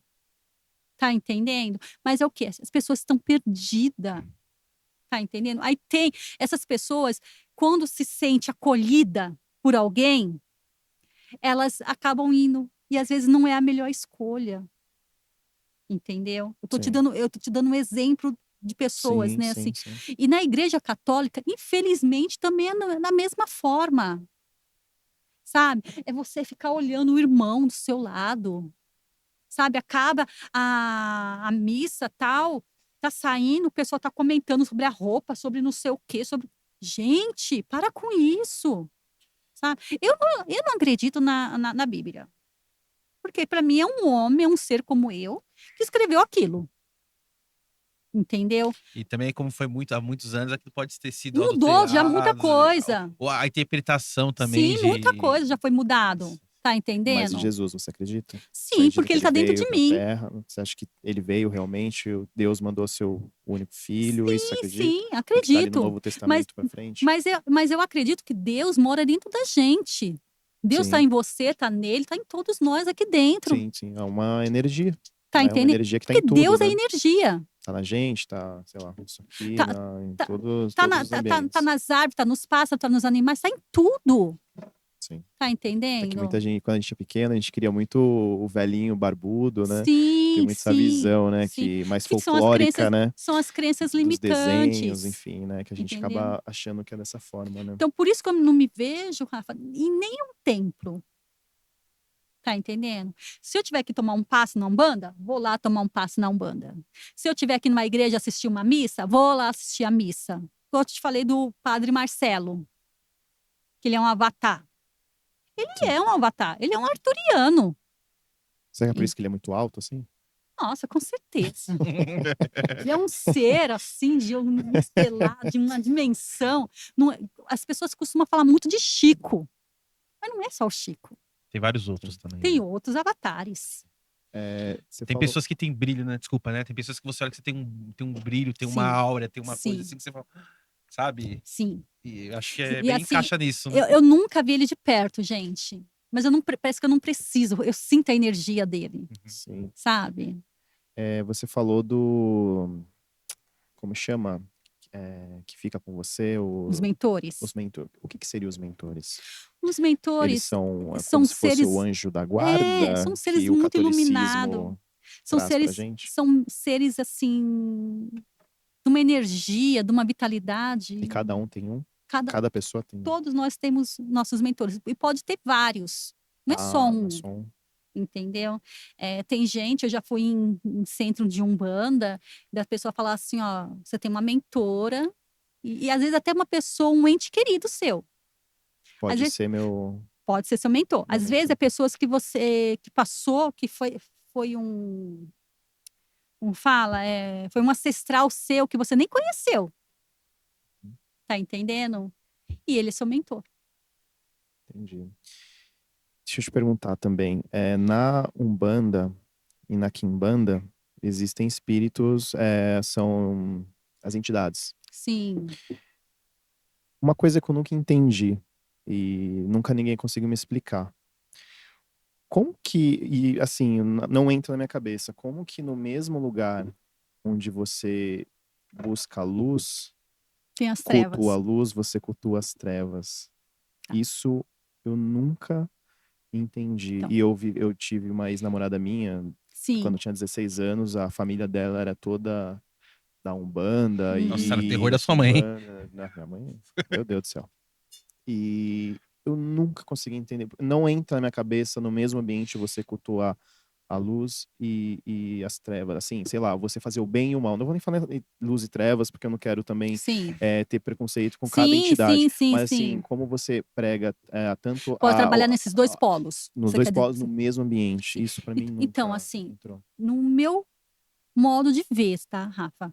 Tá entendendo? Mas é o quê? As pessoas estão perdidas. Tá entendendo? Aí tem essas pessoas, quando se sente acolhida por alguém, elas acabam indo. E às vezes não é a melhor escolha. Entendeu? Sim. Eu tô te dando um exemplo de pessoas, Sim, né, sim, assim. sim. E na igreja católica, infelizmente, também é na mesma forma, sabe? É você ficar olhando o irmão do seu lado, sabe? Acaba a missa, tal, tá saindo, o pessoal tá comentando sobre a roupa, sobre não sei o quê, sobre... Gente, para com isso, sabe? Eu não acredito na Bíblia. Porque para mim é um homem, é um ser como eu, que escreveu aquilo. Entendeu? E também, como foi há muitos anos, aquilo pode ter sido Mudou já muita adulterado, coisa. ou a interpretação também Sim, muita de. coisa já foi mudado. Tá Mas em entendendo? Jesus, você acredita? Você Sim, acredita porque que ele ele tá dentro de veio pra mim. Terra? Você acha que ele veio realmente? Deus mandou seu único filho? Isso você acredita? Sim, O que tá ali no acredito. Novo Mas, Testamento pra frente? mas eu acredito que Deus mora dentro da gente. Deus tá Sim, em você, tá nele, tá em todos nós aqui dentro. sim, sim. É uma energia, Tá né? Uma entendendo? energia que tá Porque em tudo, Deus é né? energia. Tá na gente, tá, sei lá, isso aqui, Tá, em tá, todos os tá ambientes. nas árvores, tá nos pássaros, tá nos animais, tá em tudo. Sim. Tá É que muita entendendo? gente, quando a gente é pequeno, a gente queria muito o velhinho barbudo, né? Tem Sim, muito essa sim, visão, né? sim. Que mais Que folclórica, né? são as crenças Dos desenhos, limitantes, enfim, né? Que a gente entendeu? acaba achando que é dessa forma, né? Então, por isso que eu não me vejo, Rafa, em nenhum templo. Tá entendendo? Se eu tiver que tomar um passe na Umbanda, vou lá tomar um passe na Umbanda. Se eu tiver que ir numa igreja assistir uma missa, vou lá assistir a missa. Eu te falei do Padre Marcelo, que ele é um avatar. Ele Sim. é um avatar, ele é um arturiano. Será que é por isso que ele é muito alto, assim? Nossa, com certeza. Ele é um ser, assim, de um estelar, de uma dimensão. As pessoas costumam falar muito de Chico, mas não é só o Chico. Tem vários outros também. Tem Né? outros avatares. Você Tem falou... pessoas que têm brilho, né? Desculpa, né? Tem pessoas que você olha que você tem um brilho, tem uma Sim, aura, tem uma coisa sim, assim que você fala, sabe? sim. E eu acho que é E bem assim, encaixa nisso, né? eu nunca vi ele de perto, gente. Mas eu não, parece que eu não preciso. Eu sinto a energia dele, Sim. sabe? Você falou do... Como chama? Que fica com você, Os mentores. os mentores. O que seriam os mentores? Os Eles mentores são como são se fosse o seres. anjo da guarda São seres que o muito iluminados. catolicismo São traz pra seres, gente. são seres assim, de uma energia, de uma vitalidade. E cada um tem um? Cada, Cada pessoa tem um? todos nós temos nossos mentores. E pode ter vários. Não é só Não é um. só um. Entendeu? Tem gente, eu já fui em centro de Umbanda, da pessoa falar assim, ó, você tem uma mentora, e às vezes até uma pessoa, um ente querido seu. Pode vezes- ser meu. Pode ser seu mentor. Às Meu vezes é mentor. pessoas que você que passou, que foi como fala, foi um ancestral seu que você nem conheceu. Tá entendendo? E ele é seu mentor. Entendi. Deixa eu te perguntar também. Na Umbanda e na Quimbanda, existem espíritos, são as entidades. Sim. Uma coisa que eu nunca entendi e nunca ninguém conseguiu me explicar. Como que, e assim, não entra na minha cabeça, como que no mesmo lugar onde você busca a luz, Tem as cultua a trevas. luz, você cultua as trevas? Tá. Isso eu nunca entendi. Então. E eu tive uma ex-namorada minha, Sim. quando eu tinha 16 anos, a família dela era toda da Umbanda Nossa, era o e terror da sua mãe, hein? Quimbanda. Não, minha mãe, meu Deus do céu. E eu nunca consegui entender. Não entra na minha cabeça no mesmo ambiente você cultuar a luz e as trevas. Assim, sei lá, você fazer o bem e o mal. Não vou nem falar em luz e trevas, porque eu não quero também Sim. ter preconceito com cada Sim, entidade. sim, sim, Mas assim, sim. como você prega tanto Pode trabalhar nesses dois polos. nos Você dois quer dizer? polos no mesmo ambiente. Isso pra mim Então, nunca assim, entrou. no meu modo de ver, tá, Rafa?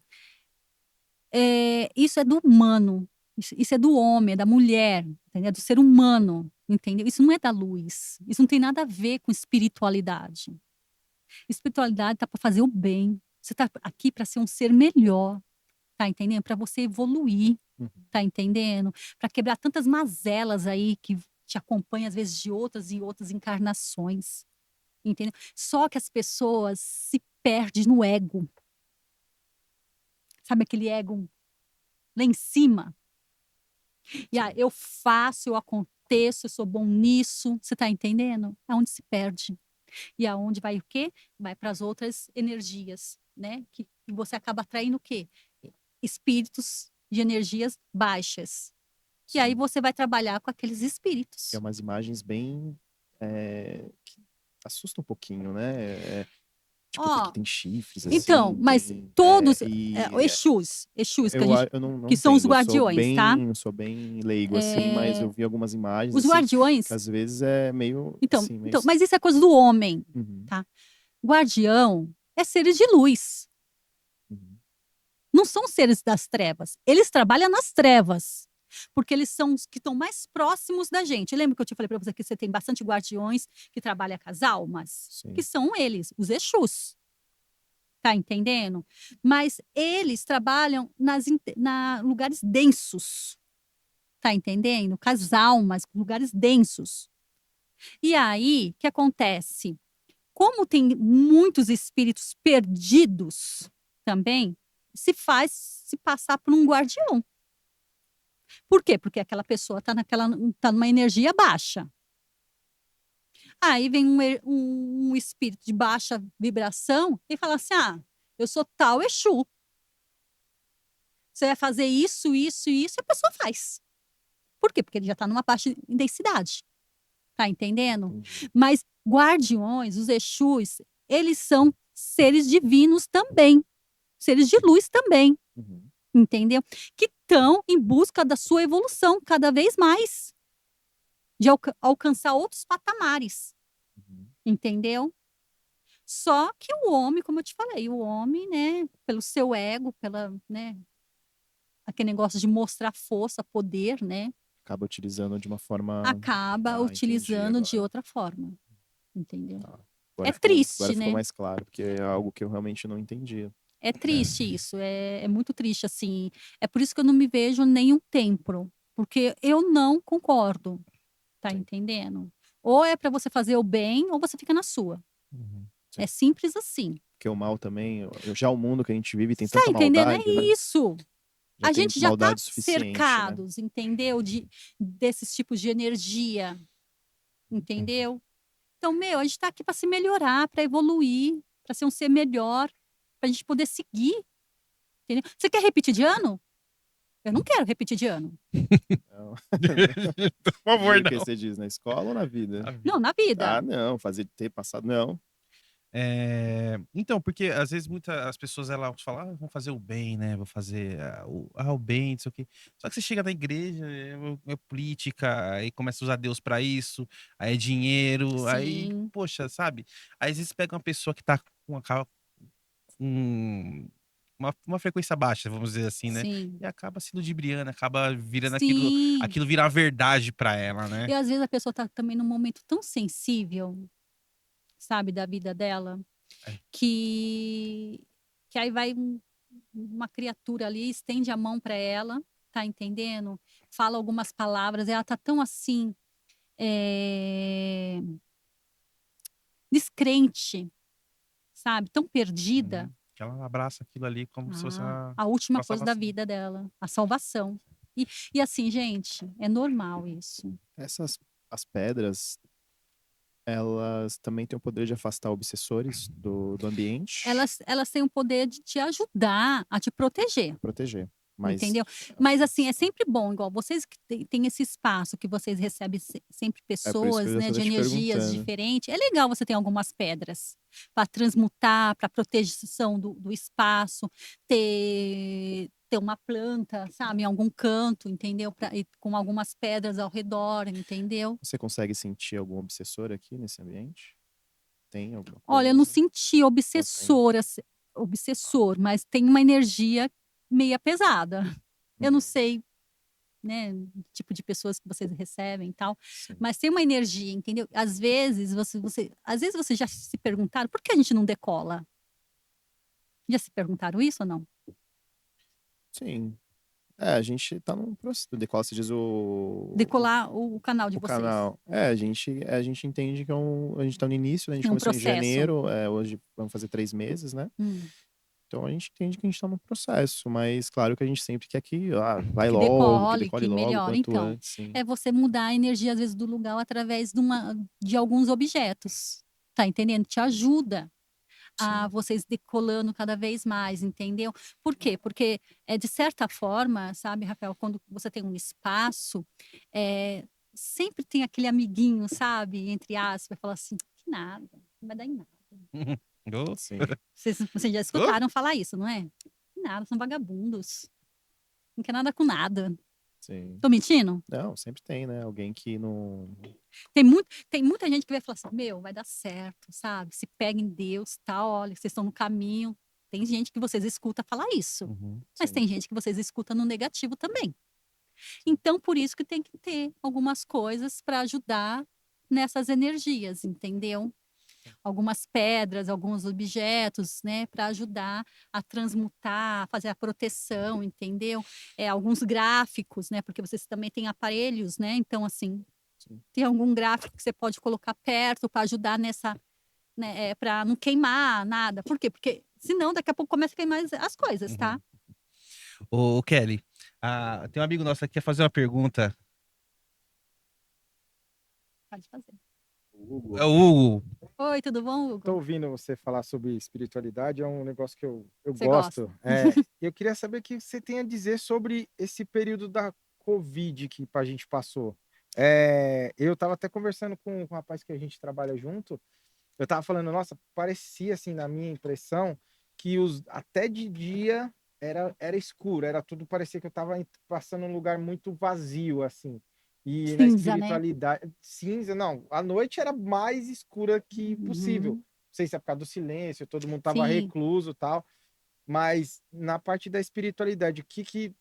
Isso é do humano. Isso é do homem, é da mulher, entendeu? É do ser humano, entendeu? Isso não é da luz. Isso não tem nada a ver com espiritualidade. Espiritualidade tá para fazer o bem. Você tá aqui para ser um ser melhor, tá entendendo? Para você evoluir, Uhum. tá entendendo? Para quebrar tantas mazelas aí que te acompanham às vezes de outras e outras encarnações, entendeu? Só que as pessoas se perdem no ego. Sabe aquele ego lá em cima? E aí, eu faço, eu aconteço, eu sou bom nisso, você tá entendendo? Aonde se perde. E aonde vai o quê? Vai para as outras energias, né? Que você acaba atraindo o quê? Espíritos de energias baixas. E aí Sim. você vai trabalhar com aqueles espíritos. Que é umas imagens bem que assusta um pouquinho, né? Tipo, Ó, que tem chifres, então, assim, mas tem, todos, e Exus que a eu, gente, eu não que são os entendo, guardiões, tá? eu sou bem leigo, assim, mas eu vi algumas imagens, Os assim, guardiões, que às vezes é meio, então, assim, meio... então, mas isso é coisa do homem, Uhum, tá? Guardião é seres de luz. uhum, Não são seres das trevas. Eles trabalham nas trevas. Porque eles são os que estão mais próximos da gente. Lembra que eu te falei para você que você tem bastante guardiões que trabalham com as almas? sim. Que são eles, os Exus. Tá entendendo? Mas eles trabalham na lugares densos. Tá entendendo? Com as almas, lugares densos. E aí, o que acontece? Como tem muitos espíritos perdidos também, se passar por um guardião. Por quê? Porque aquela pessoa tá numa energia baixa. Aí vem um espírito de baixa vibração e fala assim: ah, eu sou tal Exu. Você vai fazer isso, isso e isso, e a pessoa faz. Por quê? Porque ele já está numa baixa densidade. Tá entendendo? Entendi. Mas guardiões, os Exus, eles são seres divinos também. Seres de luz também. Uhum, Entendeu? Que estão em busca da sua evolução cada vez mais. De alcançar outros patamares. uhum. Entendeu? Só que o homem, como eu te falei, o homem, né, pelo seu ego, né, aquele negócio de mostrar força, poder, né, Acaba utilizando de uma forma... acaba entendi utilizando de agora. outra forma. Entendeu? Tá. É Agora triste, ficou né? mais claro, porque é algo que eu realmente não entendia. É triste isso, é muito triste, assim. É por isso que eu não me vejo nenhum templo, porque eu não concordo, tá Sim. entendendo? Ou é para você fazer o bem, ou você fica na sua. Uhum. É simples assim. Porque o mal também, já o mundo que a gente vive tem Tá tanta entendendo? É maldade, né? isso. Já A tem gente já tá maldade suficiente, né? cercados, entendeu? Desses tipos de energia, entendeu? Então, a gente tá aqui para se melhorar, para evoluir, para ser um ser melhor, pra gente poder seguir, entendeu? Você quer repetir de ano? Eu não quero repetir de ano. Não. Por favor, O que não. você diz, na escola ou na vida? Não, na vida. Ah, não, ter passado, não. Então, porque às vezes as pessoas elas falam, vou fazer o bem, né? Vou fazer o bem, não sei o quê. Só que você chega na igreja, é política, aí começa a usar Deus pra isso, aí é dinheiro, aí, Sim, poxa, sabe? Aí às vezes pega uma pessoa que tá com uma frequência baixa, vamos dizer assim, né? sim, E acaba se ludibriando, acaba virando aquilo, sim. aquilo vira uma verdade pra ela, E né? às vezes a pessoa tá também num momento tão sensível, sabe, da vida dela, É. que, que aí vai uma criatura ali, estende a mão para ela, tá entendendo? Fala algumas palavras, ela tá tão assim, descrente, sabe? Tão perdida. Que ela abraça aquilo ali como se fosse A última uma coisa da salvação. vida dela, a salvação. E assim, gente, é normal isso. As pedras, elas também têm o poder de afastar obsessores do ambiente, Elas têm o poder de te ajudar a te proteger. proteger. Mas Entendeu? Mas assim, é sempre bom, igual vocês que têm esse espaço, que vocês recebem sempre é por isso que pessoas, eu já né, tô de te energias perguntando. diferentes. É legal você ter algumas pedras para transmutar, para proteção do espaço, ter uma planta, sabe, em algum canto, entendeu? E com algumas pedras ao redor, entendeu? Você consegue sentir algum obsessor aqui nesse ambiente? Tem alguma Olha, eu não coisa? senti Não tem. obsessor, mas tem uma energia meia pesada. Eu não Uhum, sei, né, tipo de pessoas que vocês recebem e tal, sim. mas tem uma energia, entendeu? Às vezes às vezes vocês já se perguntaram por que a gente não decola? Já se perguntaram isso ou não? Sim. É, a gente tá num processo. Decola, se diz Decolar o canal de o vocês. canal. É, a gente entende que a gente tá no início, né? A gente É um começou em processo. janeiro, hoje vamos fazer 3 meses, né? Hum. Então a gente entende que a gente tá num processo, mas claro que a gente sempre quer que vai Que logo, que decole, decore que logo, melhore. quanto Então, antes, sim. é você mudar a energia, às vezes, do lugar através de alguns objetos. Tá entendendo? Te ajuda a Sim. vocês decolando cada vez mais, entendeu? Por quê? Porque, de certa forma, sabe, Rafael, quando você tem um espaço, sempre tem aquele amiguinho, sabe, entre aspas, vai falar assim, que nada, não vai dar em nada. Ô, Sim, Vocês já ô. escutaram falar isso, não é? Que nada, são vagabundos. Não quer nada com nada. sim. Tô mentindo? Não, sempre tem, né? Alguém que não. Tem muita gente que vai falar assim, meu, vai dar certo, sabe? Se pega em Deus, tal, olha, vocês estão no caminho. Tem gente que vocês escuta falar isso. Uhum. Mas Sim. tem gente que vocês escutam no negativo também. Então, por isso que tem que ter algumas coisas para ajudar nessas energias, entendeu? Algumas pedras, alguns objetos, né, para ajudar a transmutar, a fazer a proteção, entendeu? Alguns gráficos, né, porque vocês também têm aparelhos, né? Então, assim, Sim. tem algum gráfico que você pode colocar perto para ajudar nessa, né, para não queimar nada. Por quê? Porque senão daqui a pouco começa a queimar as coisas, tá? Uhum. Ô, Kelly, tem um amigo nosso que quer fazer uma pergunta. Pode fazer. É o Hugo, Hugo. Oi, tudo bom, tô Hugo? ouvindo você falar sobre espiritualidade, é um negócio que eu Você gosta? gosto. Eu queria saber o que você tem a dizer sobre esse período da Covid que a gente passou. Eu estava até conversando com um rapaz que a gente trabalha junto, eu estava falando, nossa, parecia assim, na minha impressão, que até de dia era escuro, era tudo, parecia que eu estava passando um lugar muito vazio, assim. E na Cinza, né? espiritualidade, cinza, não, a noite era mais escura que possível. Não Uhum. sei se é por causa do silêncio, todo mundo estava Sim. recluso e tal, mas na parte da espiritualidade, o que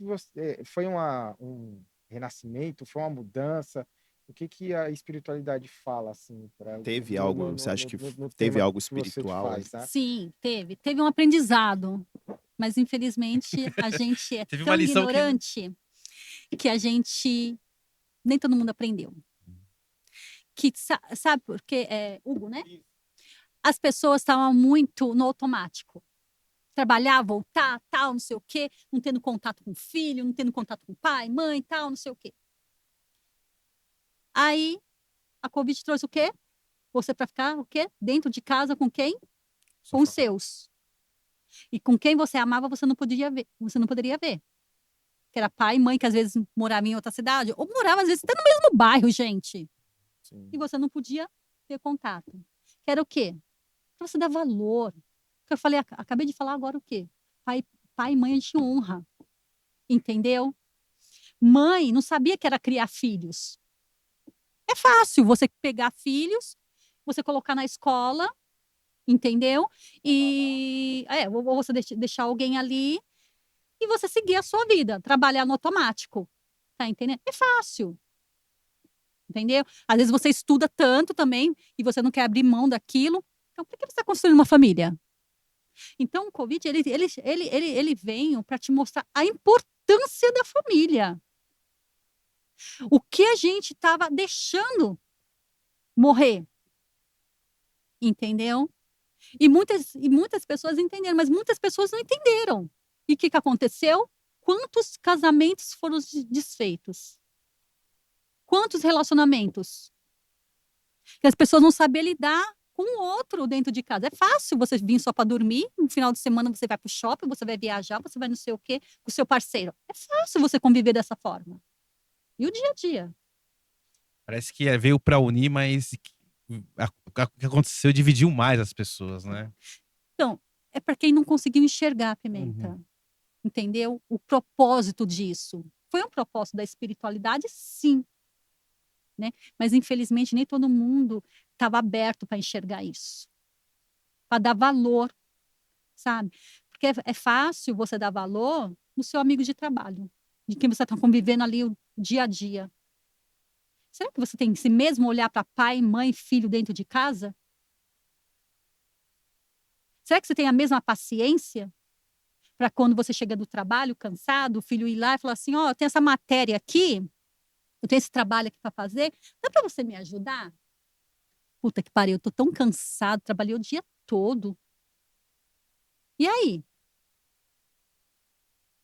você, foi um renascimento, foi uma mudança? O que a espiritualidade fala, assim, Teve algo, você acha que no teve tema algo que você espiritual? faz, tá? Sim, teve. Teve um aprendizado. Mas, infelizmente, a gente é Teve uma tão lição que. ignorante que a gente. Nem todo mundo aprendeu. Que, sabe por quê, Hugo, né? As pessoas estavam muito no automático. Trabalhar, voltar, tal, não sei o quê, não tendo contato com o filho, não tendo contato com o pai, mãe, tal, não sei o quê. Aí, a Covid trouxe o quê? Você para ficar o quê? Dentro de casa com quem? Com os seus. E com quem você amava, você não poderia ver. Você não poderia ver. Que era pai e mãe, que às vezes morava em outra cidade, ou morava, às vezes, até no mesmo bairro, gente. Sim. E você não podia ter contato. Que era o quê? Para você dar valor. Porque eu falei, acabei de falar agora o quê? Pai e mãe a gente honra. Entendeu? Mãe não sabia que era criar filhos. É fácil você pegar filhos, você colocar na escola, entendeu? Ou você deixar alguém ali e você seguir a sua vida, trabalhar no automático. Tá entendendo? É fácil. Entendeu? Às vezes você estuda tanto também e você não quer abrir mão daquilo. Então, por que você está construindo uma família? Então, o Covid, ele veio para te mostrar a importância da família. O que a gente estava deixando morrer. Entendeu? E muitas pessoas entenderam, mas muitas pessoas não entenderam. E o que aconteceu? Quantos casamentos foram desfeitos? Quantos relacionamentos? Que as pessoas não sabiam lidar com o outro dentro de casa. É fácil você vir só para dormir, no final de semana você vai para o shopping, você vai viajar, você vai não sei o quê com o seu parceiro. É fácil você conviver dessa forma. E o dia a dia? Parece que veio pra unir, mas o que aconteceu dividiu mais as pessoas, né? Então, é para quem não conseguiu enxergar a Pimenta. Entendeu? O propósito disso. Foi um propósito da espiritualidade, sim. Né? Mas, infelizmente, nem todo mundo estava aberto para enxergar isso. Para dar valor, sabe? Porque é fácil você dar valor no seu amigo de trabalho, de quem você está convivendo ali o dia a dia. Será que você tem esse mesmo olhar para pai, mãe, filho dentro de casa? Será que você tem a mesma paciência para quando você chega do trabalho cansado, o filho ir lá e falar assim, ó, eu tenho essa matéria aqui, eu tenho esse trabalho aqui para fazer, dá para você me ajudar? Puta que pariu, eu tô tão cansado, trabalhei o dia todo. E aí?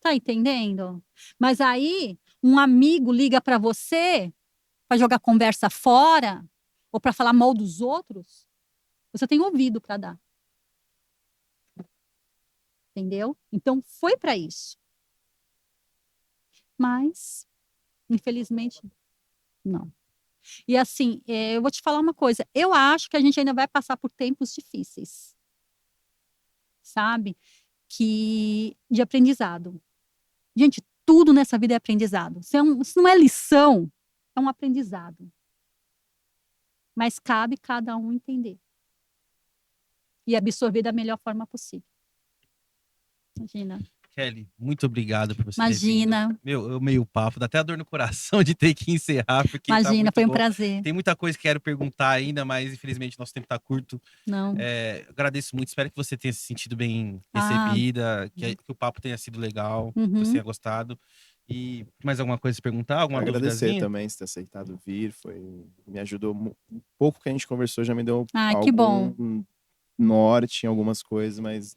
Tá entendendo? Mas aí, um amigo liga para você para jogar conversa fora ou para falar mal dos outros, você tem ouvido para dar. Entendeu? Então, foi para isso. Mas, infelizmente, não. E assim, eu vou te falar uma coisa. Eu acho que a gente ainda vai passar por tempos difíceis. Sabe? De aprendizado. Gente, tudo nessa vida é aprendizado. Isso não é lição, é um aprendizado. Mas cabe cada um entender. E absorver da melhor forma possível. Imagina. Kelly, muito obrigado por você ter vindo. Imagina. Meu, eu meio papo, dá até a dor no coração de ter que encerrar, porque tá Imagina, muito foi um bom. prazer. Tem muita coisa que quero perguntar ainda, mas infelizmente nosso tempo tá curto. Não. Agradeço muito, espero que você tenha se sentido bem Ah. recebida, que o papo tenha sido legal, que Uhum. você tenha gostado. E mais alguma coisa a perguntar? Alguma Agradecer duvidazinha? também por ter aceitado vir, me ajudou um pouco que a gente conversou, já me deu Ah, que bom. algum norte em algumas coisas, mas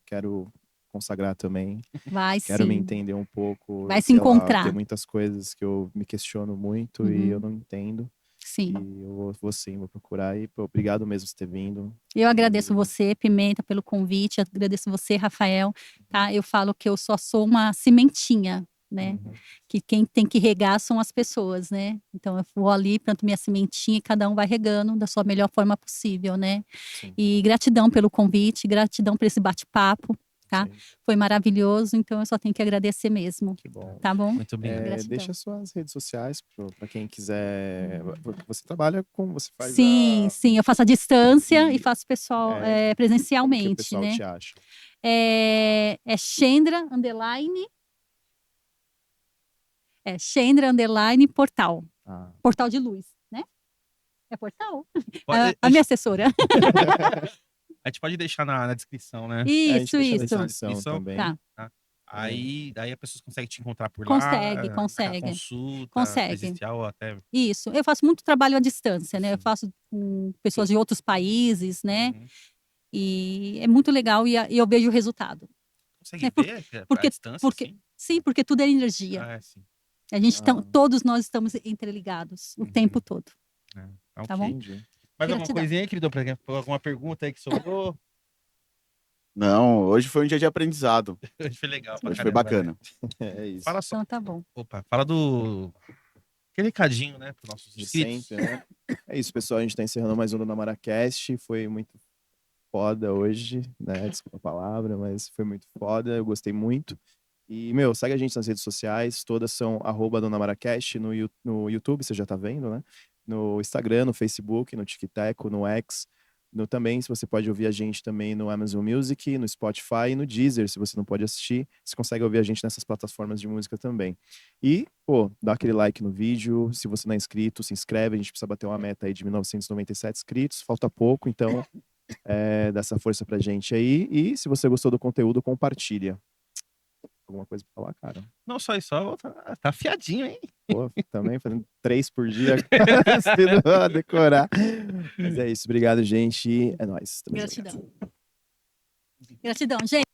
quero consagrar também. Vai Quero me sim. entender um pouco. Vai se sei lá, encontrar. tem muitas coisas que eu me questiono muito e eu não entendo. Sim. E eu vou sim, vou procurar. E pô, obrigado mesmo por ter vindo. Eu agradeço você, Pimenta, pelo convite. Agradeço você, Rafael. Tá? Eu falo que eu só sou uma sementinha, né? Que quem tem que regar são as pessoas, né? Então eu vou ali, planto minha sementinha e cada um vai regando da sua melhor forma possível, né? Sim. E gratidão pelo convite, gratidão por esse bate-papo, tá? Sim. Foi maravilhoso, então eu só tenho que agradecer mesmo. Que bom. Tá bom? Muito obrigado. Gratidão. Deixa suas redes sociais para quem quiser. Você trabalha com. Você faz Sim, sim, eu faço à distância e faço pessoal como que o presencialmente, pessoal né? te acha? É Chendra underline. Chendra underline portal. Ah. Portal de luz, né? É portal? Pode- A minha assessora. A gente pode deixar na descrição, né? A gente Isso, deixa na isso. descrição também. Tá. Aí a pessoa consegue te encontrar por Consegue, lá. consegue. Consulta, Consegue. presencial, até. Isso. Eu faço muito trabalho à distância, né? Eu Sim. faço com pessoas de outros países, né? Uhum. E é muito legal e eu vejo o resultado. Consegue por- ver porque- a distância, porque- assim? Sim, porque tudo é energia. Sim. A gente todos nós estamos interligados o Uhum. tempo todo. Tá Tá ok. bom? Entendi. Mais alguma Gratidão. coisinha aí, querido? Alguma pergunta aí que sobrou? Não, hoje foi um dia de aprendizado. Hoje foi legal pra Hoje foi caramba, né? bacana. É isso. Fala só. Então tá bom. Opa, fala do... Aquele recadinho, né? Para nossos De inscritos. sempre, né? É isso, pessoal. A gente tá encerrando mais um do NamaraCast. Foi muito foda hoje, né? Desculpa a palavra, mas foi muito foda, eu gostei muito. E, meu, segue a gente nas redes sociais, todas são @DonaMaraCast no YouTube, você já tá vendo, né? No Instagram, no Facebook, no TikTok, no X. Também, se você pode ouvir a gente também no Amazon Music, no Spotify e no Deezer, se você não pode assistir, você consegue ouvir a gente nessas plataformas de música também. E, pô, dá aquele like no vídeo, se você não é inscrito, se inscreve, a gente precisa bater uma meta aí de 1997 inscritos, falta pouco, então dá essa força pra gente aí. E se você gostou do conteúdo, compartilha. Alguma coisa pra falar, cara? Não só isso, tá afiadinho, hein? Pô, também fazendo 3 por dia, se não decorar. Mas é isso, obrigado, gente. É nóis. Tamo junto. Gratidão. Gratidão, gente.